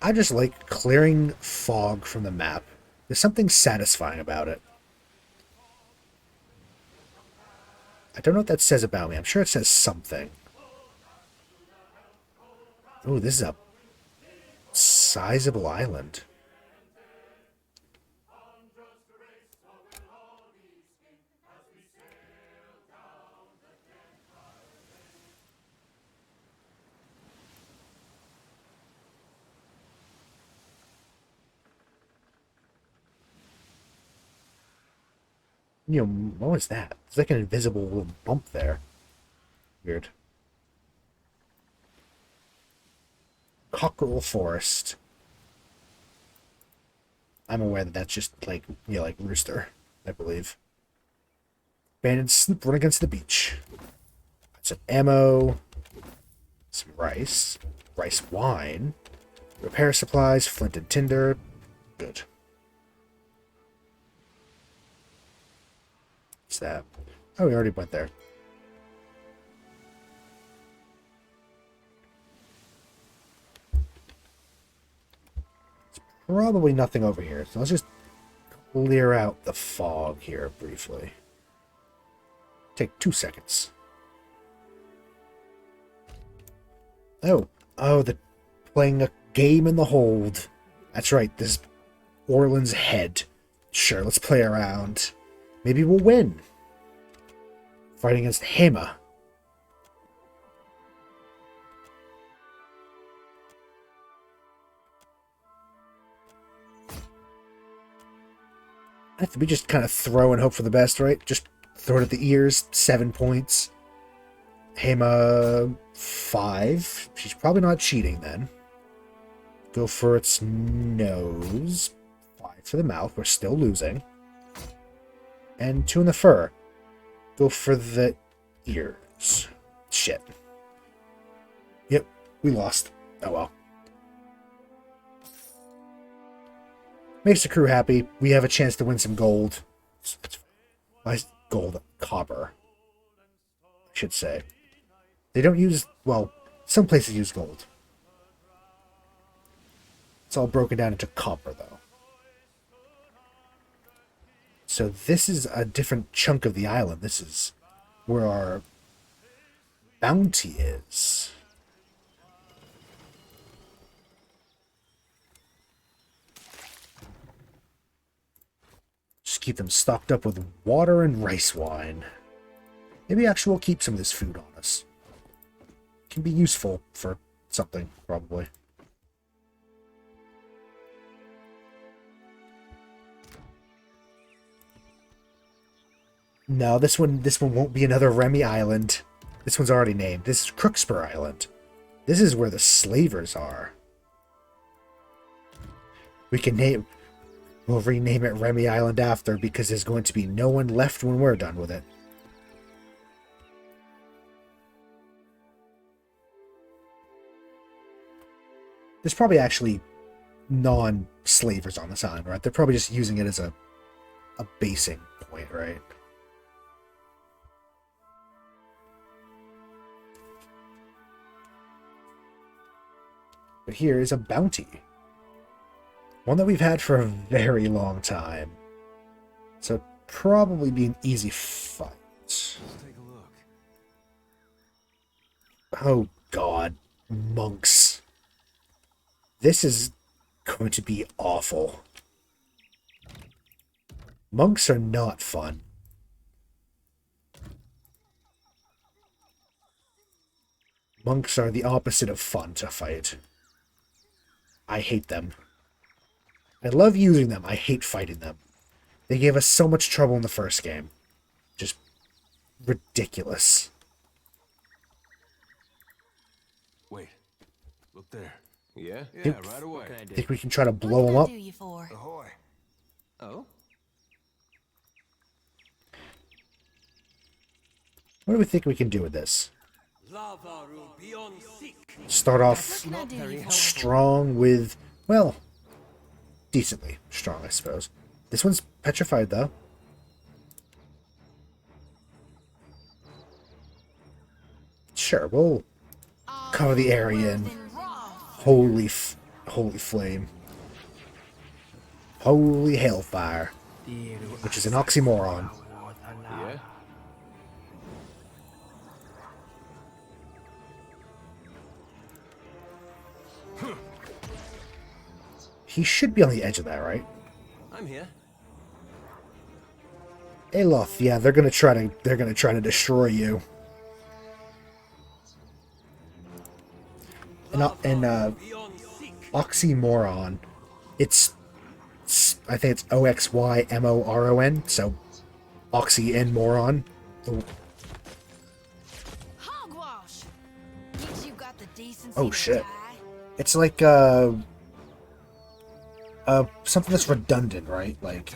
I just like clearing fog from the map. There's something satisfying about it. I don't know what that says about me. I'm sure it says something. Oh, this is a sizable island. You know, what was that? It's like an invisible little bump there. Weird. Cockerel Forest. I'm aware that that's just like, you know, like rooster, I believe. Abandoned sloop run against the beach. Some ammo. Some rice. Rice wine. Repair supplies, flint and tinder. Good. What's that? Oh, we already went there. There's probably nothing over here, so let's just clear out the fog here briefly. Take 2 seconds. Oh, they're playing a game in the hold. That's right, this is Orland's head. Sure, let's play around. Maybe we'll win. Fighting against Hema. We just kind of throw and hope for the best, right? Just throw it at the ears. 7 points. Hema 5. She's probably not cheating then. Go for its nose. 5 for the mouth. We're still losing. And 2 in the fur. Go for the ears. Shit. Yep, we lost. Oh well. Makes the crew happy. We have a chance to win some gold. Why is gold? Copper, I should say. They don't use... Well, some places use gold. It's all broken down into copper, though. So this is a different chunk of the island. This is where our bounty is. Just keep them stocked up with water and rice wine. Maybe actually we'll keep some of this food on us. Can be useful for something, probably. No, this one won't be another Remy Island. This one's already named. This is Crookspur Island. This is where the slavers are. We'll rename it Remy Island after, because there's going to be no one left when we're done with it. There's probably actually non-slavers on this island, right? They're probably just using it as a basing point, right? But here is a bounty. One that we've had for a very long time. So probably be an easy fight. Let's take a look. Oh god. Monks. This is going to be awful. Monks are not fun. Monks are the opposite of fun to fight. I hate them. I love using them. I hate fighting them. They gave us so much trouble in the first game. Just ridiculous. Wait. Look there. Yeah? Yeah, right away. Think we can try to blow them up? Do you for? Ahoy. Oh? What do we think we can do with this? Start off strong with, well, decently strong, I suppose. This one's petrified, though. Sure, we'll cover the area in holy flame. Holy hellfire. Which is an oxymoron. Yeah? He should be on the edge of that, right? I'm here. Aloth, yeah, they're gonna try to destroy you. And oxymoron, I think it's Oxymoron, so oxy and moron. Hogwash! Means you got the decency Oh to shit! die. It's like something that's redundant, right? Like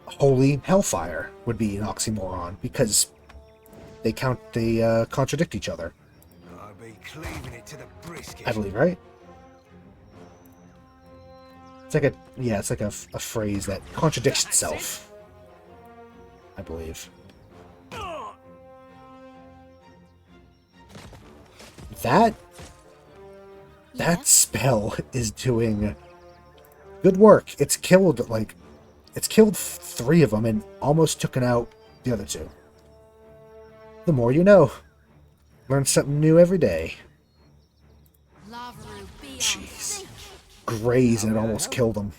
holy hellfire would be an oxymoron because they contradict each other. I'll be cleaving it to the brisket. I believe, right? It's like a phrase that contradicts itself. I believe. That spell is doing good work. It's killed 3 of them and almost taken out the other 2. The more you know. Learn something new every day. Jeez. Graze and it almost killed him.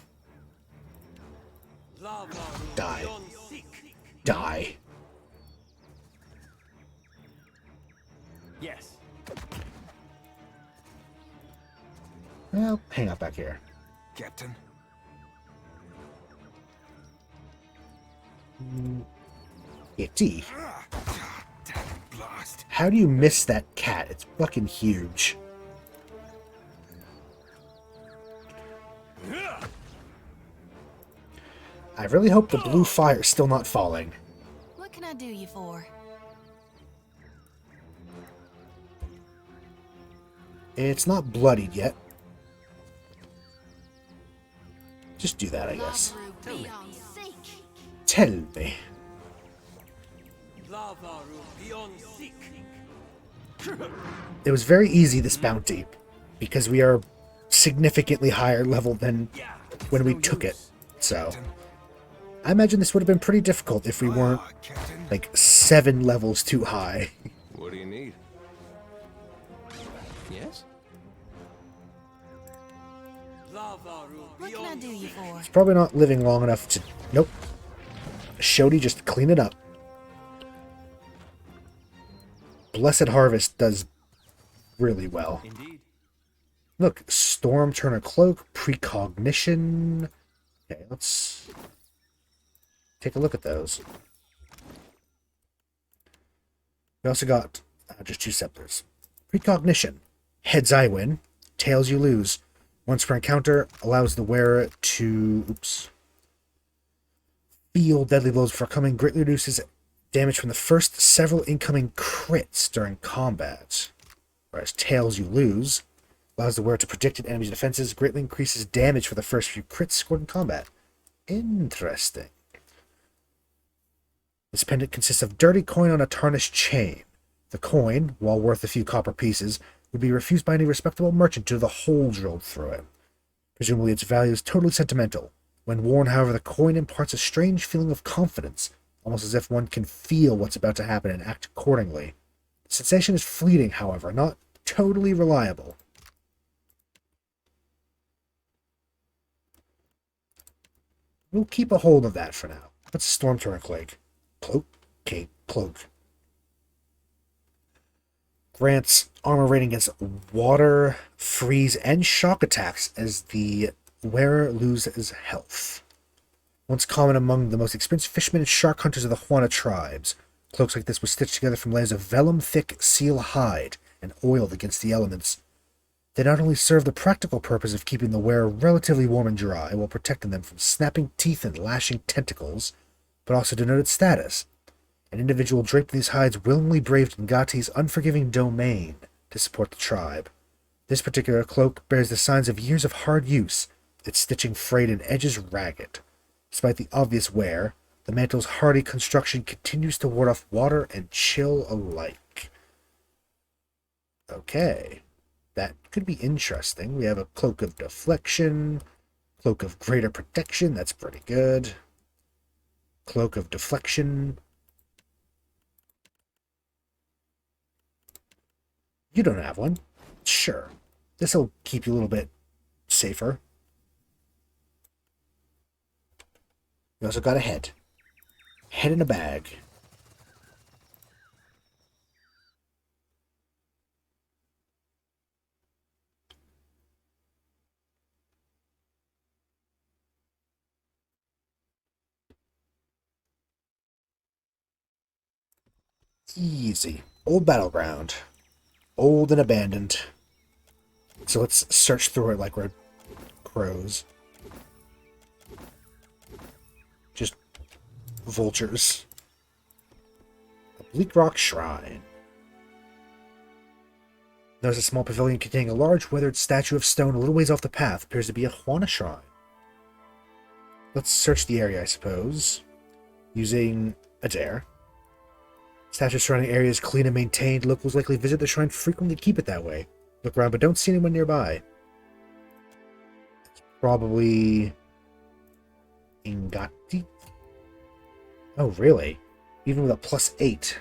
Die. Die. Yes. Well, hang out back here. Captain. Itty. Damn blast. How do you miss that cat? It's fucking huge. I really hope the blue fire's still not falling. What can I do you for? It's not bloodied yet. Just do that, I guess. Tell me. It was very easy, this bounty, because we are significantly higher level than when we took it. So, I imagine this would have been pretty difficult if we weren't, like, 7 levels too high. What do you need? Yes? What can I do you for? It's probably not living long enough to... Nope. Shody, just clean it up. Blessed Harvest does really well. Indeed. Look, Storm Turner Cloak, Precognition. Okay, let's take a look at those. We also got just 2 scepters. Precognition. Heads I win, tails you lose. Once per encounter, allows the wearer to feel deadly blows before coming, greatly reduces damage from the first several incoming crits during combat. Whereas tails you lose, allows the wearer to predict an enemy's defenses, greatly increases damage for the first few crits scored in combat. Interesting. This pendant consists of dirty coin on a tarnished chain. The coin, while worth a few copper pieces, would be refused by any respectable merchant due to the hole drilled through it. Presumably its value is totally sentimental. When worn, however, the coin imparts a strange feeling of confidence, almost as if one can feel what's about to happen and act accordingly. The sensation is fleeting, however, not totally reliable. We'll keep a hold of that for now. What's a Storm Turner Cloak? Cloak? Okay, cloak. Grants armor rating against water, freeze, and shock attacks as the wearer loses health. Once common among the most experienced fishermen and shark hunters of the Juana tribes, cloaks like this were stitched together from layers of vellum-thick seal hide and oiled against the elements. They not only serve the practical purpose of keeping the wearer relatively warm and dry while protecting them from snapping teeth and lashing tentacles, but also denoted status. An individual draped in these hides willingly braved Ngati's unforgiving domain to support the tribe. This particular cloak bears the signs of years of hard use, its stitching frayed and edges ragged. Despite the obvious wear, the mantle's hardy construction continues to ward off water and chill alike. Okay, that could be interesting. We have a Cloak of Deflection, Cloak of Greater Protection, that's pretty good. Cloak of Deflection. You don't have one. Sure. This'll keep you a little bit safer. You also got a head. Head in a bag. Easy. Old battleground. Old and abandoned. So let's search through it like we're crows. Just vultures. A Bleak Rock Shrine. There's a small pavilion containing a large weathered statue of stone a little ways off the path. Appears to be a Juana shrine. Let's search the area, I suppose. Using a dare. Statue surrounding area is clean and maintained. Locals likely visit the shrine frequently to keep it that way. Look around, but don't see anyone nearby. It's probably Ngati. Oh, really? Even with a +8.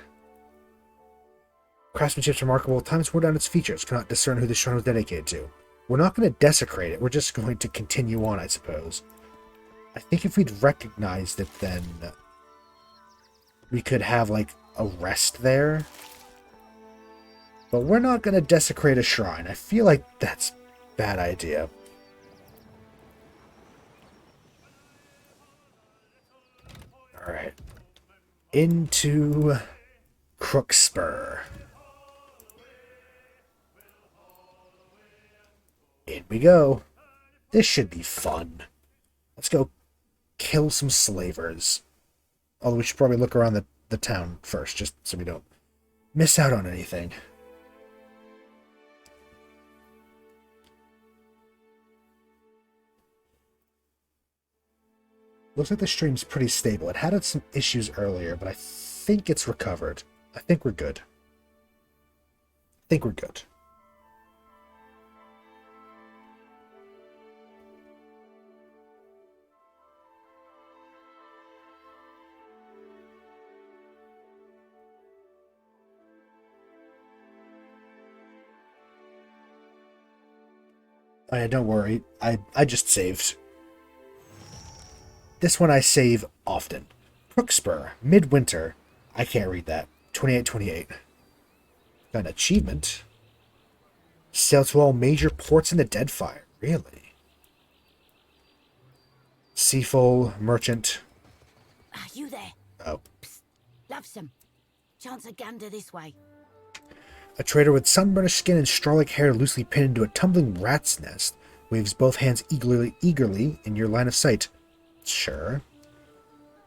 Craftsmanship's remarkable. Times wore down its features. Cannot discern who the shrine was dedicated to. We're not going to desecrate it. We're just going to continue on, I suppose. I think if we'd recognized it, then we could have, like, a rest there. But we're not going to desecrate a shrine. I feel like that's a bad idea. Alright. Into Crookspur. In we go. This should be fun. Let's go kill some slavers. Although we should probably look around the town first, just so we don't miss out on anything. Looks like the stream's pretty stable. It had some issues earlier, but I think it's recovered. I think we're good. I think we're good. Oh, yeah, don't worry. I just saved. This one I save often. Crookspur, Midwinter. I can't read that. 2828. Got an achievement. Sail to all major ports in the Deadfire. Really? Seafoal, Merchant. Are you there? Oh. Psst. Love some. Chance a gander this way. A trader with sunburnished skin and straw-like hair loosely pinned into a tumbling rat's nest waves both hands eagerly in your line of sight. Sure.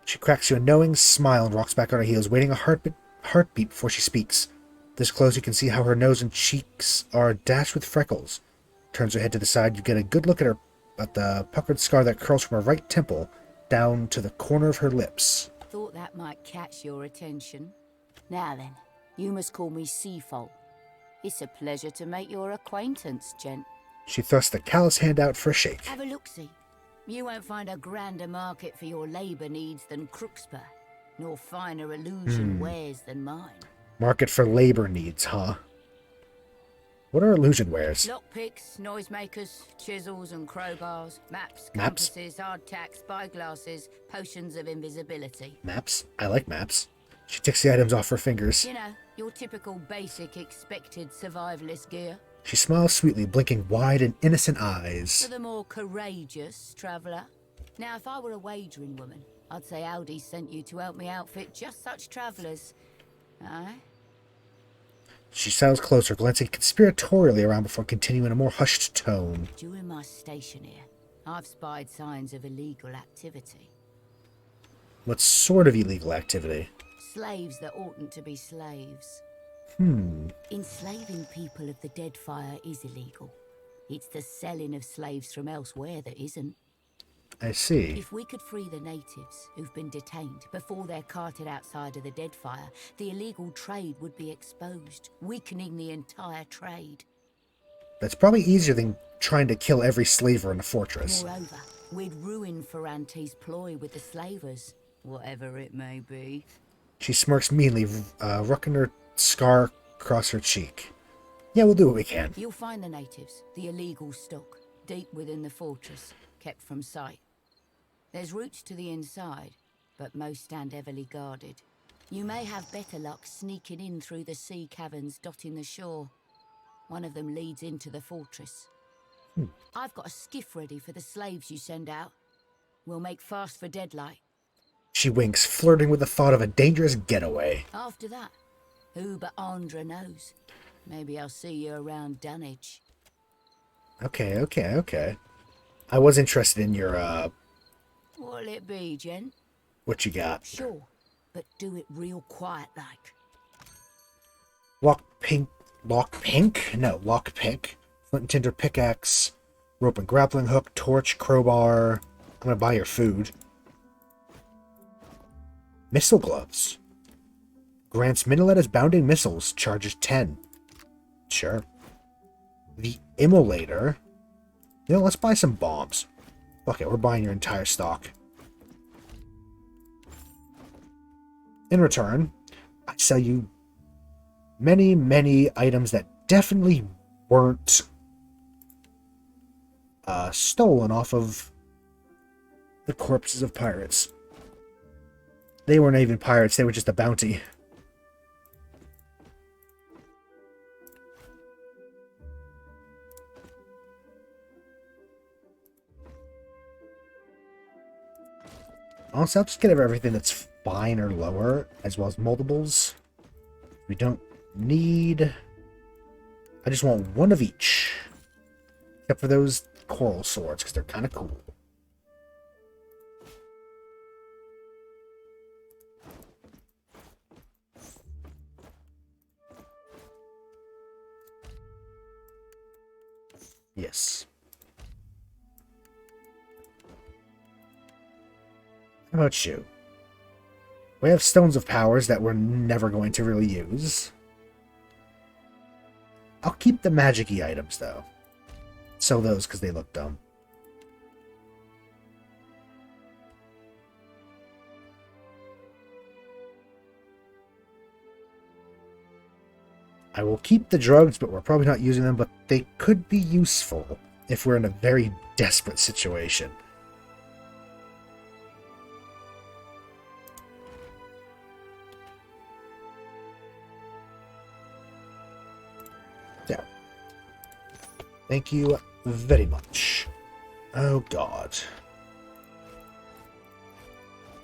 She cracks you a knowing smile and rocks back on her heels, waiting a heartbeat before she speaks. This close, you can see how her nose and cheeks are dashed with freckles. Turns her head to the side, you get a good look at the puckered scar that curls from her right temple down to the corner of her lips. Thought that might catch your attention. Now then, you must call me Seafoal. It's a pleasure to make your acquaintance, gent. She thrusts the callous hand out for a shake. Have a look-see. You won't find a grander market for your labour needs than Crookspur, nor finer illusion wares than mine. Market for labor needs, huh? What are illusion wares? Lockpicks, noisemakers, chisels and crowbars, maps, compasses, hardtack, spyglasses, potions of invisibility. Maps? I like maps. She ticks the items off her fingers. You know, your typical basic expected survivalist gear. She smiles sweetly, blinking wide and innocent eyes. For the more courageous traveller. Now, if I were a wagering woman, I'd say Aldi sent you to help me outfit just such travellers. Aye? She sounds closer, glancing conspiratorially around before continuing in a more hushed tone. During my station here, I've spied signs of illegal activity. What sort of illegal activity? slaves that oughtn't to be slaves. Enslaving people of the Deadfire is illegal. It's the selling of slaves from elsewhere that isn't. I see. If we could free the natives who've been detained before they're carted outside of the Deadfire, the illegal trade would be exposed, weakening the entire trade. That's probably easier than trying to kill every slaver in the fortress. Moreover, we'd ruin Ferrante's ploy with the slavers, whatever it may be. She smirks meanly, rucking her scar across her cheek. Yeah, we'll do what we can. You'll find the natives, the illegal stock, deep within the fortress, kept from sight. There's routes to the inside, but most stand heavily guarded. You may have better luck sneaking in through the sea caverns dotting the shore. One of them leads into the fortress. I've got a skiff ready for the slaves you send out. We'll make fast for Deadlight. She winks, flirting with the thought of a dangerous getaway. After that, who but Andra knows? Maybe I'll see you around Dunwich. Okay. I was interested in your, What'll it be, gent? what you got. Sure, but do it real quiet like. Lockpick. Flint and tinder pickaxe, rope and grappling hook, torch, crowbar. I'm gonna buy your food. Missile gloves. Grants Minilet bounding missiles. Charges 10. Sure. The immolator. You know, let's buy some bombs. Fuck it, we're buying your entire stock. In return, I sell you many items that definitely weren't stolen off of the corpses of pirates. They weren't even pirates, they were just a bounty. Also, I'll just get everything that's fine or lower, as well as multiples. We don't need... I just want one of each. Except for those coral swords, because they're kind of cool. Yes. How about you? We have stones of powers that we're never going to really use. I'll keep the magic-y items, though. Sell those because they look dumb. I will keep the drugs, but we're probably not using them, but they could be useful if we're in a very desperate situation. There. Thank you very much. Oh, God.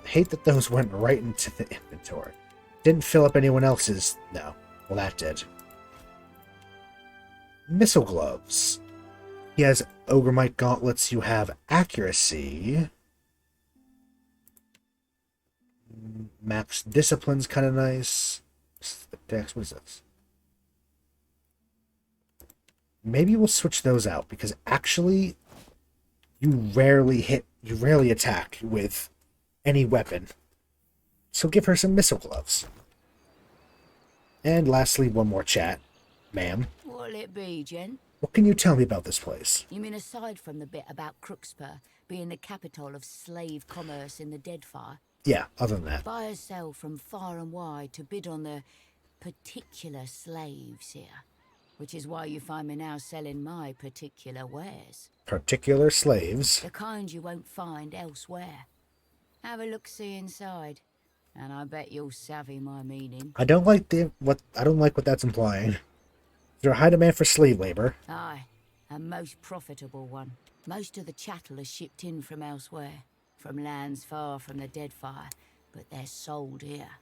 I hate that those went right into the inventory. Didn't fill up anyone else's. No. Well, that did. Missile gloves. He has Ogremite gauntlets. You have accuracy. Max discipline's kind of nice. Dex, what is this? Maybe we'll switch those out because actually, you rarely attack with any weapon. So give her some missile gloves. And lastly, one more chat, ma'am. What'll it be, gent? What can you tell me about this place? You mean aside from the bit about Crookspur being the capital of slave commerce in the Deadfire? Yeah, other than that. Buyers sell from far and wide to bid on the particular slaves here. Which is why you find me now selling my particular wares. Particular slaves? The kind you won't find elsewhere. Have a look-see inside, and I bet you'll savvy my meaning. I don't like what that's implying. Is there a high demand for slave labor? Aye, a most profitable one. Most of the chattel is shipped in from elsewhere, from lands far from the Deadfire, but they're sold here.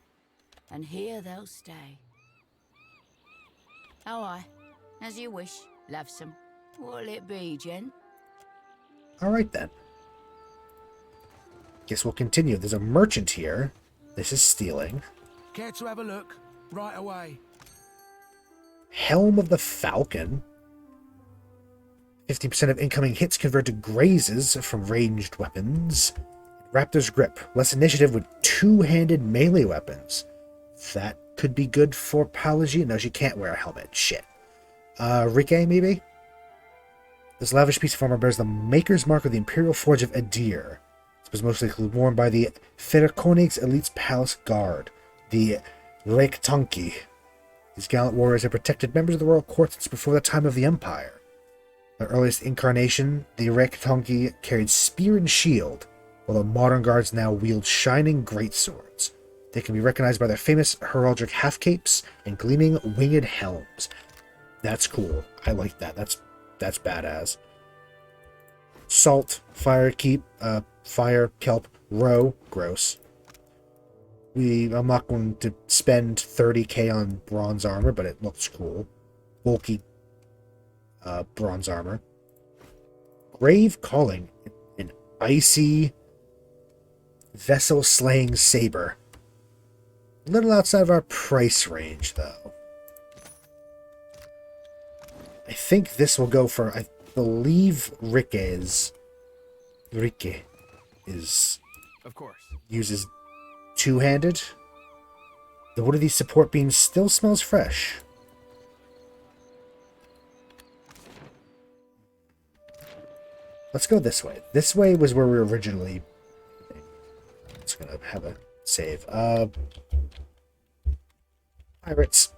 And here they'll stay. Oh, aye. As you wish, love some. What'll it be, gent? Alright then. Guess we'll continue. There's a merchant here. This is stealing. Care to have a look? Right away. Helm of the Falcon. 50% of incoming hits convert to grazes from ranged weapons. Raptor's Grip. Less initiative with two-handed melee weapons. That could be good for Pelagie. No, she can't wear a helmet. Shit. Rike, maybe? This lavish piece of armor bears the maker's mark of the Imperial Forge of Adir. It was most likely worn by the Ferrokonig's Elite's Palace Guard, the Reiktanki. These gallant warriors had protected members of the royal court since before the time of the Empire. Their earliest incarnation, the Reiktanki carried spear and shield, while the modern guards now wield shining greatswords. They can be recognized by their famous heraldic half-capes and gleaming winged helms. That's cool. I like that. That's badass. Salt, fire kelp, row, gross. I'm not going to spend 30k on bronze armor, but it looks cool. Bulky bronze armor. Grave Calling, an icy vessel slaying saber. A little outside of our price range, though. I think this will go for, I believe Rike is, of course, uses two-handed. The wood of these support beams still smells fresh. Let's go this way. This way was where we were originally. Just gonna have a save. Pirates.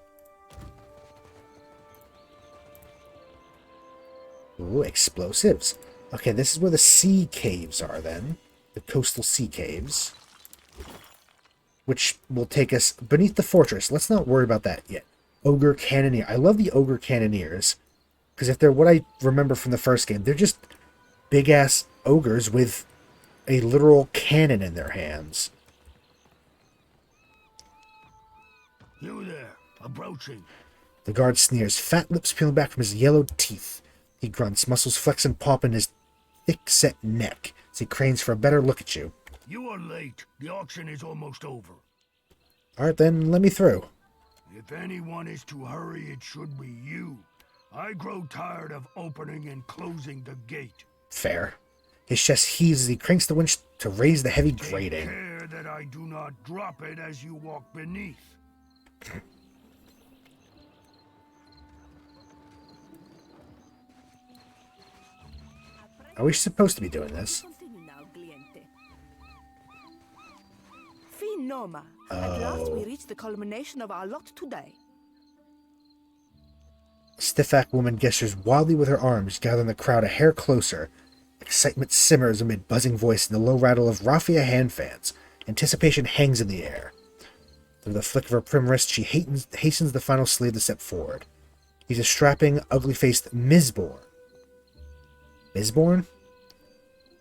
Ooh, explosives. Okay, this is where the sea caves are then. The coastal sea caves. Which will take us beneath the fortress. Let's not worry about that yet. Ogre Cannoneer. I love the Ogre Cannoneers. Because if they're what I remember from the first game, they're just big-ass ogres with a literal cannon in their hands. You there, approaching. The guard sneers, fat lips peeling back from his yellowed teeth. He grunts, muscles flex and pop in his thick-set neck as he cranes for a better look at you. You are late. The auction is almost over. Alright then, let me through. If anyone is to hurry, it should be you. I grow tired of opening and closing the gate. Fair. His chest heaves as he cranks the winch to raise the heavy Take grating. care that I do not drop it as you walk beneath. Are we supposed to be doing this? Noma. At last we reach the culmination of our lot today. A stiff-backed woman gestures wildly with her arms, gathering the crowd a hair closer. Excitement simmers amid buzzing voice and the low rattle of raffia hand fans. Anticipation hangs in the air. Through the flick of her prim wrist, she hastens the final slave to step forward. He's a strapping, ugly-faced Mizborn. Mizborn?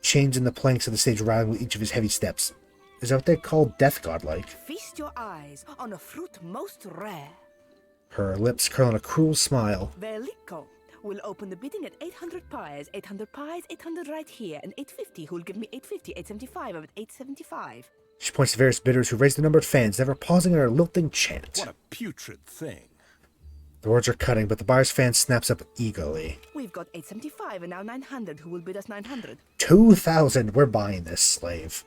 Chains in the planks of the stage rattling with each of his heavy steps. Is that what they call death godlike? Feast your eyes on a fruit most rare. Her lips curl in a cruel smile. Veliko will open the bidding at 800 pies. 800 pies, 800 right here, and 850. Who'll give me 850, 875, I'm at 875. She points to various bidders who raise the number of fans, never pausing in her lilting chant. What a putrid thing. The words are cutting, but the buyer's fan snaps up eagerly. We've got 875 and now 900. Who will bid us 900? 2,000! We're buying this, slave.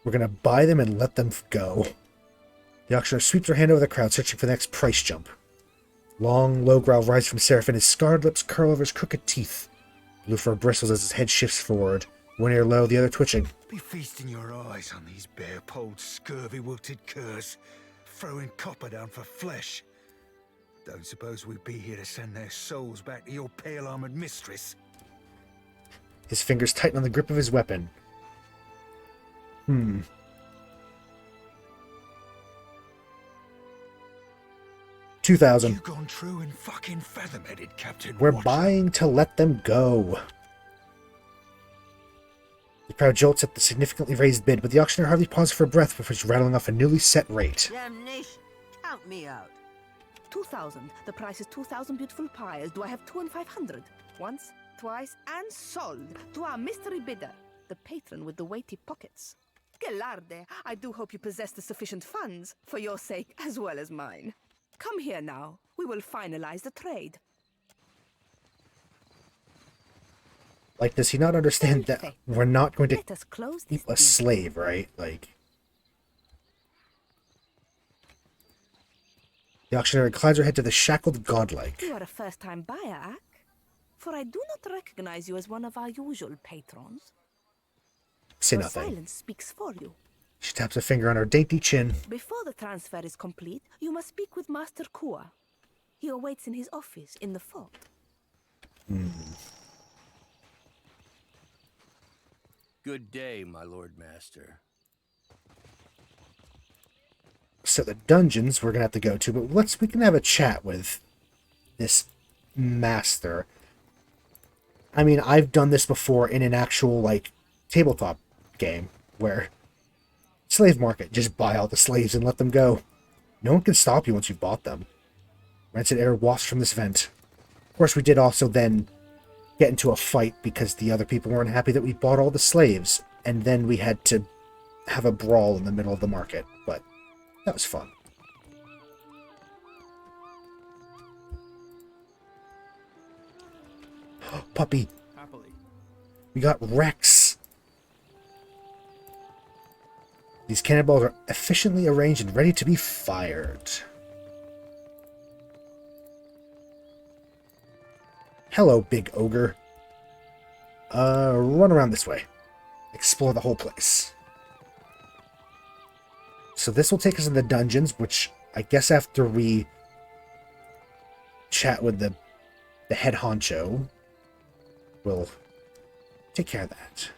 We're gonna buy them and let them go. The auctioneer sweeps her hand over the crowd, searching for the next price jump. Long, low growl rises from Seraphin, his scarred lips curl over his crooked teeth. Blue fur bristles as his head shifts forward. One ear low, the other twitching. Be feasting your eyes on these bare-polled, scurvy-wilted curs, throwing copper down for flesh. Don't suppose we'd be here to send their souls back to your pale-armored mistress? His fingers tighten on the grip of his weapon. 2,000. You've gone true and fucking fathom-headed, Captain. We're Watcher. buying to let them go. The crowd jolts at the significantly raised bid, but the auctioneer hardly pauses for breath before he's rattling off a newly set rate. Damnation! Count me out. 2,000. The price is 2,000 beautiful pies. Do I have 2 and 500? Once, twice, and sold to our mystery bidder, the patron with the weighty pockets. Gelarde, I do hope you possess the sufficient funds, for your sake as well as mine. Come here now. We will finalize the trade. Like, does he not understand that we're not going to Let us close keep this a slave, right? Like, the auctioneer inclines her head to the shackled godlike. You are a first-time buyer, Ak? For I do not recognize you as one of our usual patrons. Say Your nothing. silence speaks for you. She taps a finger on her dainty chin. Before the transfer is complete, you must speak with Master Kua. He awaits in his office in the fort. Good day, my Lord Master. So the dungeons we're gonna have to go to, but we can have a chat with this master. I mean, I've done this before in an actual, like, tabletop game where slave market, just buy all the slaves and let them go. No one can stop you once you've bought them. Rancid air wafts from this vent. Of course, we did also then get into a fight because the other people weren't happy that we bought all the slaves, and then we had to have a brawl in the middle of the market, but that was fun. Puppy. Happily. We got Rex. These cannonballs are efficiently arranged and ready to be fired. Hello, big ogre. Run around this way. Explore the whole place. So this will take us in the dungeons, which I guess after we chat with the head honcho, we'll take care of that.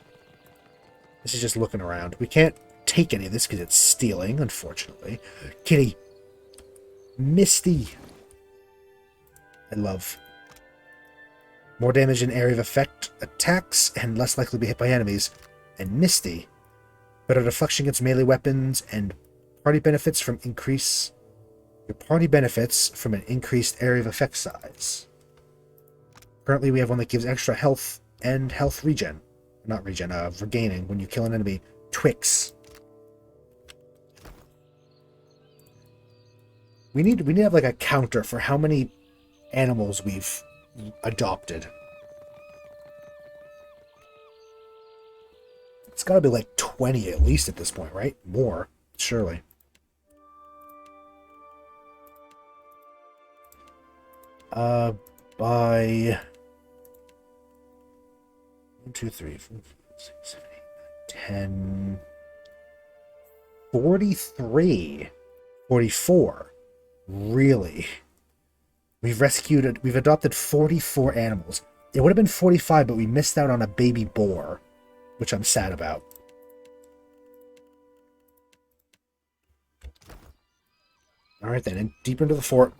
This is just looking around. We can't take any of this because it's stealing, unfortunately. Kitty. Misty. I love. More damage in area of effect attacks and less likely to be hit by enemies. And Misty. Better deflection against melee weapons and party benefits from increase. Your party benefits from an increased area of effect size. Currently we have one that gives extra health and health regen. Not regen, regaining when you kill an enemy. Twix. We need to have like a counter for how many animals we've adopted. It's got to be like 20 at least at this point, right? More, surely. By 1, 2, 3, 4, 5, 6, 7, 8, 10, 43, 44. Really? We've adopted 44 animals. It would have been 45, but we missed out on a baby boar, which I'm sad about. Alright then, and deeper into the fort.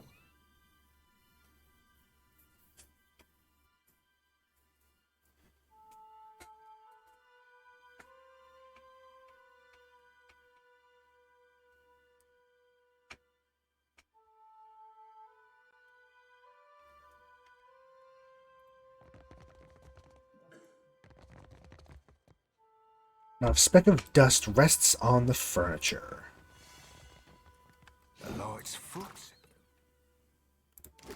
Now, a speck of dust rests on the furniture. The light's foot.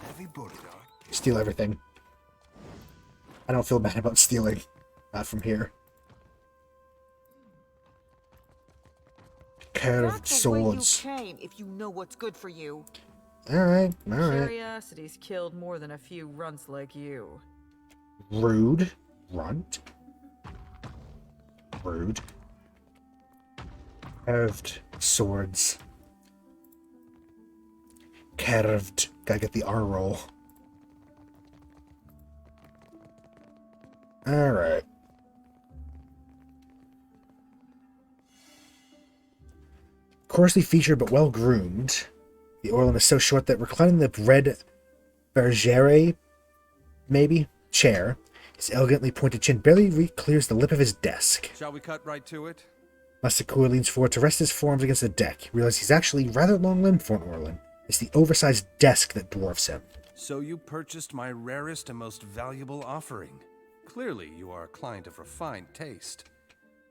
Everybody, Steal everything. I don't feel bad about stealing. Not from here. Curved swords. That's the way you came, if you know what's good for you. Alright, alright. Curiosity's killed more than a few runts like you. Rude. Runt. Rude. Curved swords. Curved. Gotta get the R roll. Alright. Coarsely featured but well groomed. The orlin is so short that reclining the red bergère, maybe, chair, his elegantly pointed chin barely clears the lip of his desk. Shall we cut right to it? Master Kua leans forward to rest his forearms against the deck. Realizes he's actually rather long-limbed for an orlin. It's the oversized desk that dwarfs him. So you purchased my rarest and most valuable offering. Clearly, you are a client of refined taste.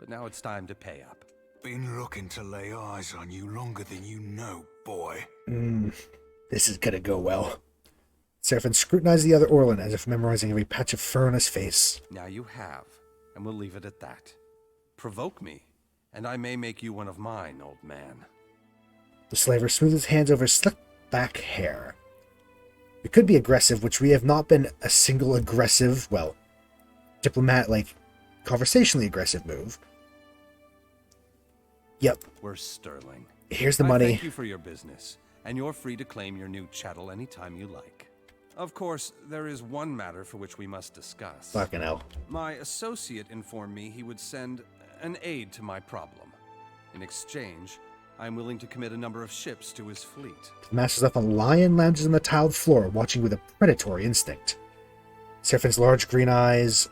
But now it's time to pay up. Been looking to lay eyes on you longer than you know, boy. This is gonna go well. Seraphin scrutinized the other Orlan as if memorizing every patch of fur on his face. Now you have, and we'll leave it at that. Provoke me, and I may make you one of mine, old man. The slaver smoothed his hands over his slick back hair. We could be aggressive, which we have not been a single aggressive, well, conversationally aggressive move. Yep. We're sterling. Here's the money. Thank you for your business, and you're free to claim your new chattel anytime you like. Of course, there is one matter for which we must discuss. Fucking hell. My associate informed me he would send an aid to my problem. In exchange, I'm willing to commit a number of ships to his fleet. The master's left a lion lounges on the tiled floor, watching with a predatory instinct. Seraphin's large green eyes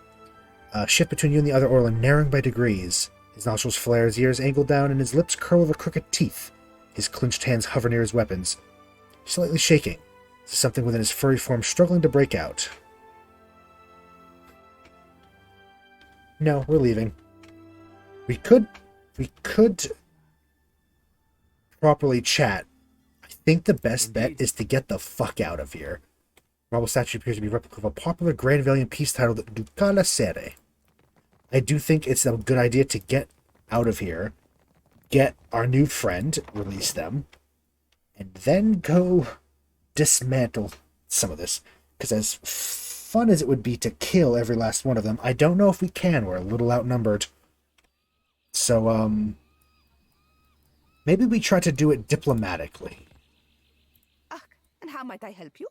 shift between you and the other Orlan, narrowing by degrees. His nostrils flare, his ears angle down, and his lips curl over crooked teeth. His clenched hands hover near his weapons, slightly shaking. There's something within his furry form struggling to break out. No, we're leaving. We could properly chat. I think the best bet is to get the fuck out of here. Marble statue appears to be a replica of a popular Grand Valiant piece titled Ducala Sere. I do think it's a good idea to get out of here, get our new friend, release them, and then go dismantle some of this. Because as fun as it would be to kill every last one of them, I don't know if we can. We're a little outnumbered. So, maybe we try to do it diplomatically. And how might I help you?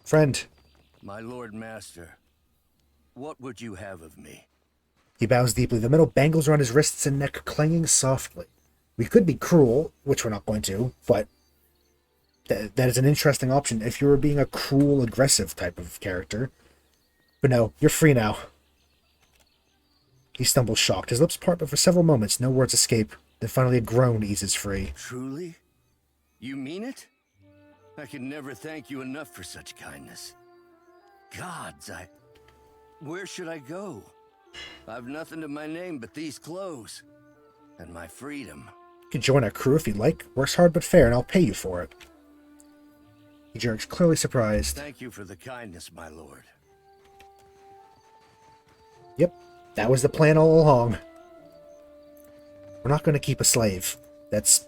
Friend. My Lord Master, what would you have of me? He bows deeply, the metal bangles around his wrists and neck clanging softly. We could be cruel, which we're not going to, but that is an interesting option if you were being a cruel, aggressive type of character. But no, you're free now. He stumbles shocked. His lips part, but for several moments, no words escape. Then finally a groan eases free. Truly? You mean it? I can never thank you enough for such kindness. Gods, where should I go? I've nothing to my name but these clothes. And my freedom. You can join our crew if you'd like. Works hard but fair, and I'll pay you for it. He jerks, clearly surprised. Thank you for the kindness, my lord. Yep, that was the plan all along. We're not going to keep a slave. That's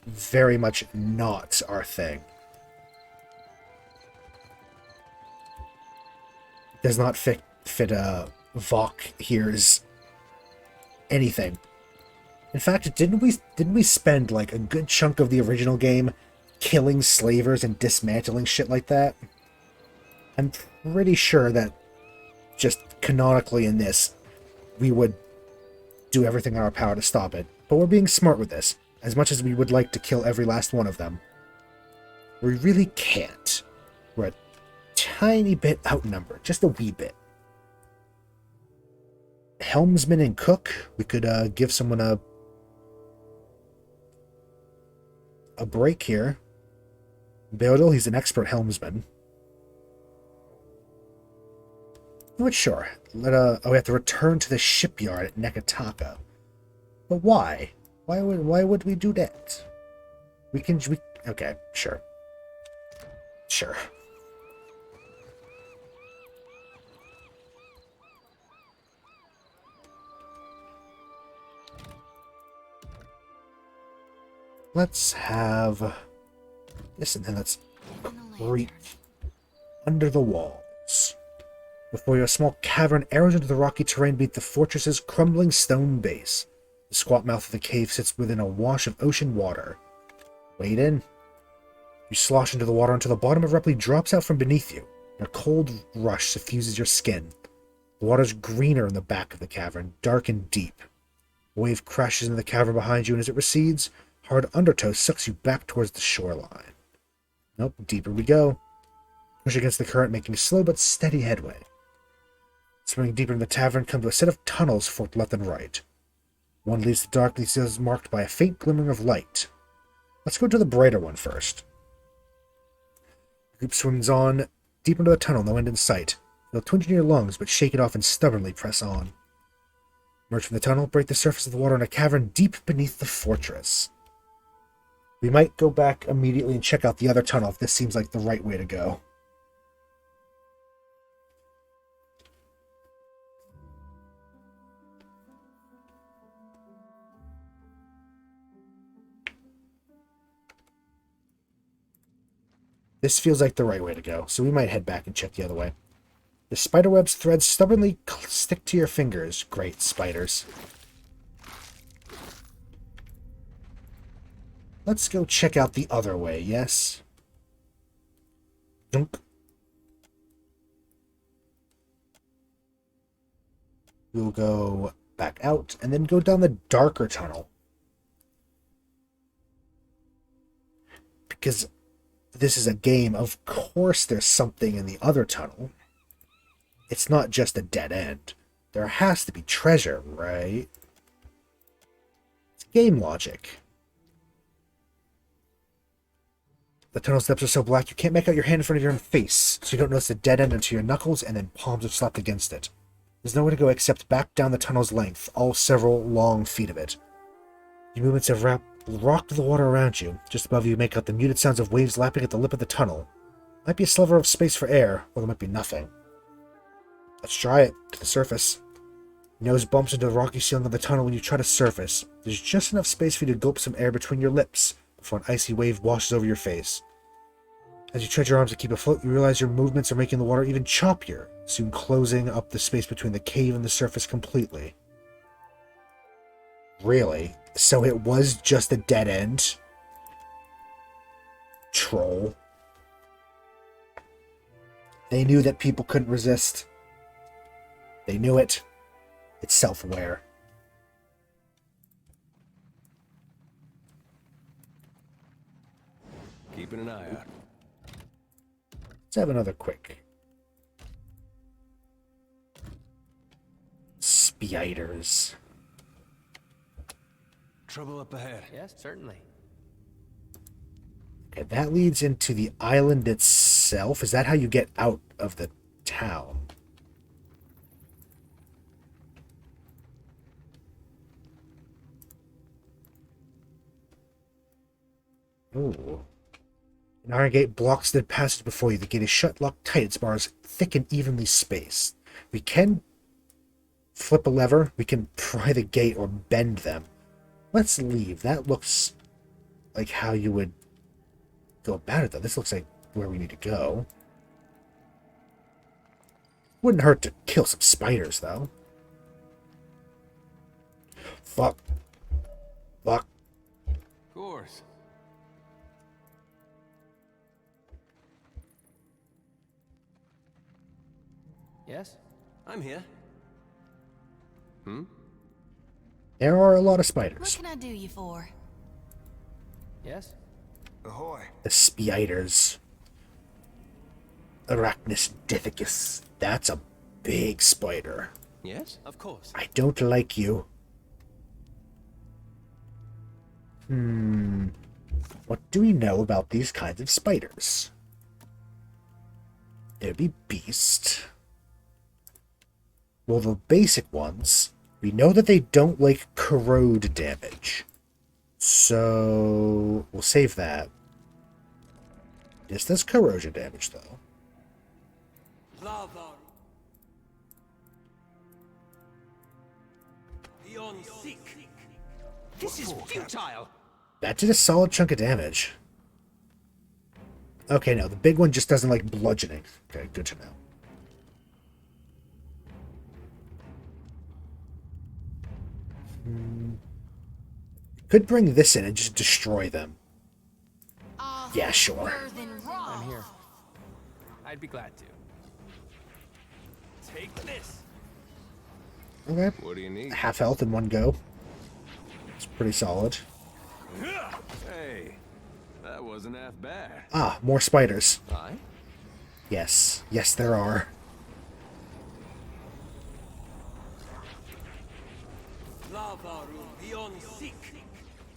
very much not our thing. Does not fit Vok here's anything. In fact, didn't we spend like a good chunk of the original game killing slavers and dismantling shit like that? I'm pretty sure that just canonically in this, we would do everything in our power to stop it. But we're being smart with this. As much as we would like to kill every last one of them, we really can't. We're a tiny bit outnumbered, just a wee bit. Helmsman and cook, we could give someone a break here. Beodil, he's an expert helmsman. Not sure. We have to return to the shipyard at Nekataka. But why? Why would we do that? Okay, sure. Sure. Let's have this, and then let's creep under the walls. Before you, a small cavern arrows into the rocky terrain beneath the fortress's crumbling stone base. The squat mouth of the cave sits within a wash of ocean water. Wade in. You slosh into the water until the bottom abruptly drops out from beneath you, and a cold rush suffuses your skin. The water's greener in the back of the cavern, dark and deep. A wave crashes into the cavern behind you, and as it recedes, hard undertow sucks you back towards the shoreline. Nope, deeper we go. Push against the current, making slow but steady headway. Swimming deeper in the tavern, come to a set of tunnels forked left and right. One leads to darkness is marked by a faint glimmering of light. Let's go to the brighter one first. The group swims on deep into the tunnel, no end in sight. Feel a twinge in your lungs, but shake it off and stubbornly press on. Emerge from the tunnel, break the surface of the water in a cavern deep beneath the fortress. We might go back immediately and check out the other tunnel if this seems like the right way to go. This feels like the right way to go, so we might head back and check the other way. The spiderweb's threads stubbornly stick to your fingers. Great spiders. Let's go check out the other way, yes? Dunk. We'll go back out and then go down the darker tunnel. Because this is a game, of course there's something in the other tunnel. It's not just a dead end. There has to be treasure, right? It's game logic. The tunnel steps are so black you can't make out your hand in front of your own face, so you don't notice the dead end until your knuckles and then palms are slapped against it. There's nowhere to go except back down the tunnel's length, all several long feet of it. Your movements have rocked the water around you. Just above you make out the muted sounds of waves lapping at the lip of the tunnel. Might be a sliver of space for air, or there might be nothing. Let's try it, to the surface. Your nose bumps into the rocky ceiling of the tunnel when you try to surface. There's just enough space for you to gulp some air between your lips, before an icy wave washes over your face. As you tread your arms to keep afloat, you realize your movements are making the water even choppier, soon closing up the space between the cave and the surface completely. Really? So it was just a dead end? Troll. They knew that people couldn't resist. They knew it. It's self-aware. Keeping an eye out. Let's have another quick. Spiders. Trouble up ahead. Yes, certainly. Okay, that leads into the island itself. Is that how you get out of the town? Ooh. An iron gate blocks the passage before you. The gate is shut, locked tight. Its bars thick and evenly spaced. We can flip a lever. We can pry the gate or bend them. Let's leave. That looks like how you would go about it, though. This looks like where we need to go. Wouldn't hurt to kill some spiders, though. Fuck. Fuck. Of course. Yes? I'm here. There are a lot of What spiders. can I do you for? Yes? Ahoy. The spiders. Arachnus difficus. That's a big spider. Yes, of course. I don't like you. What do we know about these kinds of spiders? There'd be beast. Well, the basic ones, we know that they don't like corrode damage. So we'll save that. This does corrosion damage, though. This is futile. That did a solid chunk of damage. Okay, no, the big one just doesn't like bludgeoning. Okay, good to know. Could bring this in and just destroy them. Yeah, sure. I'm here. I'd be glad to. Take this. Okay. What do you need? Half health in one go. It's pretty solid. Hey, that wasn't half bad. Ah, more spiders. Aye? Yes. Yes, there are.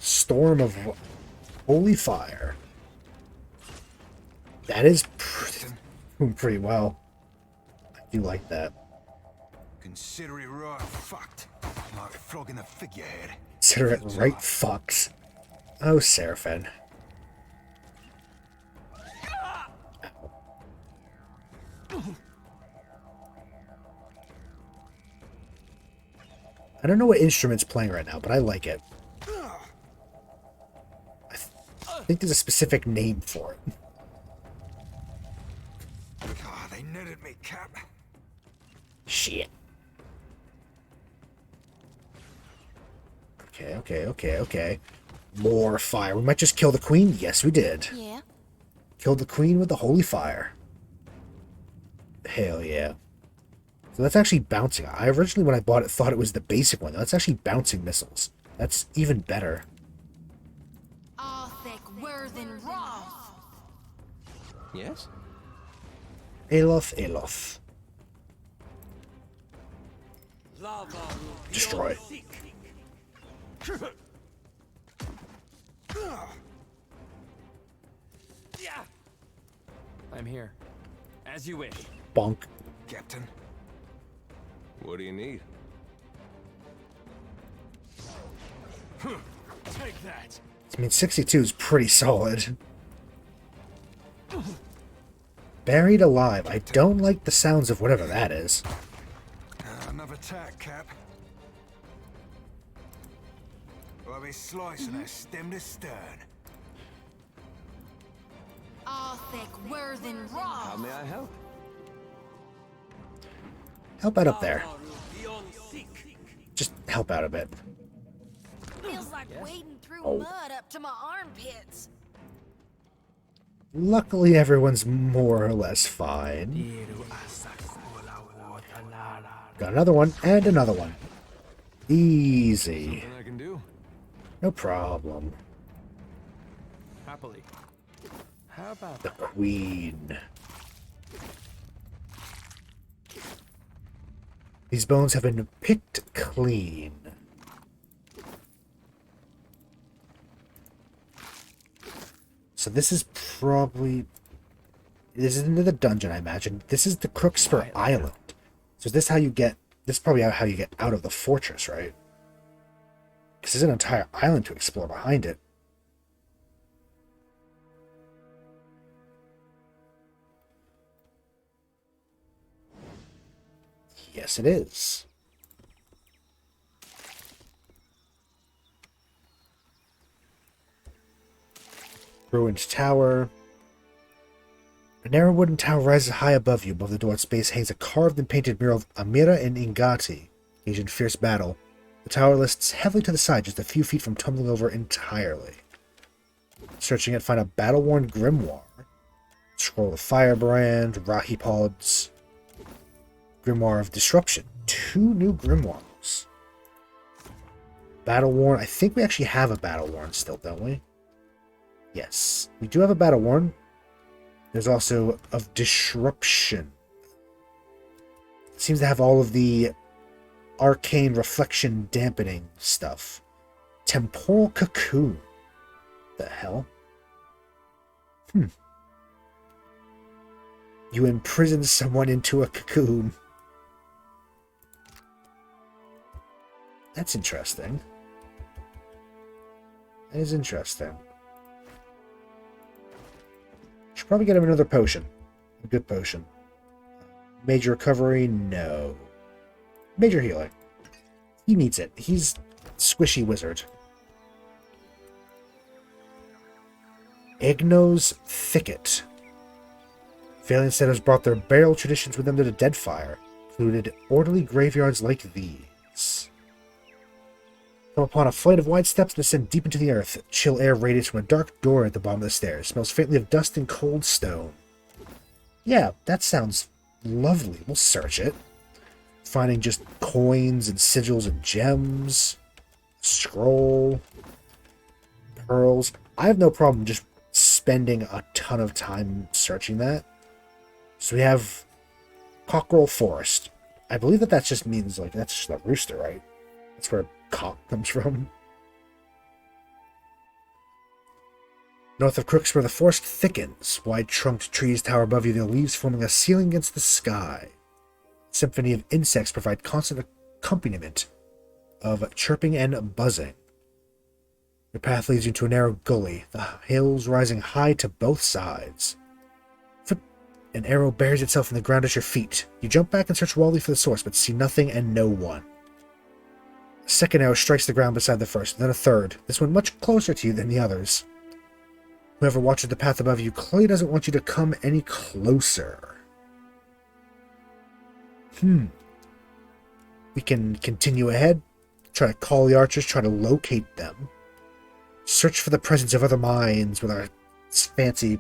Storm of holy fire. That is doing pretty well. I do like that. Consider it right fucked. Like flogging a figurehead. Consider it right fucks. Oh, Seraphin. I don't know what instrument's playing right now, but I like it. I think there's a specific name for it. God, they netted me, Cap. Shit. Okay. More fire. We might just kill the queen? Yes, we did. Yeah. Killed the queen with the holy fire. Hell yeah. So that's actually bouncing. I originally, when I bought it, thought it was the basic one. That's actually bouncing missiles. That's even better. Yes? Aloth. Destroy. I'm here. As you wish. Bonk. Captain. What do you need? Take that. I mean, 62 is pretty solid. Buried alive. I don't like the sounds of whatever that is. Another tack, Cap. I'll be slicing that stem to stern. How may I help? Help out up there. Just help out a bit. Feels like wading through mud up to my armpits. Luckily, everyone's more or less fine. Got another one, and another one. Easy. Something I can do? No problem. Happily. How about The queen. These bones have been picked clean. So this is probably... This is into the dungeon, I imagine. This is the Crookspur Island. So is this how you get... This is probably how you get out of the fortress, right? Because there's an entire island to explore behind it. Yes, it is. Ruined tower. A narrow wooden tower rises high above you. Above the door at space hangs a carved and painted mural of Amira and Ingati, engaged in fierce battle. The tower lists heavily to the side, just a few feet from tumbling over entirely. Searching it, find a battle-worn grimoire. Scroll of Firebrand, Rahipods. Grimoire of Disruption. 2 new grimoires. Battle-worn. I think we actually have a battle-worn still, don't we? Yes. We do have a battle-worn. There's also of Disruption. It seems to have all of the arcane reflection dampening stuff. Temporal Cocoon. The hell? You imprison someone into a cocoon. That's interesting. That is interesting. Should probably get him another potion. A good potion. Major recovery? No. Major healing. He needs it. He's squishy wizard. Egno's Thicket. Valiant setters brought their burial traditions with them to the Deadfire, included orderly graveyards like these. Come upon a flight of wide steps that descend deep into the earth. Chill air radiates from a dark door at the bottom of the stairs. Smells faintly of dust and cold stone. Yeah, that sounds lovely. We'll search it. Finding just coins and sigils and gems. Scroll. Pearls. I have no problem just spending a ton of time searching that. So we have Cockerel Forest. I believe that just means, like, that's just a rooster, right? That's where cock comes from. North of Crooksboro, the forest thickens. Wide-trunked trees tower above you, their leaves forming a ceiling against the sky. A symphony of insects provide constant accompaniment of chirping and buzzing. Your path leads you to a narrow gully, the hills rising high to both sides. An arrow buries itself in the ground at your feet. You jump back and search wildly for the source, but see nothing and no one. A second arrow strikes the ground beside the first, then a third, this one much closer to you than the others. Whoever watches the path above you clearly doesn't want you to come any closer. We can continue ahead, try to call the archers, try to locate them. Search for the presence of other minds with our fancy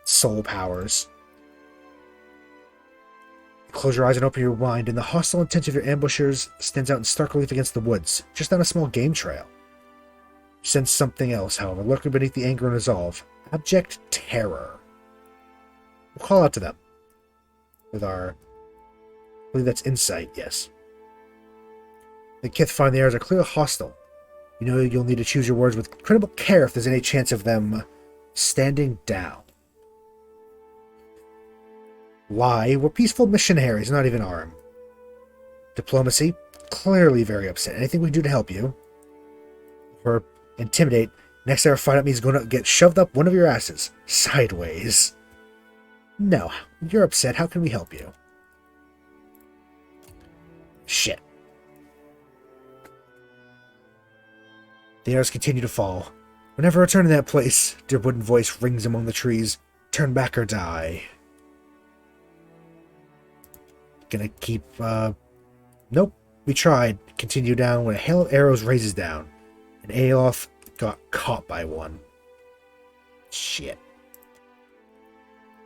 soul powers. Close your eyes and open your mind, and the hostile intent of your ambushers stands out in stark relief against the woods, just on a small game trail. You sense something else, however, lurking beneath the anger and resolve. Abject terror. We'll call out to them. With our... I believe that's insight, yes. The Kith find the arrows are clearly hostile. You know you'll need to choose your words with critical care if there's any chance of them standing down. Lie, we're peaceful missionaries, not even armed. Diplomacy, clearly very upset. Anything we can do to help you? Or intimidate, next hour fight up means going to get shoved up one of your asses. Sideways. No, you're upset, how can we help you? Shit. The arrows continue to fall. Whenever I return to that place, their wooden voice rings among the trees. Turn back or die. Gonna keep, Nope, we tried. Continue down when a hail of arrows raises down. And Aeloth got caught by one. Shit.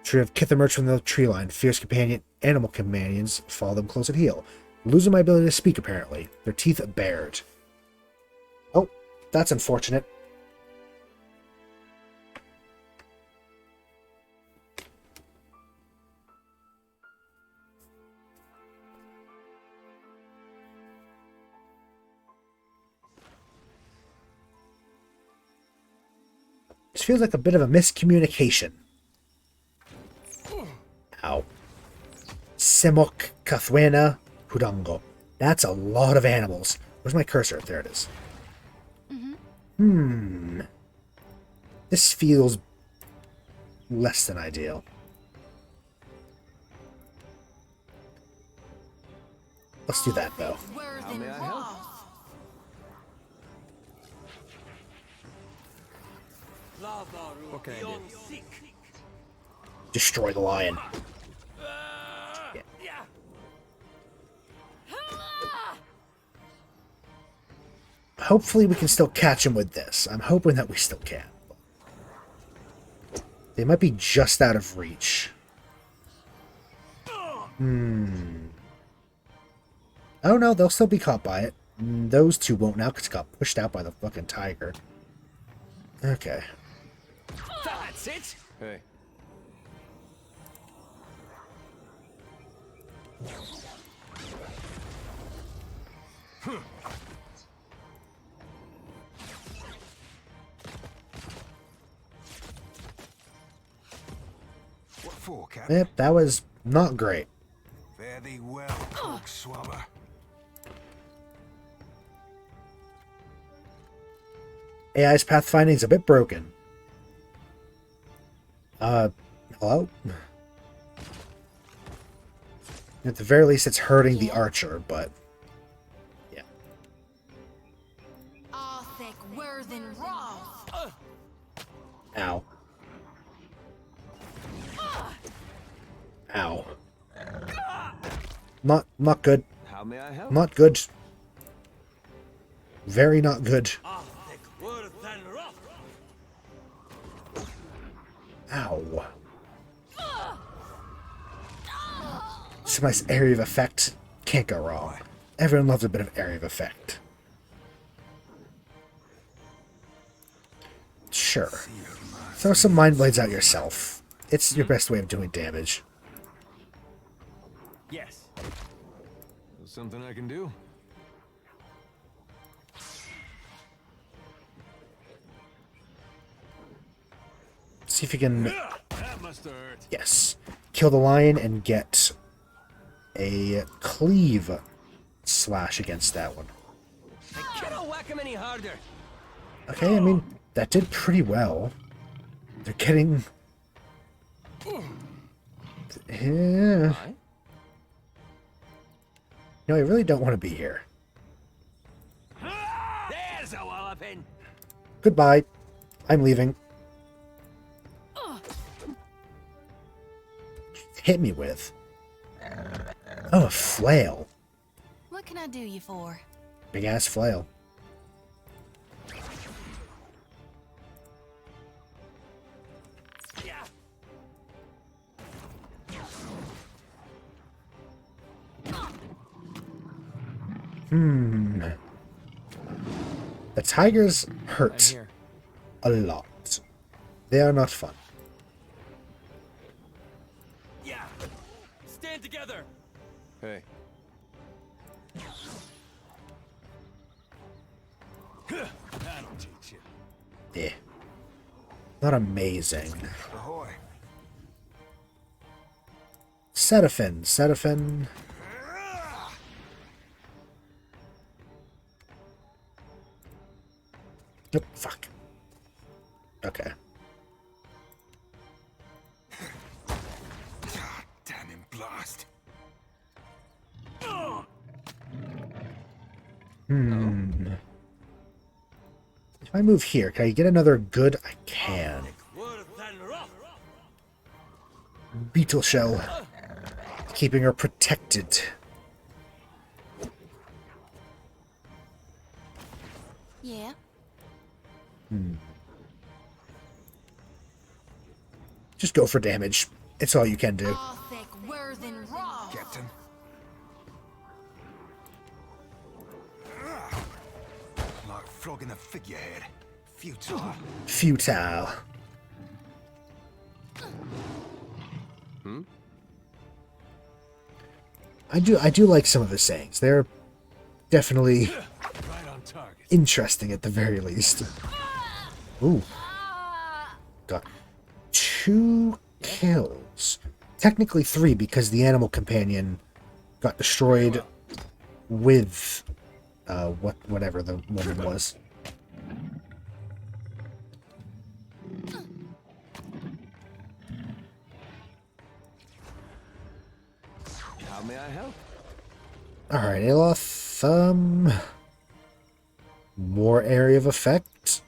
Tree of Kith emerged from the tree line. Fierce animal companions follow them close at heel. Losing my ability to speak, apparently. Their teeth bared. Oh, that's unfortunate. This feels like a bit of a miscommunication. Ow. Simok, Kathwena, Hudango. That's a lot of animals. Where's my cursor? There it is. This feels less than ideal. Let's do that, though. How may I help? Okay. Destroy the lion. Yeah. Hopefully we can still catch him with this. I'm hoping that we still can. They might be just out of reach. Oh no, they'll still be caught by it. Those two won't now because it got pushed out by the fucking tiger. Okay. That's it. Hey. What for, Cap? Yep, that was not great. Fare thee well, Cork Swabber. AI's pathfinding is a bit broken. Hello? At the very least, it's hurting the archer, but... yeah. Ow. Ow. Not good. How may I help? Not good. Very not good. Ow. It's a nice area of effect. Can't go wrong. Everyone loves a bit of area of effect. Sure. Throw some mind blades out yourself. It's your best way of doing damage. Yes. Something I can do? see if you can... That must hurt. Yes. Kill the lion and get a cleave slash against that one. I cannot whack him any harder. Okay, I mean, that did pretty well. They're getting... Yeah. No, I really don't want to be here. There's a walloping. Goodbye. I'm leaving. Hit me with. Oh, a flail. What can I do you for? Big ass flail. The tigers hurt a lot. They are not fun. Yeah. Stand together. Hey. That'll teach you. Yeah. Not amazing. Ahoy. Setafin. Nope, fuck. Okay. Damn him, blast. If I move here, can I get another good? I can. Beetle shell. Keeping her protected. Yeah. Just go for damage. It's all you can do. Captain. Like flogging a figurehead. Futile. I do like some of his sayings. They're definitely interesting at the very least. Ooh. Got 2 kills. Technically 3 because the animal companion got destroyed with whatever the woman was. How may I help? Alright, Aloth, more area of effect.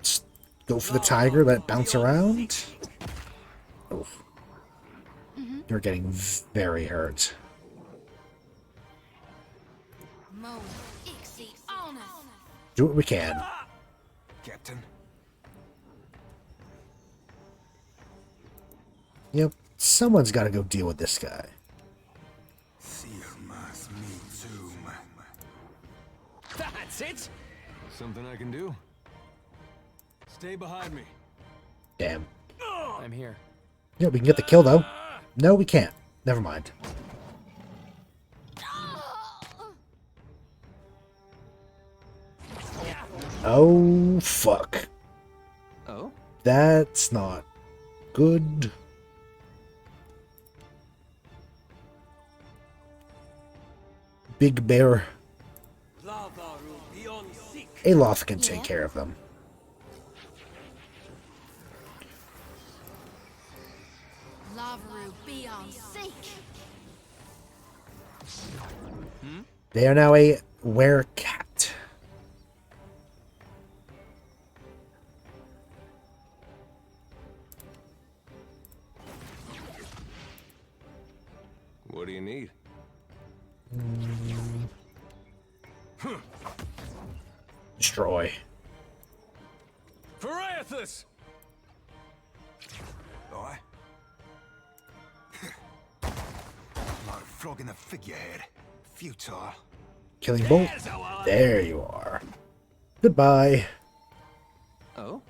Just go for the tiger, let it bounce around. Oh. You're getting very hurt. Do what we can. Captain. Yep, someone's got to go deal with this guy. That's it. Something I can do? Stay behind me. Damn. I'm here. Yeah, we can get the kill though. No, we can't. Never mind. Oh, fuck. Oh? That's not good. Big bear. Aloth can take care of them. They are now a werecat. What do you need? Destroy. Piracy! Aye. Like flogging a figurehead. Futile. Killing bolt. There you are. Goodbye. Oh?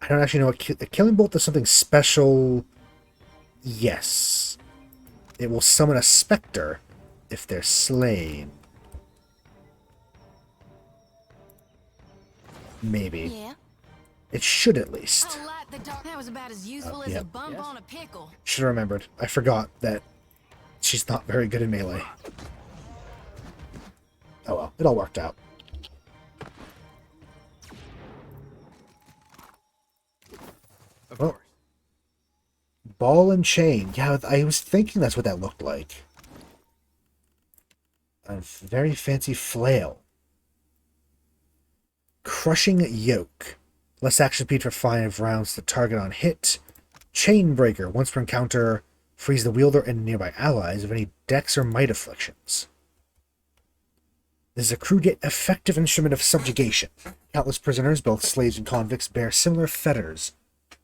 I don't actually know what a killing bolt does something special. Yes. It will summon a specter if they're slain. Maybe. Yeah. It should at least. I'll light the dark. That was about as useful as a Yep. bump on a pickle. Should have remembered. I forgot that she's not very good in melee. Oh well, it all worked out. Of Well, course. ball and chain. Yeah, I was thinking that's what that looked like. A very fancy flail. Crushing yoke. Less action speed for 5 rounds to target on hit. Chain breaker. Once per encounter, freeze the wielder and nearby allies of any dex or might afflictions. This is a crude yet effective instrument of subjugation. Countless prisoners, both slaves and convicts, bear similar fetters.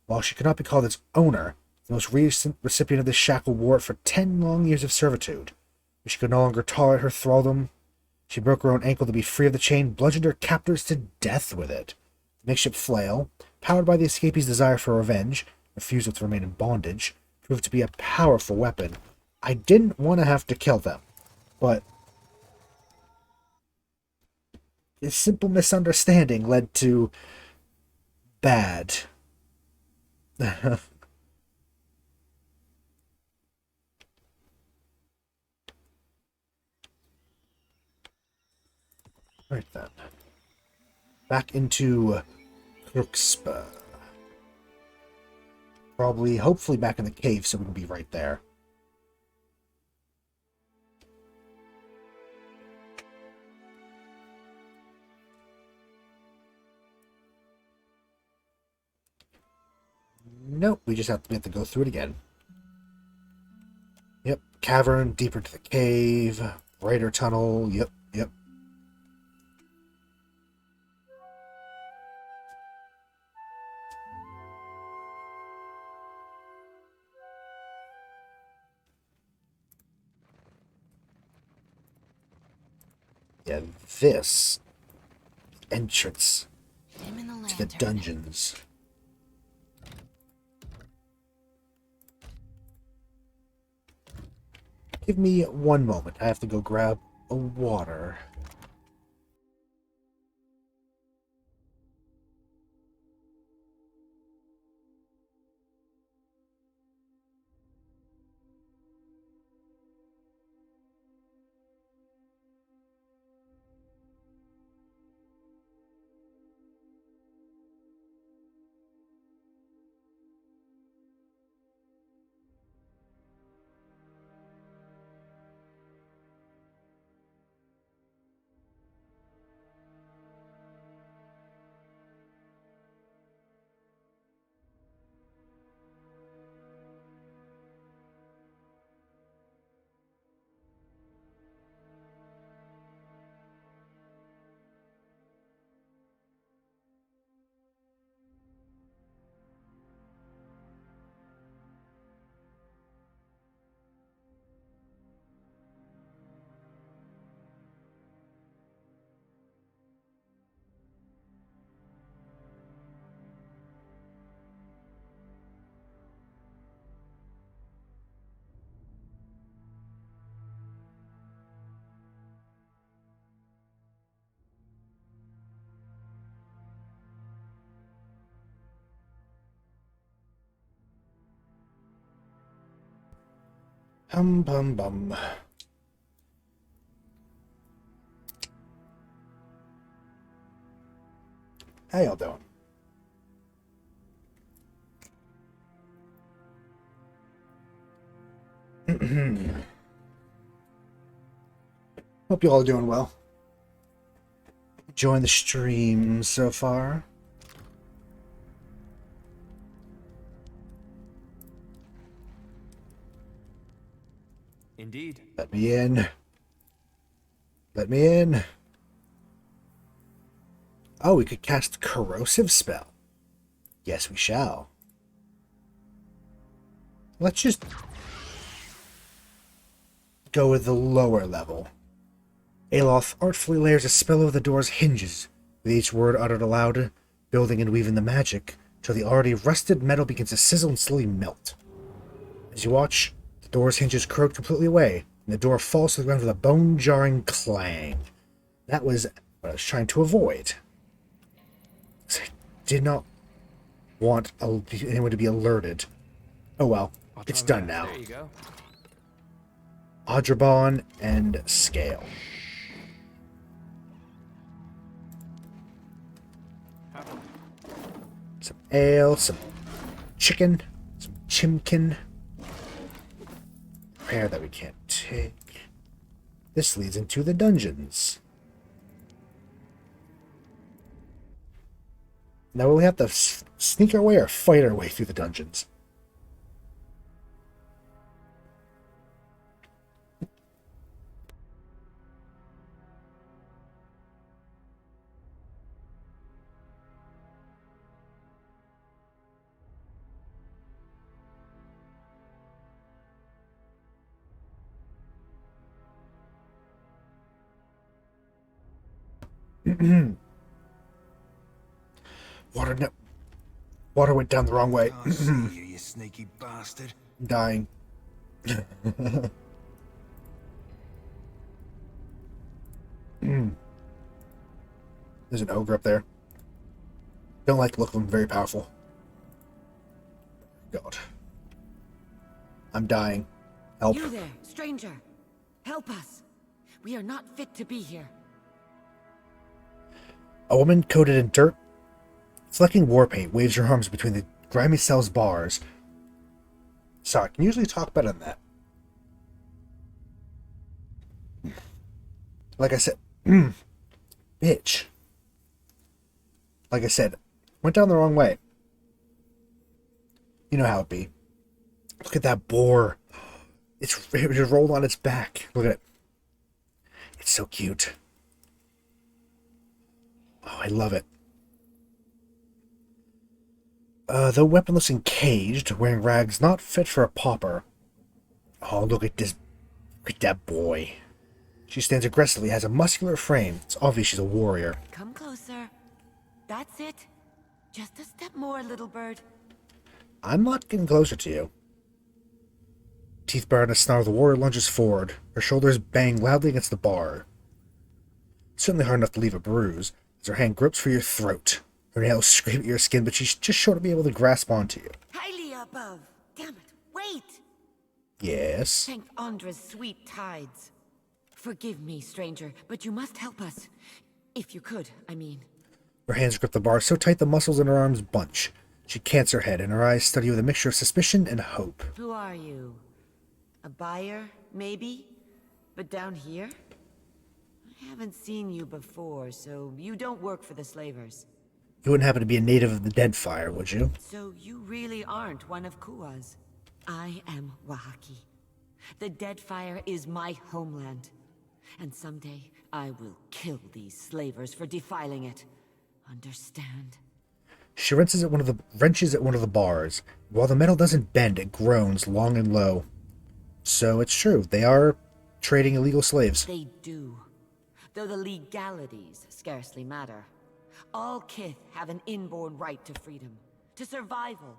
While she could not be called its owner, the most recent recipient of this shackle wore it for 10 long years of servitude. When she could no longer tolerate her thraldom, she broke her own ankle to be free of the chain, bludgeoned her captors to death with it. The makeshift flail, powered by the escapee's desire for revenge, refusal to remain in bondage, proved to be a powerful weapon. I didn't want to have to kill them, but a simple misunderstanding led to bad. Right then. Back into Crookspa. Probably, hopefully back in the cave so we can be right there. Nope, we have to go through it again. Yep, cavern, deeper into the cave, brighter tunnel, yep. Yeah, this entrance to the dungeons. Give me one moment. I have to go grab a water. Bum. How y'all doing? Hope you all are doing well. Enjoying the stream so far. Indeed. Let me in. Let me in. Oh, we could cast Corrosive Spell. Yes, we shall. Let's just go with the lower level. Aloth artfully layers a spell over the door's hinges, with each word uttered aloud, building and weaving the magic, till the already rusted metal begins to sizzle and slowly melt. As you watch, the door's hinges corrode completely away, and the door falls to the ground with a bone-jarring clang. That was what I was trying to avoid. I did not want anyone to be alerted. Oh well, it's done now. There you go. Adrabon and Scale. Some ale, some chicken, some chimkin. Prayer that we can't take. This leads into the dungeons. Now will we have to sneak our way or fight our way through the dungeons? Water went down the wrong way. Can't see you, you sneaky bastard. I'm dying. There's an ogre up there. Don't like the look of him. Very powerful. God. I'm dying. Help. You there, stranger. Help us. We are not fit to be here. A woman coated in dirt, flecking war paint, waves her arms between the grimy cell's bars. Sorry, I can usually talk better than that. Like I said, bitch. Like I said, went down the wrong way. You know how it be. Look at that boar. It just rolled on its back. Look at it. It's so cute. Oh, I love it. Though weaponless and caged, wearing rags not fit for a pauper. Oh, look at this. Look at that boy. She stands aggressively, has a muscular frame. It's obvious she's a warrior. Come closer. That's it. Just a step more, little bird. I'm not getting closer to you. Teeth bared in a snarl, the warrior lunges forward. Her shoulders bang loudly against the bar. Certainly hard enough to leave a bruise, as her hand grips for your throat. Her nails scrape at your skin, but she's just short to be able to grasp onto you. Highly above. Damn it. Wait. Yes? Thank Andra's sweet tides. Forgive me, stranger, but you must help us. If you could, I mean. Her hands grip the bar so tight the muscles in her arms bunch. She cants her head, and her eyes study with a mixture of suspicion and hope. Who are you? A buyer, maybe? But down here? I haven't seen you before, so you don't work for the slavers. You wouldn't happen to be a native of the Deadfire, would you? So you really aren't one of Kua's. I am Wahaki. The Deadfire is my homeland. And someday, I will kill these slavers for defiling it. Understand? She wrenches at one of the bars. While the metal doesn't bend, it groans long and low. So it's true, they are trading illegal slaves. They do. Though the legalities scarcely matter. All Kith have an inborn right to freedom, to survival.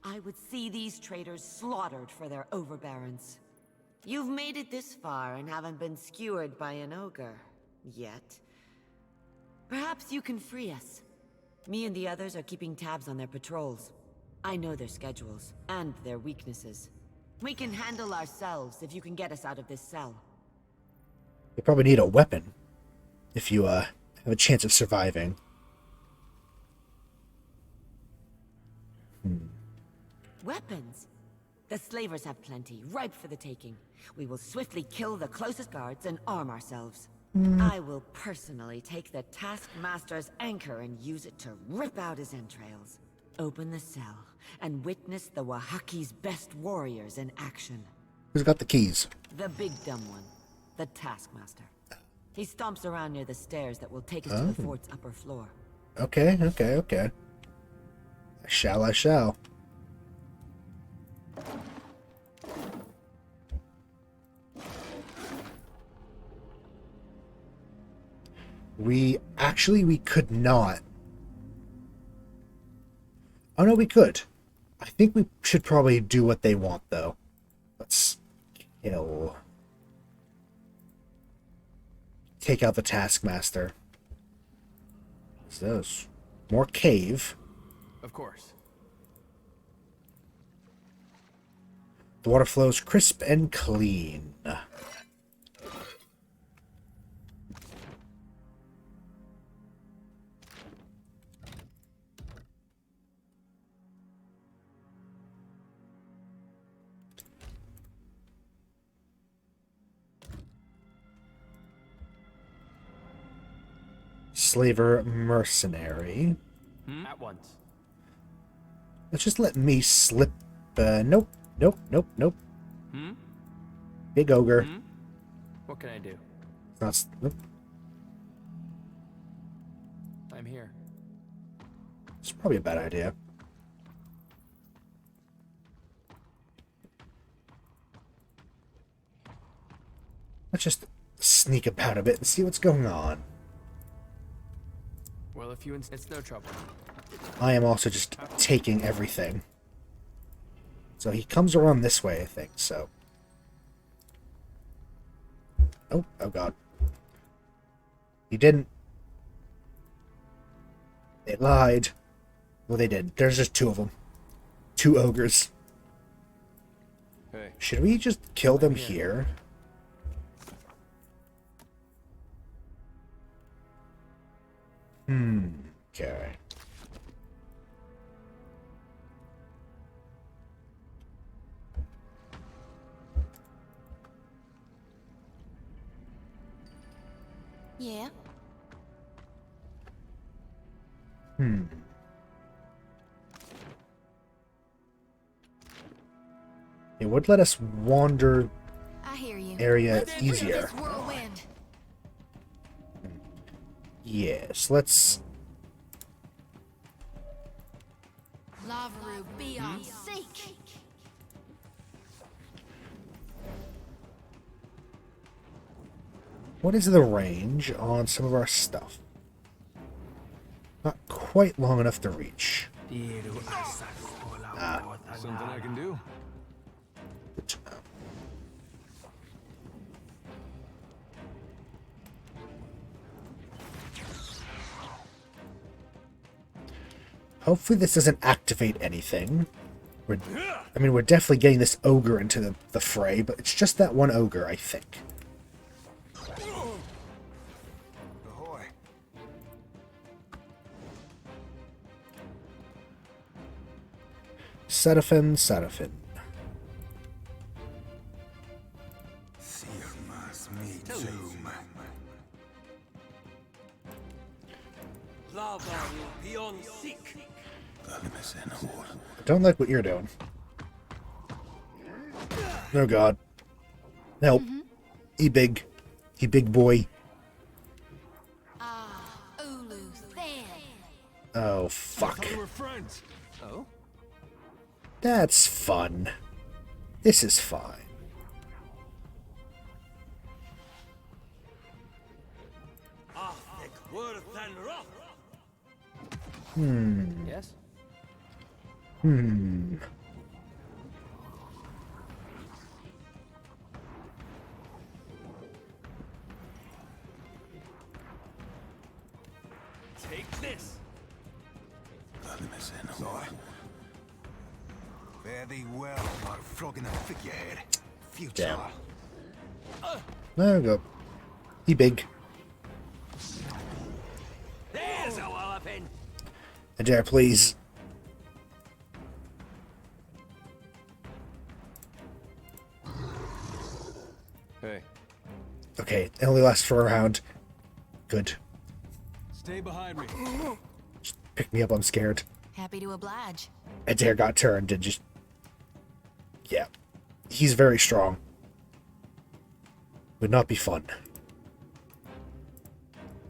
I would see these traders slaughtered for their overbearance. You've made it this far and haven't been skewered by an ogre. Yet. Perhaps you can free us. Me and the others are keeping tabs on their patrols. I know their schedules, and their weaknesses. We can handle ourselves if you can get us out of this cell. You probably need a weapon if you have a chance of surviving. Weapons? The slavers have plenty, ripe for the taking. We will swiftly kill the closest guards and arm ourselves. I will personally take the Taskmaster's anchor and use it to rip out his entrails. Open the cell and witness the Wahaki's best warriors in action. Who's got the keys? The big dumb one, the Taskmaster. He stomps around near the stairs that will take us to the fort's upper floor. Okay. I shall. We could not. Oh no, we could. I think we should probably do what they want, though. Let's kill. Take out the Taskmaster. What's this? More cave. Of course. The water flows crisp and clean. Slaver mercenary. At once. Let's just let me slip. Nope. Nope. Big ogre. What can I do? Nope. I'm here. It's probably a bad idea. Let's just sneak about a bit and see what's going on. Well, if you it's no trouble. I am also just taking everything. So he comes around this way, I think, so. Oh god. He didn't. They lied. Well, they did. There's just two of them. Two ogres. Hey. Should we just kill them here? Okay. Yeah. It would let us wander I hear you. area Let's easier. this whirlwind. Yes, let's... Lavaru, be on seek. What is the range on some of our stuff? Not quite long enough to reach. Something I can do. Good to know. Hopefully this doesn't activate anything. We're definitely getting this ogre into the fray, but it's just that one ogre, I think. Setafin. I don't like what you're doing. Oh god. Help. He big boy. Oh fuck. We're friends. Oh? That's fun. This is fine. Yes? Take this. Fare thee well, my frog in the figurehead. Future. Damn. There we go. He big. There's a walloping. Adair, please. Hey. Okay, it only lasts for a round. Good. Stay behind me. Just pick me up, I'm scared. Happy to oblige. Adair got turned and just... Yeah. He's very strong. Would not be fun.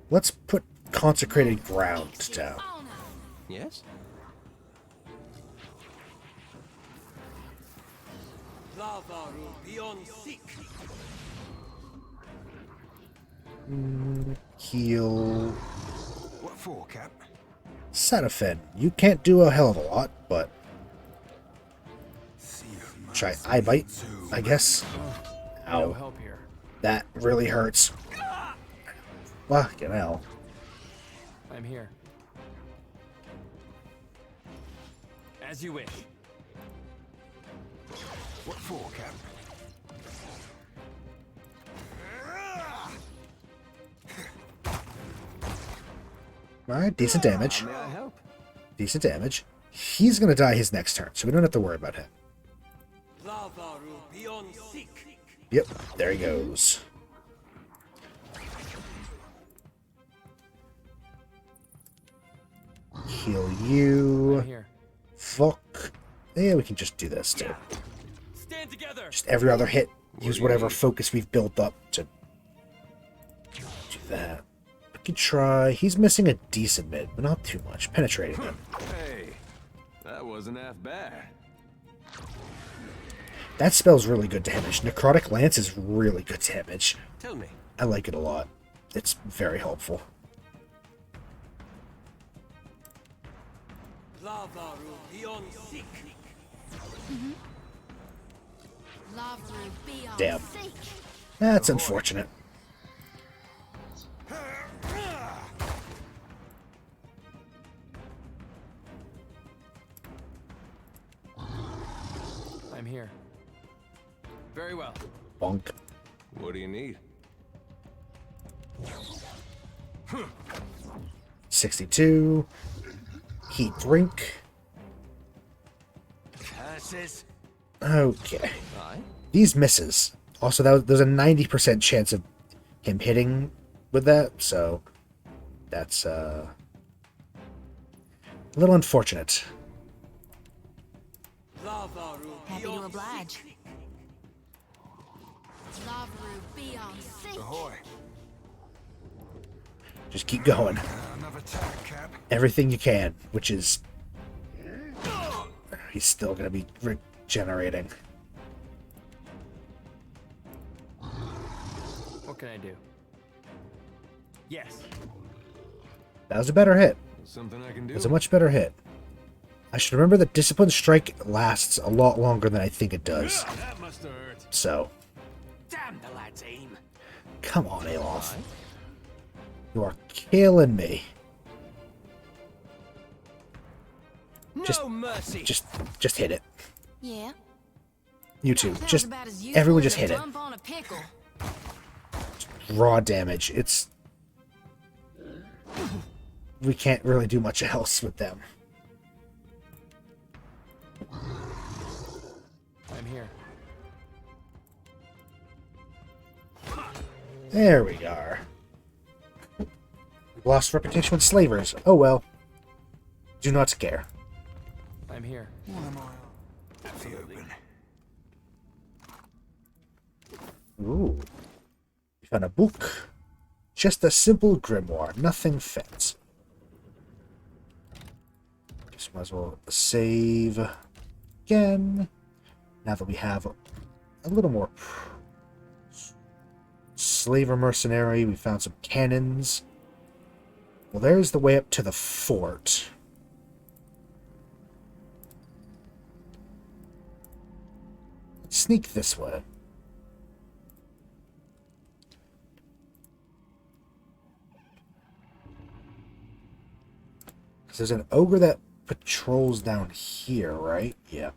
Let's put consecrated ground down. Yes? Heal... What for, Cap? Setafin. You can't do a hell of a lot, but... Try eye bite, I guess. Ow. No help here. That really hurts. Fucking hell. I'm here. As you wish. What for, Cap? Alright, decent damage. May I help? Decent damage. He's gonna die his next turn, so we don't have to worry about him. Yep, there he goes. Heal you. Fuck. Yeah, we can just do this too. Stand together. Just every other hit, use whatever focus we've built up to do that. We could try. He's missing a decent mid, but not too much. Penetrating him. Hey, that wasn't half bad. That spell's really good damage. Necrotic Lance is really good damage. Tell me. I like it a lot. It's very helpful. Damn. That's unfortunate. I'm here. Very well. Bonk. What do you need? 62. Heat drink. Okay. These misses. Also, there's a 90% chance of him hitting with that, so that's a little unfortunate. Happy to oblige. Ahoy. Just keep going. Another tack, Cap. Everything you can, which is... He's still going to be regenerating. What can I do? Yes. That was a better hit. Something I can do. It was a much better hit. I should remember that Discipline Strike lasts a lot longer than I think it does. That must have hurt. So, Damn the lad's aim. come on, Alof. You are killing me. No mercy. Just hit it. Yeah. You two, Sounds just about as useful everyone as just a hit it. dump on a pickle. Raw damage. It's we can't really do much else with them. I'm here. There we are. Lost reputation with slavers. Oh well. Do not care. I'm here. Absolutely. Ooh. We found a book. Just a simple grimoire. Nothing fancy. Guess we might as well save again. Now that we have a little more slaver mercenary, we found some cannons. Well, there's the way up to the fort. Let's sneak this way. Because there's an ogre that patrols down here, right? Yeah.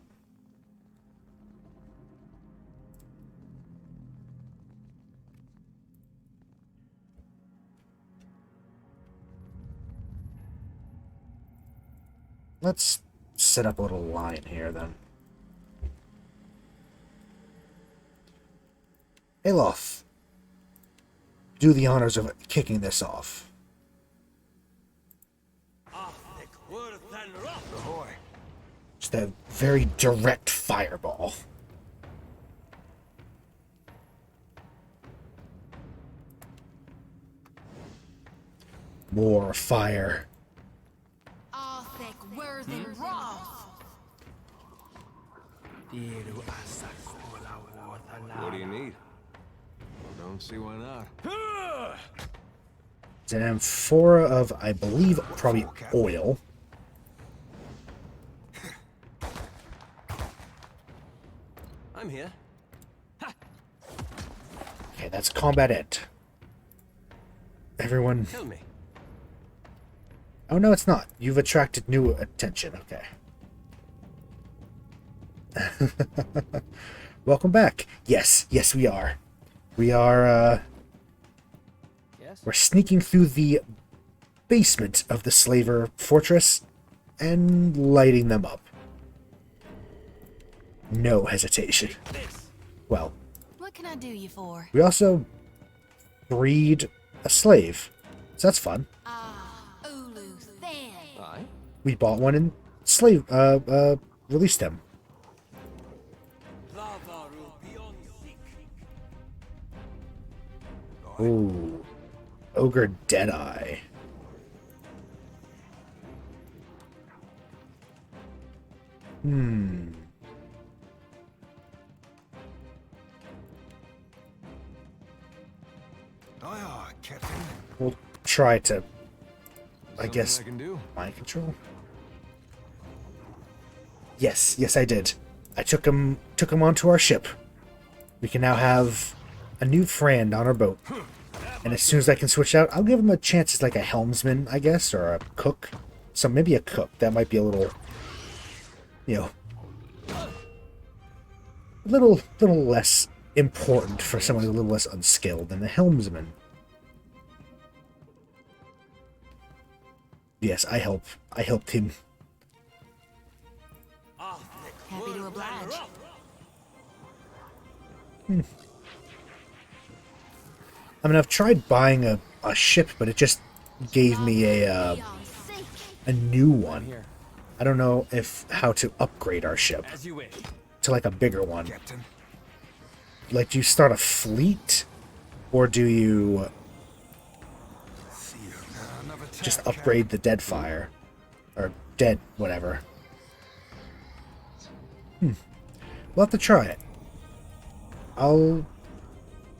Let's set up a little line here, then. Alof, do the honors of kicking this off. Just a very direct fireball. More fire. What do you need? Don't see why not. It's an amphora of, I believe, probably oil. I'm here. Okay, that's combat end. Everyone... Tell me. Oh, no, it's not. You've attracted new attention. Okay. Welcome back. Yes, yes, we are. We are, we're sneaking through the basement of the Slaver Fortress and lighting them up. No hesitation. Well, What can I do you for? we also freed a slave, so that's fun. Ulu Thin. We bought one and released him. Ooh, Ogre Deadeye. Captain. We'll try to, I Something guess, I can do. mind control. Yes, yes, I did. I took him onto our ship. We can now have a new friend on our boat. And as soon as I can switch out, I'll give him a chance as like a helmsman, I guess, or a cook. So maybe a cook. That might be a little, you know, a little less important for someone a little less unskilled than a helmsman. Yes, I helped him. Happy to oblige. I mean, I've tried buying a ship, but it just gave me a new one. I don't know how to upgrade our ship to like a bigger one. Like, do you start a fleet, or do you just upgrade the Deadfire, or Dead whatever? We'll have to try it.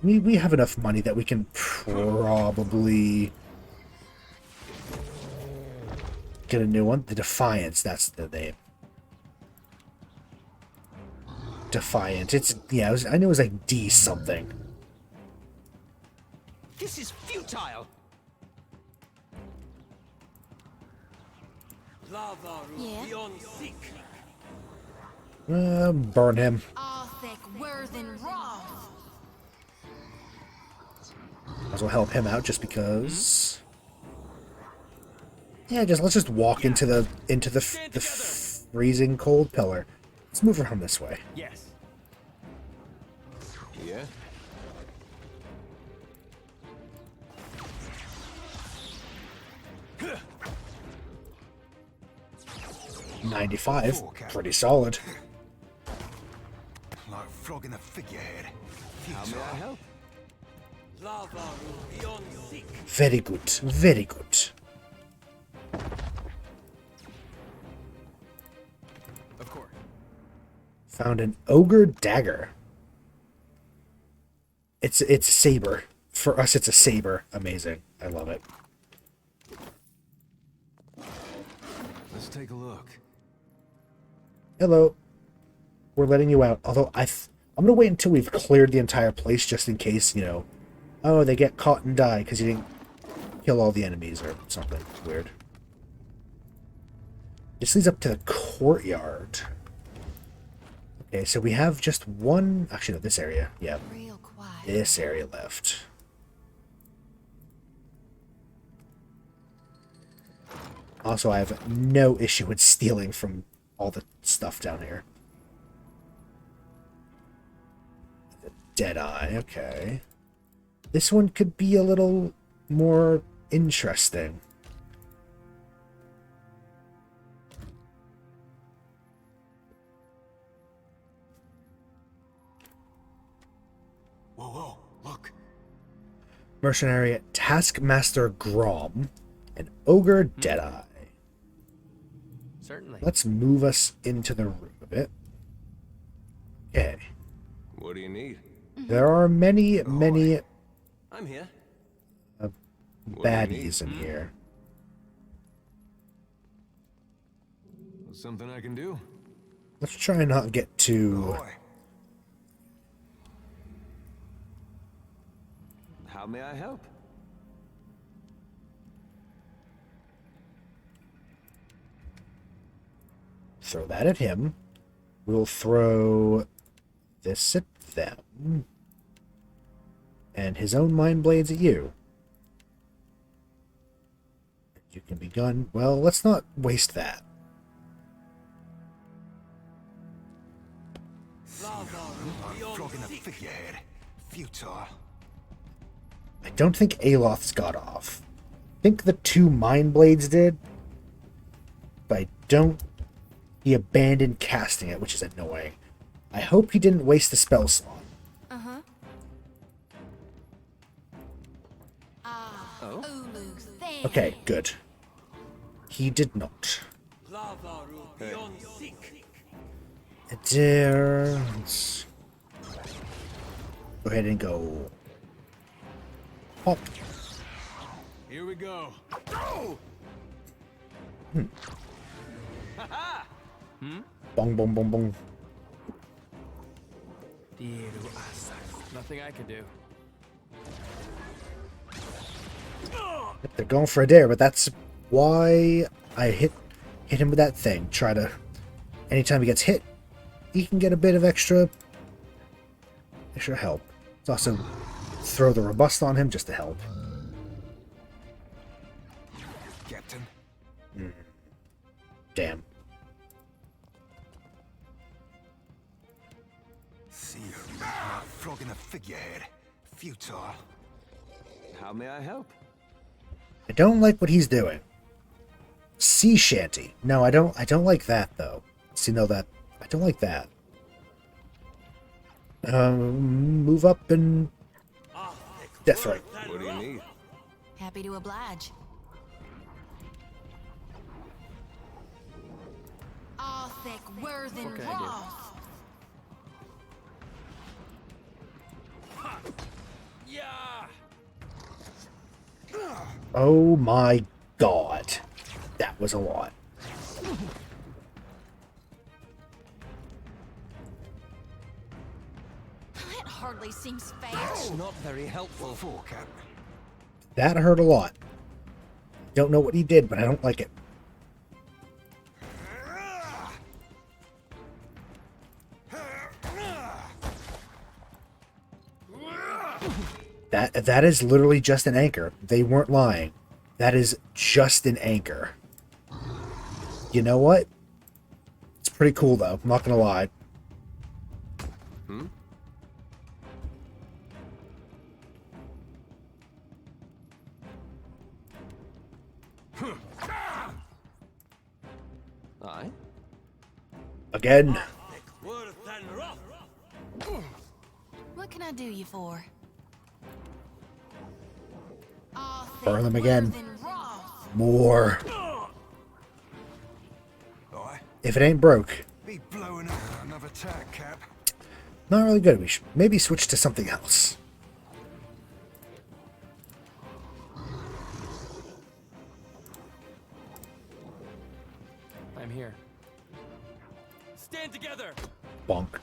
We have enough money that we can probably get a new one. The Defiance, that's the name. Defiant. It's, yeah, I knew it was like D something. This is futile. Yeah. Burn him. Might as well help him out just because. Yeah, let's just walk into the freezing cold pillar. Let's move from this way. Yes. Yeah. 95, pretty solid. Like flogging a figurehead. How may I help? Very good, very good. Of course. Found an ogre dagger. It's a saber. For us, it's a saber. Amazing. I love it. Let's take a look. Hello. We're letting you out. Although I'm gonna wait until we've cleared the entire place, just in case, you know. Oh, they get caught and die because you didn't kill all the enemies or something weird. This leads up to the courtyard. Okay, so we have just one. Actually, no, this area. Yeah, this area left. Also, I have no issue with stealing from all the stuff down here. Deadeye, okay. This one could be a little more interesting. Whoa, look. Mercenary Taskmaster Grom and Ogre Deadeye. Certainly. Let's move us into the room a bit. Okay. What do you need? There are many I'm here. baddies in here. Something I can do? Let's try and not get too... How may I help? Throw that at him. We'll throw this at them. And his own mind blades at you. You can be gone. Well, let's not waste that. Flogging a figurehead. Futile. I don't think Aloth's got off. I think the 2 mind blades did. But I don't... He abandoned casting it, which is annoying. I hope he didn't waste the spell slot. Uh-huh. Okay, good. He did not. There. Let's go ahead and go. Pop. Here we go. Bong, bong, bong, bong. Nothing I can do. They're going for a dare, but that's why I hit him with that thing. Try to... Anytime he gets hit, he can get a bit of extra help. Let's also throw the robust on him just to help. Captain. Damn. See you. Flogging a figurehead. Futile. How may I help? I don't like what he's doing. Sea shanty. No, I don't like that though. See, no, that I don't like that. Move up and Deathfire. What do you need? Happy to oblige. Arthek Worthen Roth. Yeah. Oh my god. That was a lot. That hardly seems fair. That's not very helpful. Cap. That hurt a lot. Don't know what he did, but I don't like it. That is literally just an anchor. They weren't lying. That is just an anchor. You know what? It's pretty cool though. I'm not gonna lie. Aye. Again. What can I do you for? Burn them again. More. If it ain't broke. Be blowing up another attack, Cap. Not really good. We should maybe switch to something else. I'm here. Stand together. Bonk.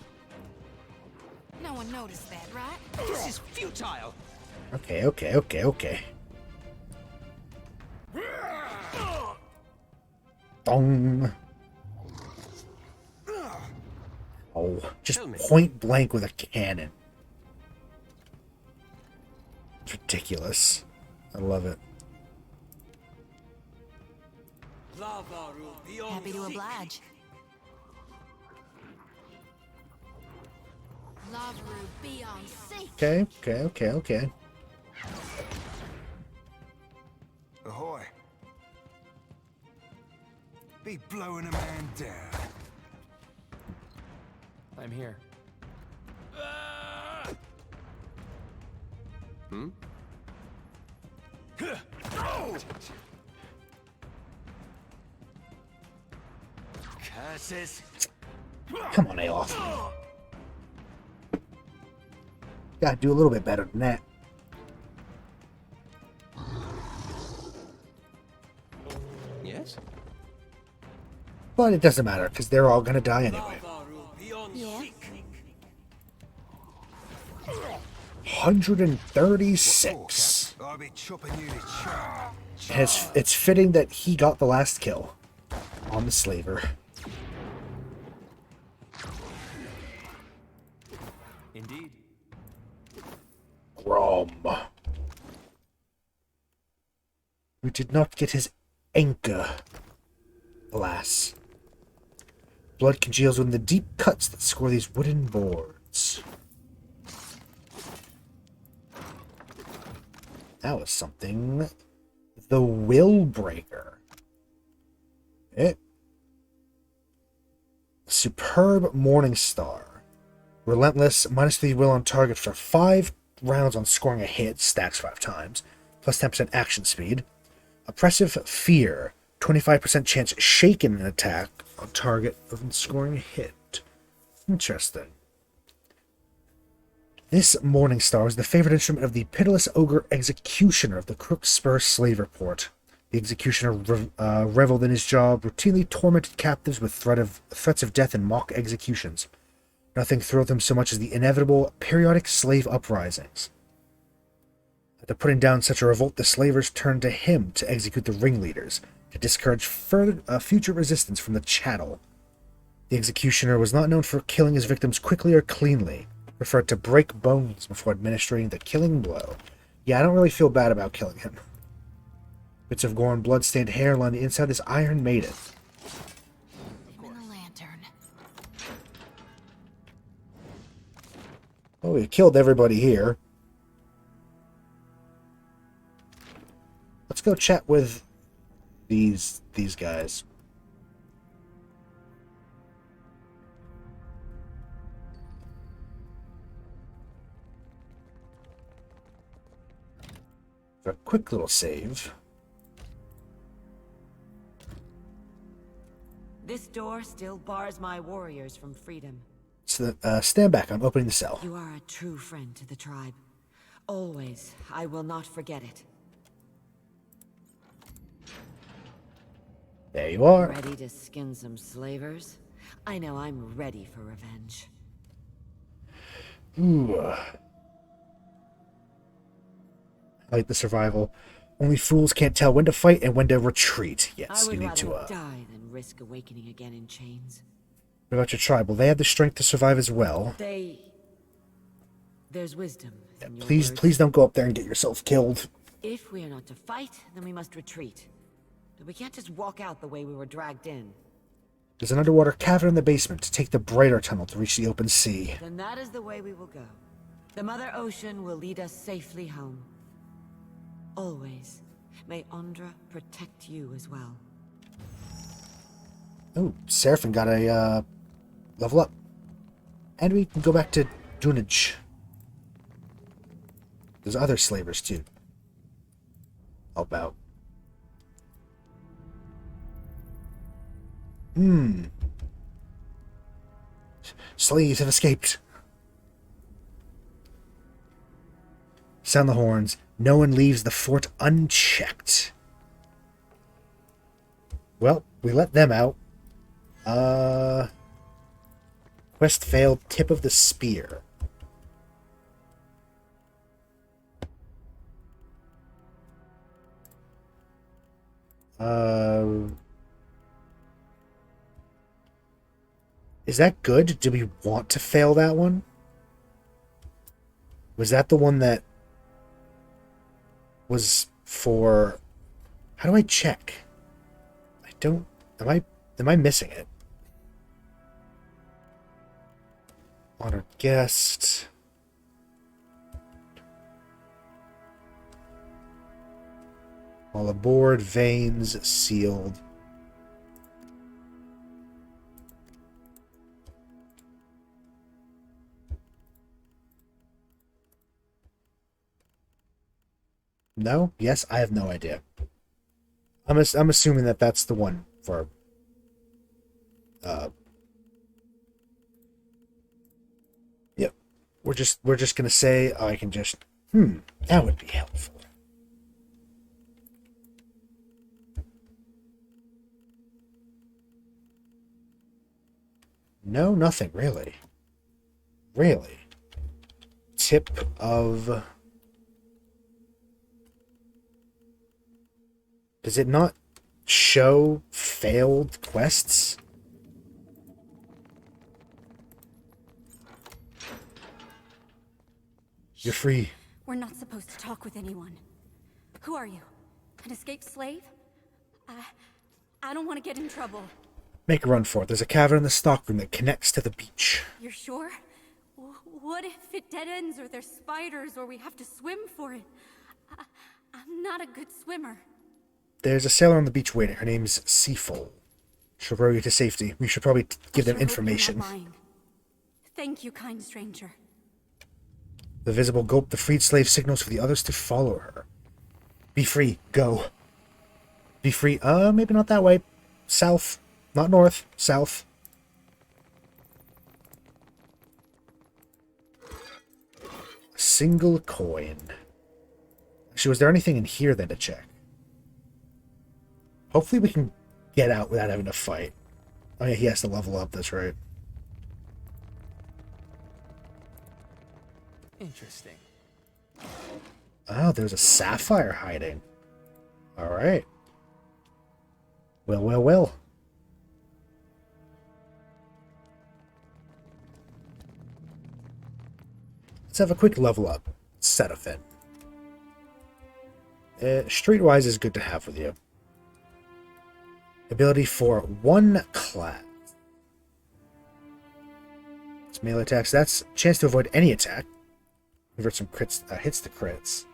No one noticed that, right? This is futile. Okay. Dong. Oh, just point blank with a cannon. It's ridiculous. I love it. Happy to oblige. Lavru be on seek. Okay. Ahoy. Be blowing a man down. I'm here. Curses. Come on, Aloth. Gotta do a little bit better than that. Yes? But it doesn't matter, because they're all gonna die anyway. Yeah. 136. I'll be chopping you to chop. And it's fitting that he got the last kill on the slaver. from? We did not get his anchor. Alas. Blood congeals within the deep cuts that score these wooden boards. That was something. The Willbreaker. Superb Morning Star. Relentless, -3 will on target for 5 rounds on scoring a hit, stacks 5 times, plus 10% action speed. Oppressive Fear. 25% chance shaken an attack on target of scoring a hit. Interesting. This Morning Star was the favorite instrument of the pitiless ogre executioner of the Crook Spur slave report. The executioner reveled in his job, routinely tormented captives with threats of death and mock executions. Nothing thrilled him so much as the inevitable periodic slave uprisings. After putting down such a revolt, the slavers turned to him to execute the ringleaders, to discourage future resistance from the chattel. The executioner was not known for killing his victims quickly or cleanly, preferred to break bones before administering the killing blow. Yeah, I don't really feel bad about killing him. Bits of gore and blood-stained hair line the inside of this Iron Maiden. Oh, we killed everybody here. Let's go chat with these guys. For a quick little save. This door still bars my warriors from freedom. So, stand back. I'm opening the cell. You are a true friend to the tribe. Always. I will not forget it. There you are. Ready to skin some slavers? I know I'm ready for revenge. Ooh. I like the survival. Only fools can't tell when to fight and when to retreat. Yes, you need to, die than risk awakening again in chains. What about your tribe? Will they have the strength to survive as well? There's wisdom in your Please, words. please don't go up there and get yourself killed. If we are not to fight, then we must retreat. But we can't just walk out the way we were dragged in. There's an underwater cavern in the basement to take the brighter tunnel to reach the open sea. Then that is the way we will go. The Mother Ocean will lead us safely home. Always. May Ondra protect you as well. Oh, Seraphim got a level up. And we can go back to Dunaj. There's other slavers too. Help out. Slaves have escaped. Sound the horns. No one leaves the fort unchecked. Well, we let them out. Quest failed. Tip of the spear. Is that good? Do we want to fail that one? Was that the one that was for... How do I check? I don't... Am I missing it? Honored guest. All aboard, veins sealed. No? Yes? I have no idea. I'm assuming that that's the one for... Yep. We're just gonna say, I can just... that would be helpful. No, nothing, really. Really. Tip of... Does it not show failed quests? You're free. We're not supposed to talk with anyone. Who are you? An escaped slave? I don't want to get in trouble. Make a run for it. There's a cavern in the stockroom that connects to the beach. You're sure? What if it dead ends, or there's spiders, or we have to swim for it? I'm not a good swimmer. There's a sailor on the beach waiting. Her name's Seaful. She'll row you to safety. We should probably give them information. Thank you, kind stranger. The visible gulp, the freed slave signals for the others to follow her. Be free. Go. Be free. Maybe not that way. South. Not north. South. Single coin. Actually, was there anything in here then to check? Hopefully we can get out without having to fight. Oh yeah, he has to level up, that's right. Interesting. Oh, there's a sapphire hiding. Alright. Well, well, well. Let's have a quick level up. Setafin. Streetwise is good to have with you. Ability for one class. It's melee attacks. That's a chance to avoid any attack. Convert some crits, hits to crits.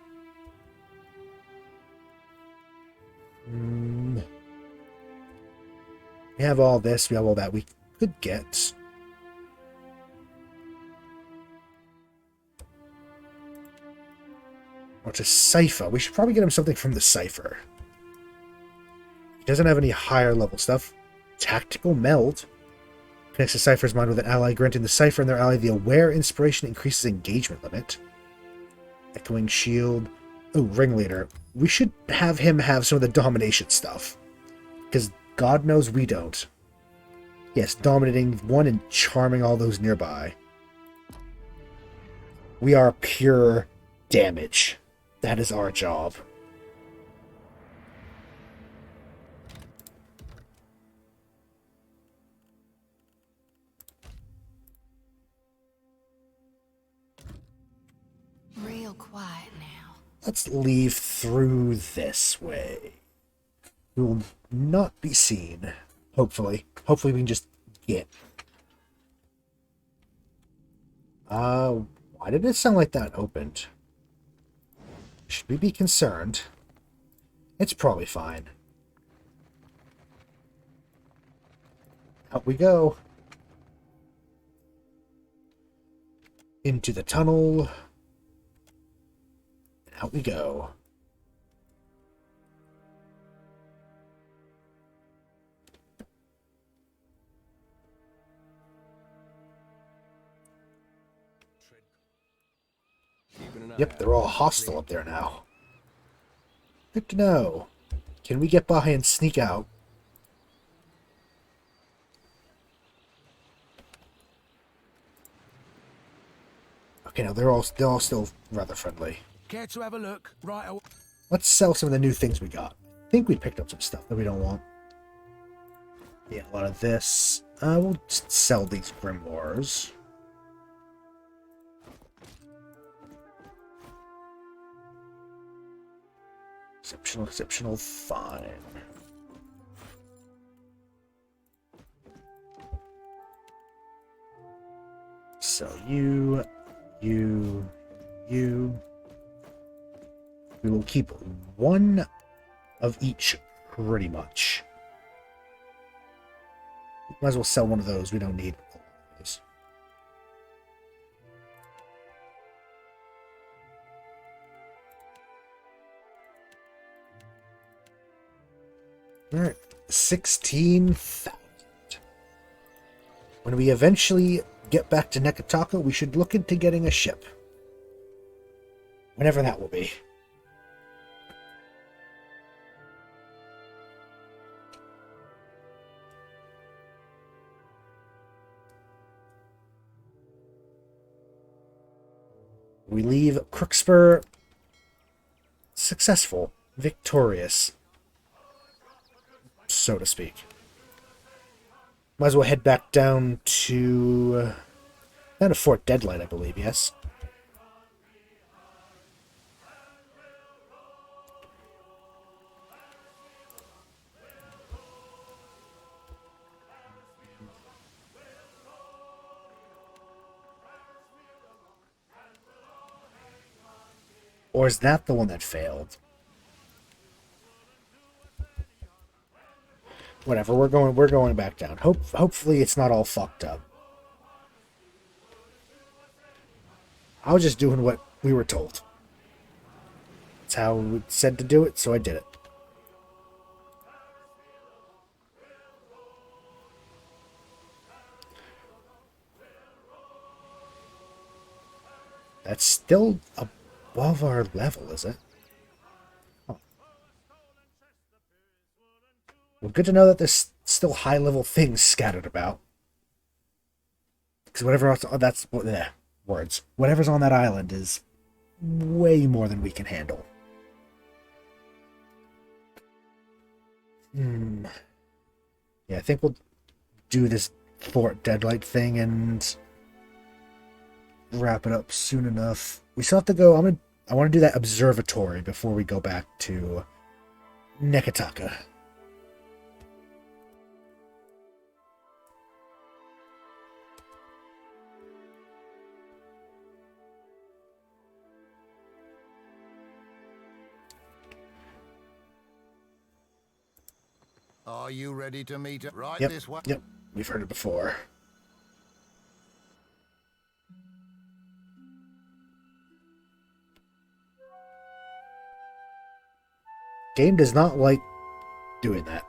We have all this. We have all that we could get. What's a cipher? We should probably get him something from the cipher. He doesn't have any higher level stuff. Tactical Meld. Connects the cipher's mind with an ally, granting the cipher and their ally the aware inspiration increases engagement limit. Echoing Shield. Oh, Ringleader. We should have him have some of the domination stuff. Because God knows we don't. Yes, dominating one and charming all those nearby. We are pure damage. That is our job. Real quiet now. Let's leave through this way. We will not be seen. Hopefully. Hopefully we can just get. Why did it sound like that opened? Should we be concerned? It's probably fine. Out we go. Into the tunnel. Out we go. Yep, they're all hostile up there now. Good to know. Can we get by and sneak out? Okay, no, they're all still rather friendly. Care to have a look? Right. Let's sell some of the new things we got. I think we picked up some stuff that we don't want. Yeah, a lot of this. We'll just sell these grimoires. Exceptional, fine. So you. We will keep one of each, pretty much. Might as well sell one of those. We don't need all of those. Alright, 16,000. When we eventually get back to Nekataka, we should look into getting a ship. Whenever that will be. We leave Crookspur successful, victorious, so to speak. Might as well head back down to Fort Deadlight, I believe, yes? Or is that the one that failed? Whatever, we're going back down. Hopefully it's not all fucked up. I was just doing what we were told. It's how we said to do it, so I did it. That's still above our level, is it? Oh. Well, good to know that there's still high-level things scattered about. Because whatever else, that's words. Whatever's on that island is way more than we can handle. Yeah, I think we'll do this Fort Deadlight thing and wrap it up soon enough. We still have to go. I want to do that observatory before we go back to Nekataka. Are you ready to meet right Yep, this way? yep. We've heard it before. Game does not like doing that.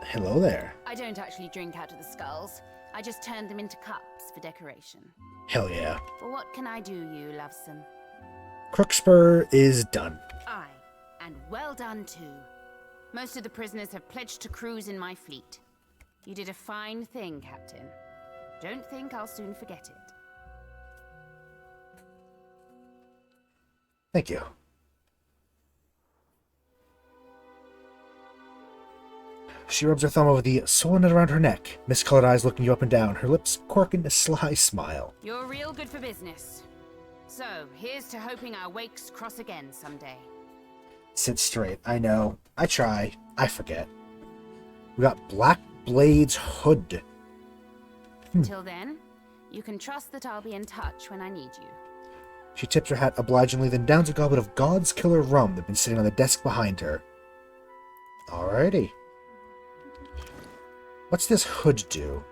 Hello there. I don't actually drink out of the skulls. I just turned them into cups for decoration. Hell yeah. But what can I do, you lovesome? Crookspur is done. Aye, and well done too. Most of the prisoners have pledged to cruise in my fleet. You did a fine thing, Captain. Don't think I'll soon forget it. Thank you. She rubs her thumb over the sole knit around her neck, miscolored eyes looking you up and down, her lips quirking a sly smile. You're real good for business. So, here's to hoping our wakes cross again someday. Sit straight. I know. I try. I forget. We got Black Blade's hood. Until then, you can trust that I'll be in touch when I need you. She tips her hat obligingly, then downs a goblet of God's Killer rum that had been sitting on the desk behind her. Alrighty. What's this hood do?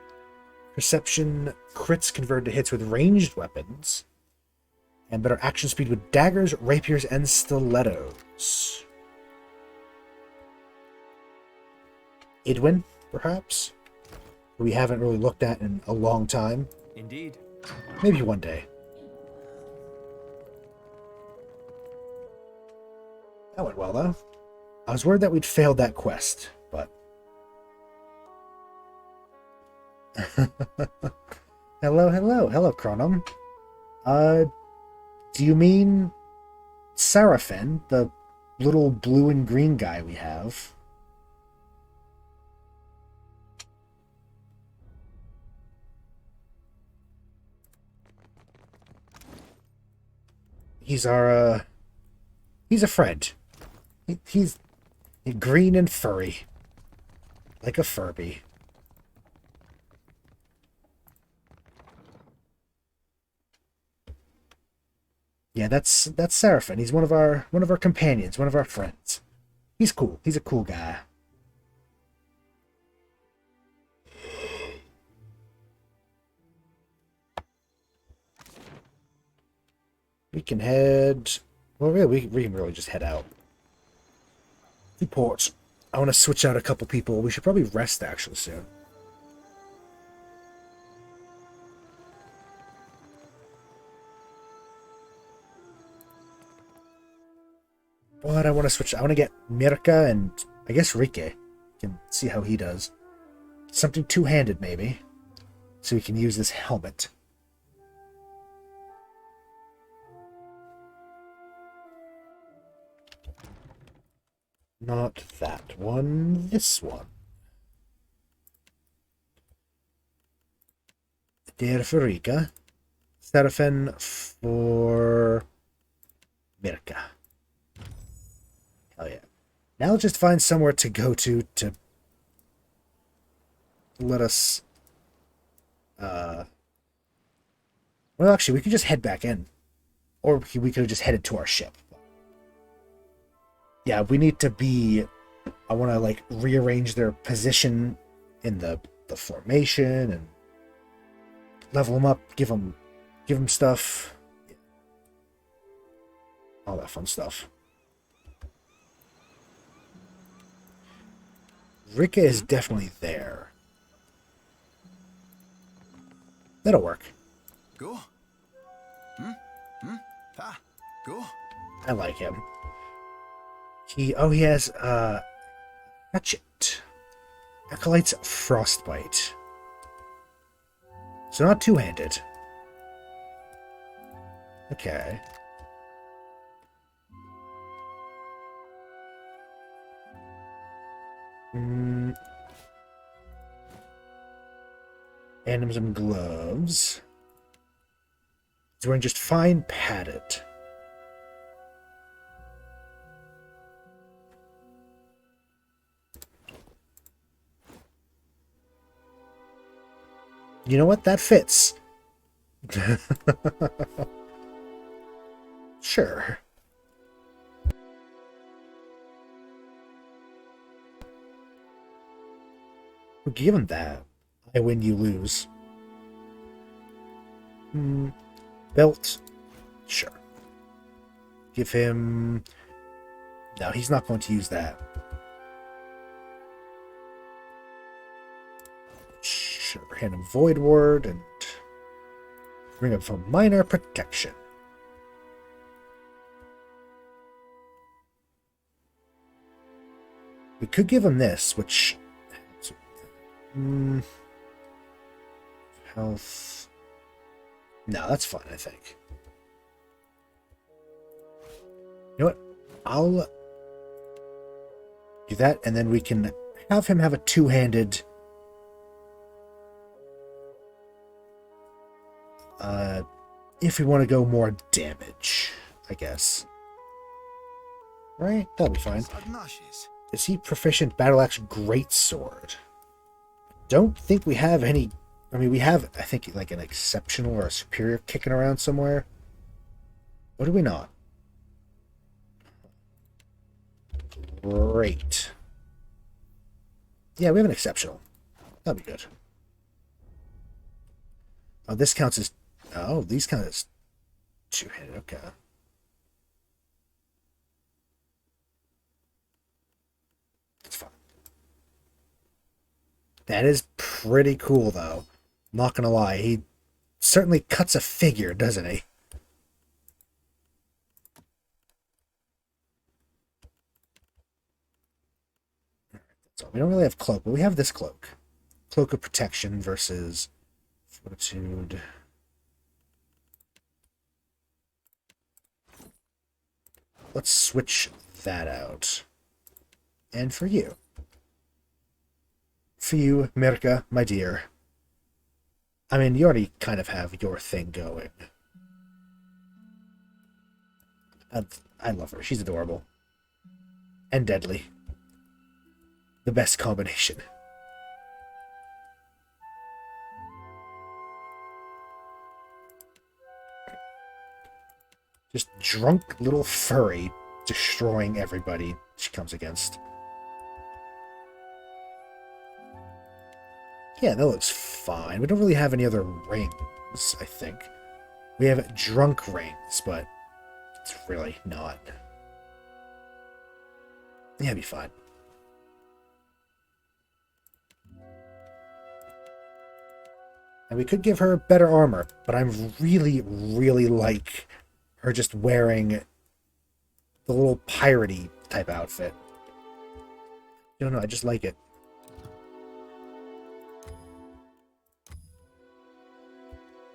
Perception crits converted to hits with ranged weapons, and better action speed with daggers, rapiers, and stilettos. Idwin, perhaps? We haven't really looked at in a long time. Indeed. Maybe one day. That went well, though. I was worried that we'd failed that quest, but... Hello, Chronom. Do you mean Seraphin, the little blue and green guy we have? He's our, he's a friend. He's green and furry. Like a Furby. Yeah, that's Seraphin. He's one of our companions, one of our friends. He's cool. He's a cool guy. We can head... Well, really, we can really just head out. The ports. I want to switch out a couple people. We should probably rest, actually, soon. But I want to switch... I want to get Mirka and, I guess, Rike. Can see how he does. Something two-handed, maybe. So we can use this helmet. Not that one, this one. There for Rika. Seraphin for Mirka. Hell yeah. Now let's just find somewhere to go to let us... Well, actually, we could just head back in. Or we could have just headed to our ship. Yeah, we need to be... I want to, like, rearrange their position in the formation and level them up, give them stuff. All that fun stuff. Rika is definitely there. That'll work. Go. Go. I like him. He has hatchet. Acolyte's frostbite. So not two-handed. Okay. And some gloves. He's wearing just fine padded. You know what? That fits. Sure. We'll give him that. I win, you lose. Belt. Sure. Give him... No, he's not going to use that. Sure. Hand him Void Ward and bring up for minor protection. We could give him this, which... Health... No, that's fine, I think. You know what? I'll do that, and then we can have him have a two-handed... if we want to go more damage, I guess. Right? That'll be fine. Is he proficient Battle Axe Greatsword? Don't think we have any... I mean, we have, I think, like an exceptional or a superior kicking around somewhere. What do we not? Great. Yeah, we have an exceptional. That'll be good. Oh, this counts as... Oh, these count as two-handed. Okay. That's fine. That is pretty cool, though. Not gonna lie. He certainly cuts a figure, doesn't he? So we don't really have cloak, but we have this cloak. Cloak of Protection versus Fortitude. Let's switch that out. And for you. For you, Mirka, my dear. I mean, you already kind of have your thing going. I love her. She's adorable. And deadly. The best combination. Just drunk little furry destroying everybody she comes against. Yeah, that looks fine. We don't really have any other rings, I think. We have drunk rings, but it's really not. Yeah, it'd be fine. And we could give her better armor, but I really, really like her just wearing the little piratey type outfit. I don't know, I just like it.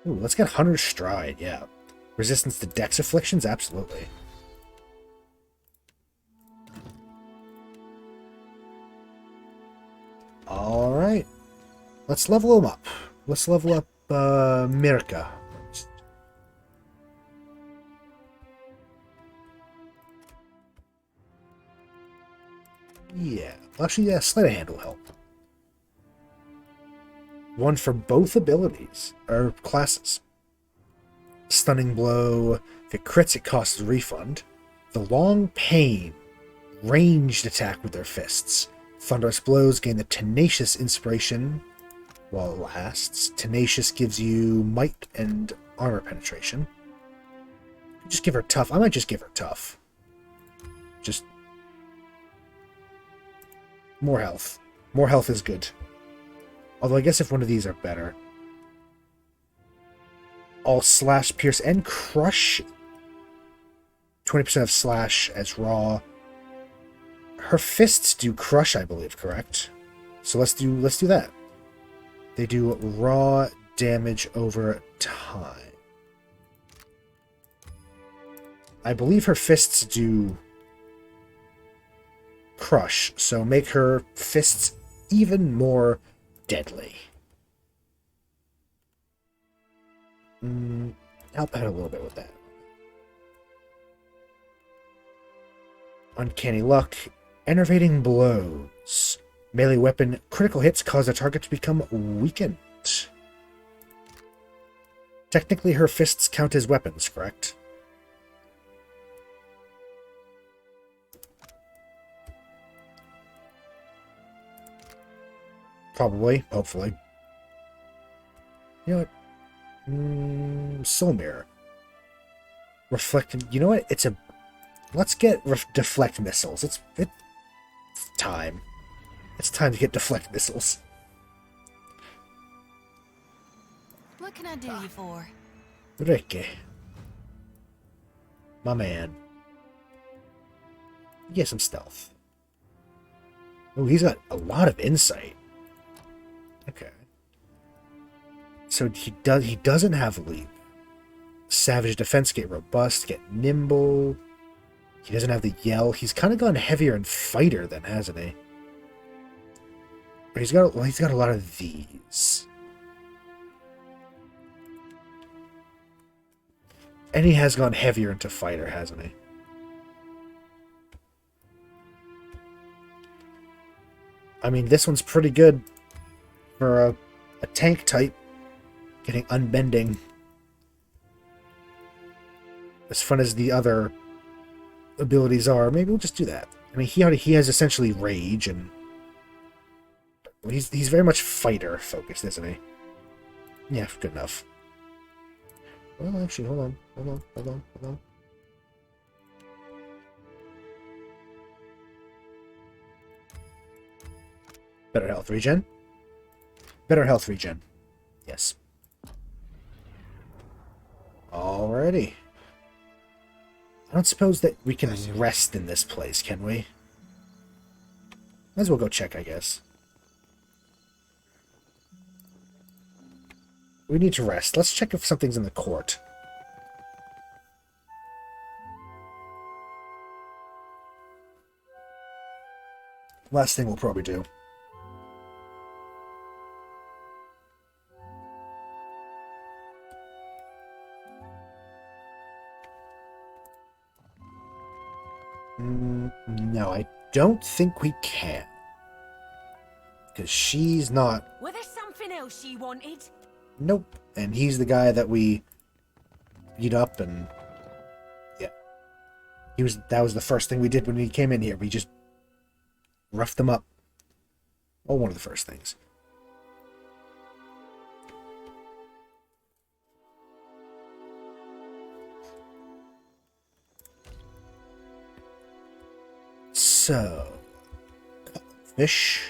Ooh, let's get Hunter's Stride, yeah. Resistance to Dex Afflictions, absolutely. Alright. Let's level him up. Let's level up Mirka. Yeah. Actually, yeah, Sleight of Hand will help. One for both abilities, or classes. Stunning Blow. If it crits, it costs a refund. The Long Pain. Ranged attack with their fists. Thunderous Blows gain the Tenacious inspiration while it lasts. Tenacious gives you might and armor penetration. Just give her tough. I might just give her tough. Just more health. More health is good. Although I guess if one of these are better. All slash, pierce, and crush. 20% of slash as raw. Her fists do crush, I believe, correct? So let's do that. They do raw damage over time. I believe her fists do crush, so make her fists even more deadly. Help out a little bit with that. Uncanny Luck. Enervating Blows. Melee weapon critical hits cause the target to become weakened. Technically, her fists count as weapons, correct? Probably, hopefully. You know what? Soul Mirror. Reflected. You know what? It's a. Let's get deflect missiles. It's time. It's time to get deflect missiles. What can I do you for? Ricky. My man. Get some stealth. Oh, he's got a lot of insight. Okay. So he doesn't have leap. Savage defense, get robust, get nimble. He doesn't have the yell. He's kind of gone heavier in fighter then, hasn't he? But he's got a lot of these. And he has gone heavier into fighter, hasn't he? I mean, this one's pretty good for a tank type. Getting unbending. As fun as the other abilities are, maybe we'll just do that. I mean, he has essentially rage, and he's very much fighter focused, isn't he? Yeah, good enough. Well, actually, hold on. Better health regen. Better health regen. Yes. Alrighty. I don't suppose that we can rest in this place, can we? Might as well go check, I guess. We need to rest. Let's check if something's in the court. Last thing we'll probably do. No, I don't think we can. Because she's not... Was there something else she wanted? Nope. And he's the guy that we beat up, and... yeah. That was the first thing we did when we came in here. We just roughed them up. Well, one of the first things. So, fish.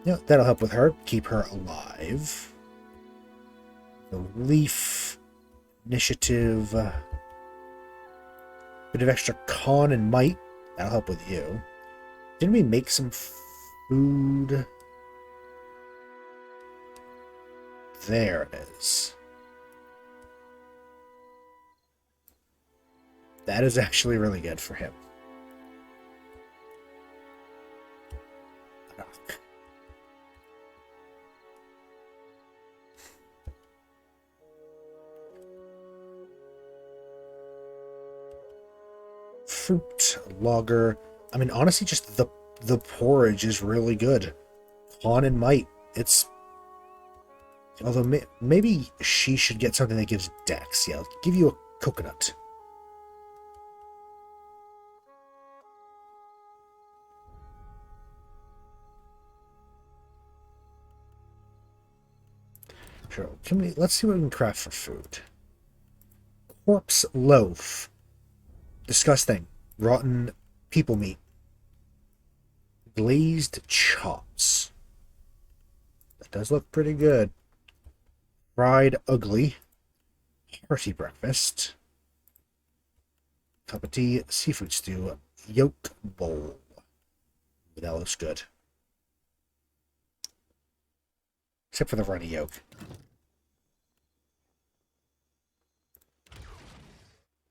Yeah, that'll help with her. Keep her alive. The leaf, initiative, bit of extra con and might. That'll help with you. Didn't we make some food? There it is. That is actually really good for him. Fruit, logger. I mean, honestly, just the the porridge is really good. Con and might. It's... Although maybe she should get something that gives dex. Yeah, I'll give you a coconut. Sure. Let's see what we can craft for food. Corpse loaf. Disgusting. Rotten people meat. Glazed chops. That does look pretty good. Fried ugly. Hearty breakfast. Cup of tea. Seafood stew. Yolk bowl. That looks good. Except for the runny yolk.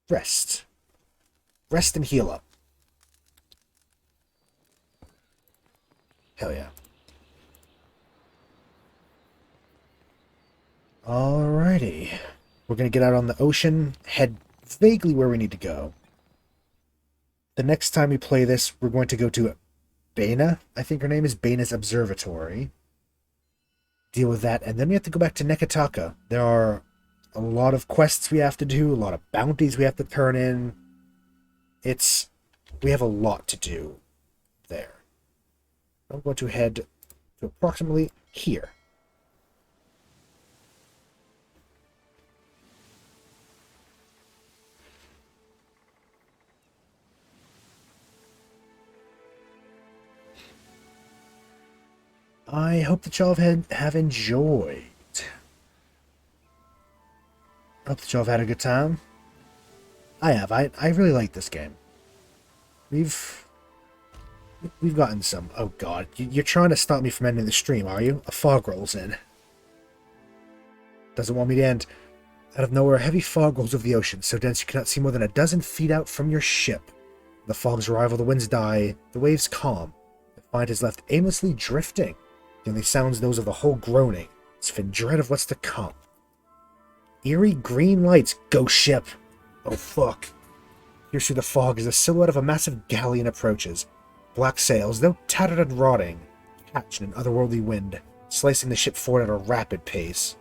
Rest. Rest and heal up. Hell yeah. Alrighty. We're going to get out on the ocean, head vaguely where we need to go. The next time we play this, we're going to go to Baina. I think her name is Baina's Observatory. Deal with that, and then we have to go back to Nekataka. There are a lot of quests we have to do, a lot of bounties we have to turn in. We have a lot to do there. I'm going to head to approximately here. I hope that y'all have enjoyed. I hope that y'all have had a good time. I have. I really like this game. We've gotten some... Oh god, you're trying to stop me from ending the stream, are you? A fog rolls in. Doesn't want me to end. Out of nowhere, heavy fog rolls over the ocean, so dense you cannot see more than a dozen feet out from your ship. The fog's arrival, the winds die, the waves calm. The find is left aimlessly drifting. The only sounds those of the hull groaning, as if in dread of what's to come. Eerie green lights, ghost ship. Oh fuck. Pierced through the fog as the silhouette of a massive galleon approaches. Black sails, though tattered and rotting, catch in an otherworldly wind, slicing the ship forward at a rapid pace.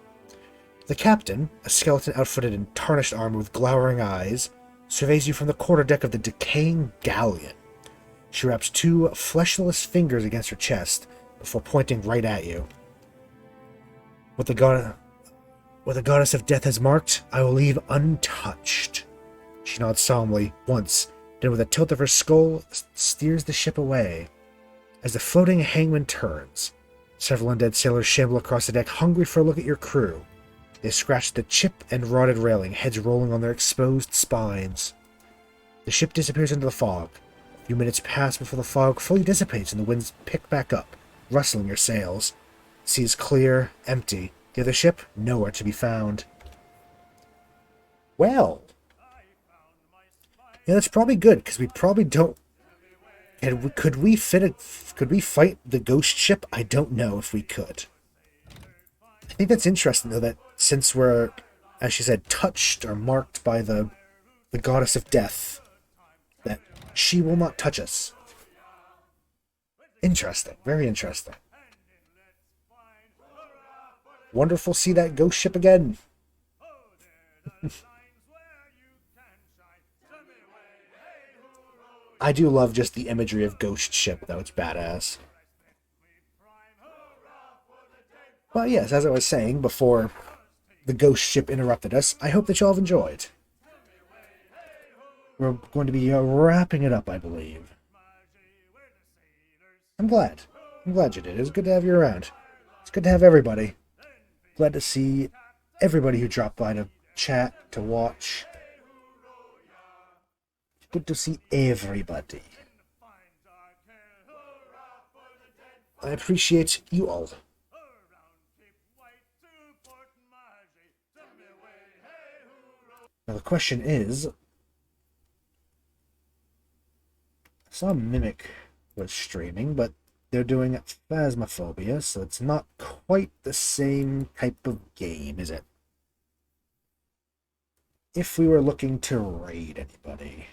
The captain, a skeleton outfitted in tarnished armor with glowering eyes, surveys you from the quarterdeck of the decaying galleon. She wraps two fleshless fingers against her chest before pointing right at you. What the goddess of death has marked, I will leave untouched. She nods solemnly once, then with a tilt of her skull, steers the ship away. As the floating hangman turns, several undead sailors shamble across the deck, hungry for a look at your crew. They scratch the chip and rotted railing, heads rolling on their exposed spines. The ship disappears into the fog. A few minutes pass before the fog fully dissipates and the winds pick back up, rustling your sails. The sea is clear, empty. The other ship, nowhere to be found. Well, yeah, that's probably good, because we probably don't... And could we fight the ghost ship? I don't know if we could. I think that's interesting, though, that since we're, as she said, touched or marked by the goddess of death, that she will not touch us. Interesting. Very interesting. Wonderful to see that ghost ship again. I do love just the imagery of ghost ship, though. It's badass. Well, yes, as I was saying before the ghost ship interrupted us, I hope that y'all have enjoyed. We're going to be wrapping it up, I believe. I'm glad. I'm glad you did. It was good to have you around. It's good to have everybody. Glad to see everybody who dropped by to chat, to watch. Good to see everybody. I appreciate you all. Now the question is, I saw Mimic was streaming, but they're doing Phasmophobia, so it's not quite the same type of game, is it? If we were looking to raid anybody.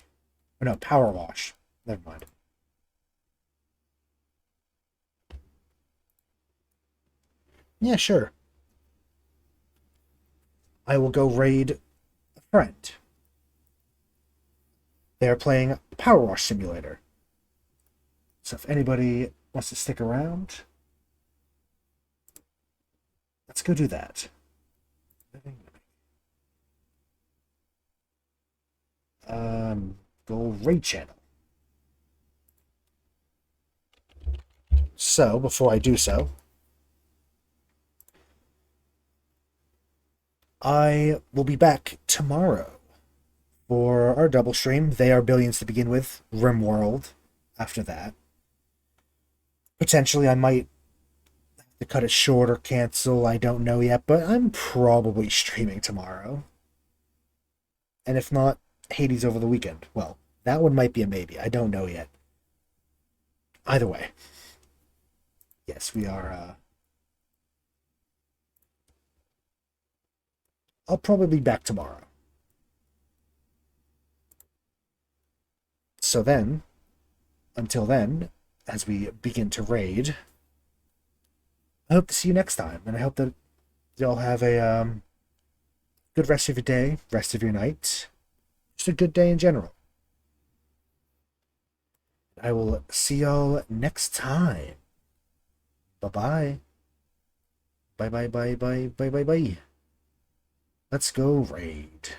Or no, Power Wash. Never mind. Yeah, sure. I will go raid a friend. They are playing Power Wash Simulator. So if anybody wants to stick around, let's go do that. Go raid channel. So, before I do so, I will be back tomorrow for our double stream. They are Billions to begin with, RimWorld after that. Potentially I might have to cut it short or cancel, I don't know yet, but I'm probably streaming tomorrow. And if not, Hades over the weekend. Well, that one might be a maybe, I don't know yet. Either way. Yes, we are, I'll probably be back tomorrow. So then, until then, as we begin to raid, I hope to see you next time, and I hope that y'all have a good rest of your day, rest of your night, just a good day in general. I will see y'all next time. Bye-bye. Bye-bye-bye-bye-bye-bye-bye. Let's go raid.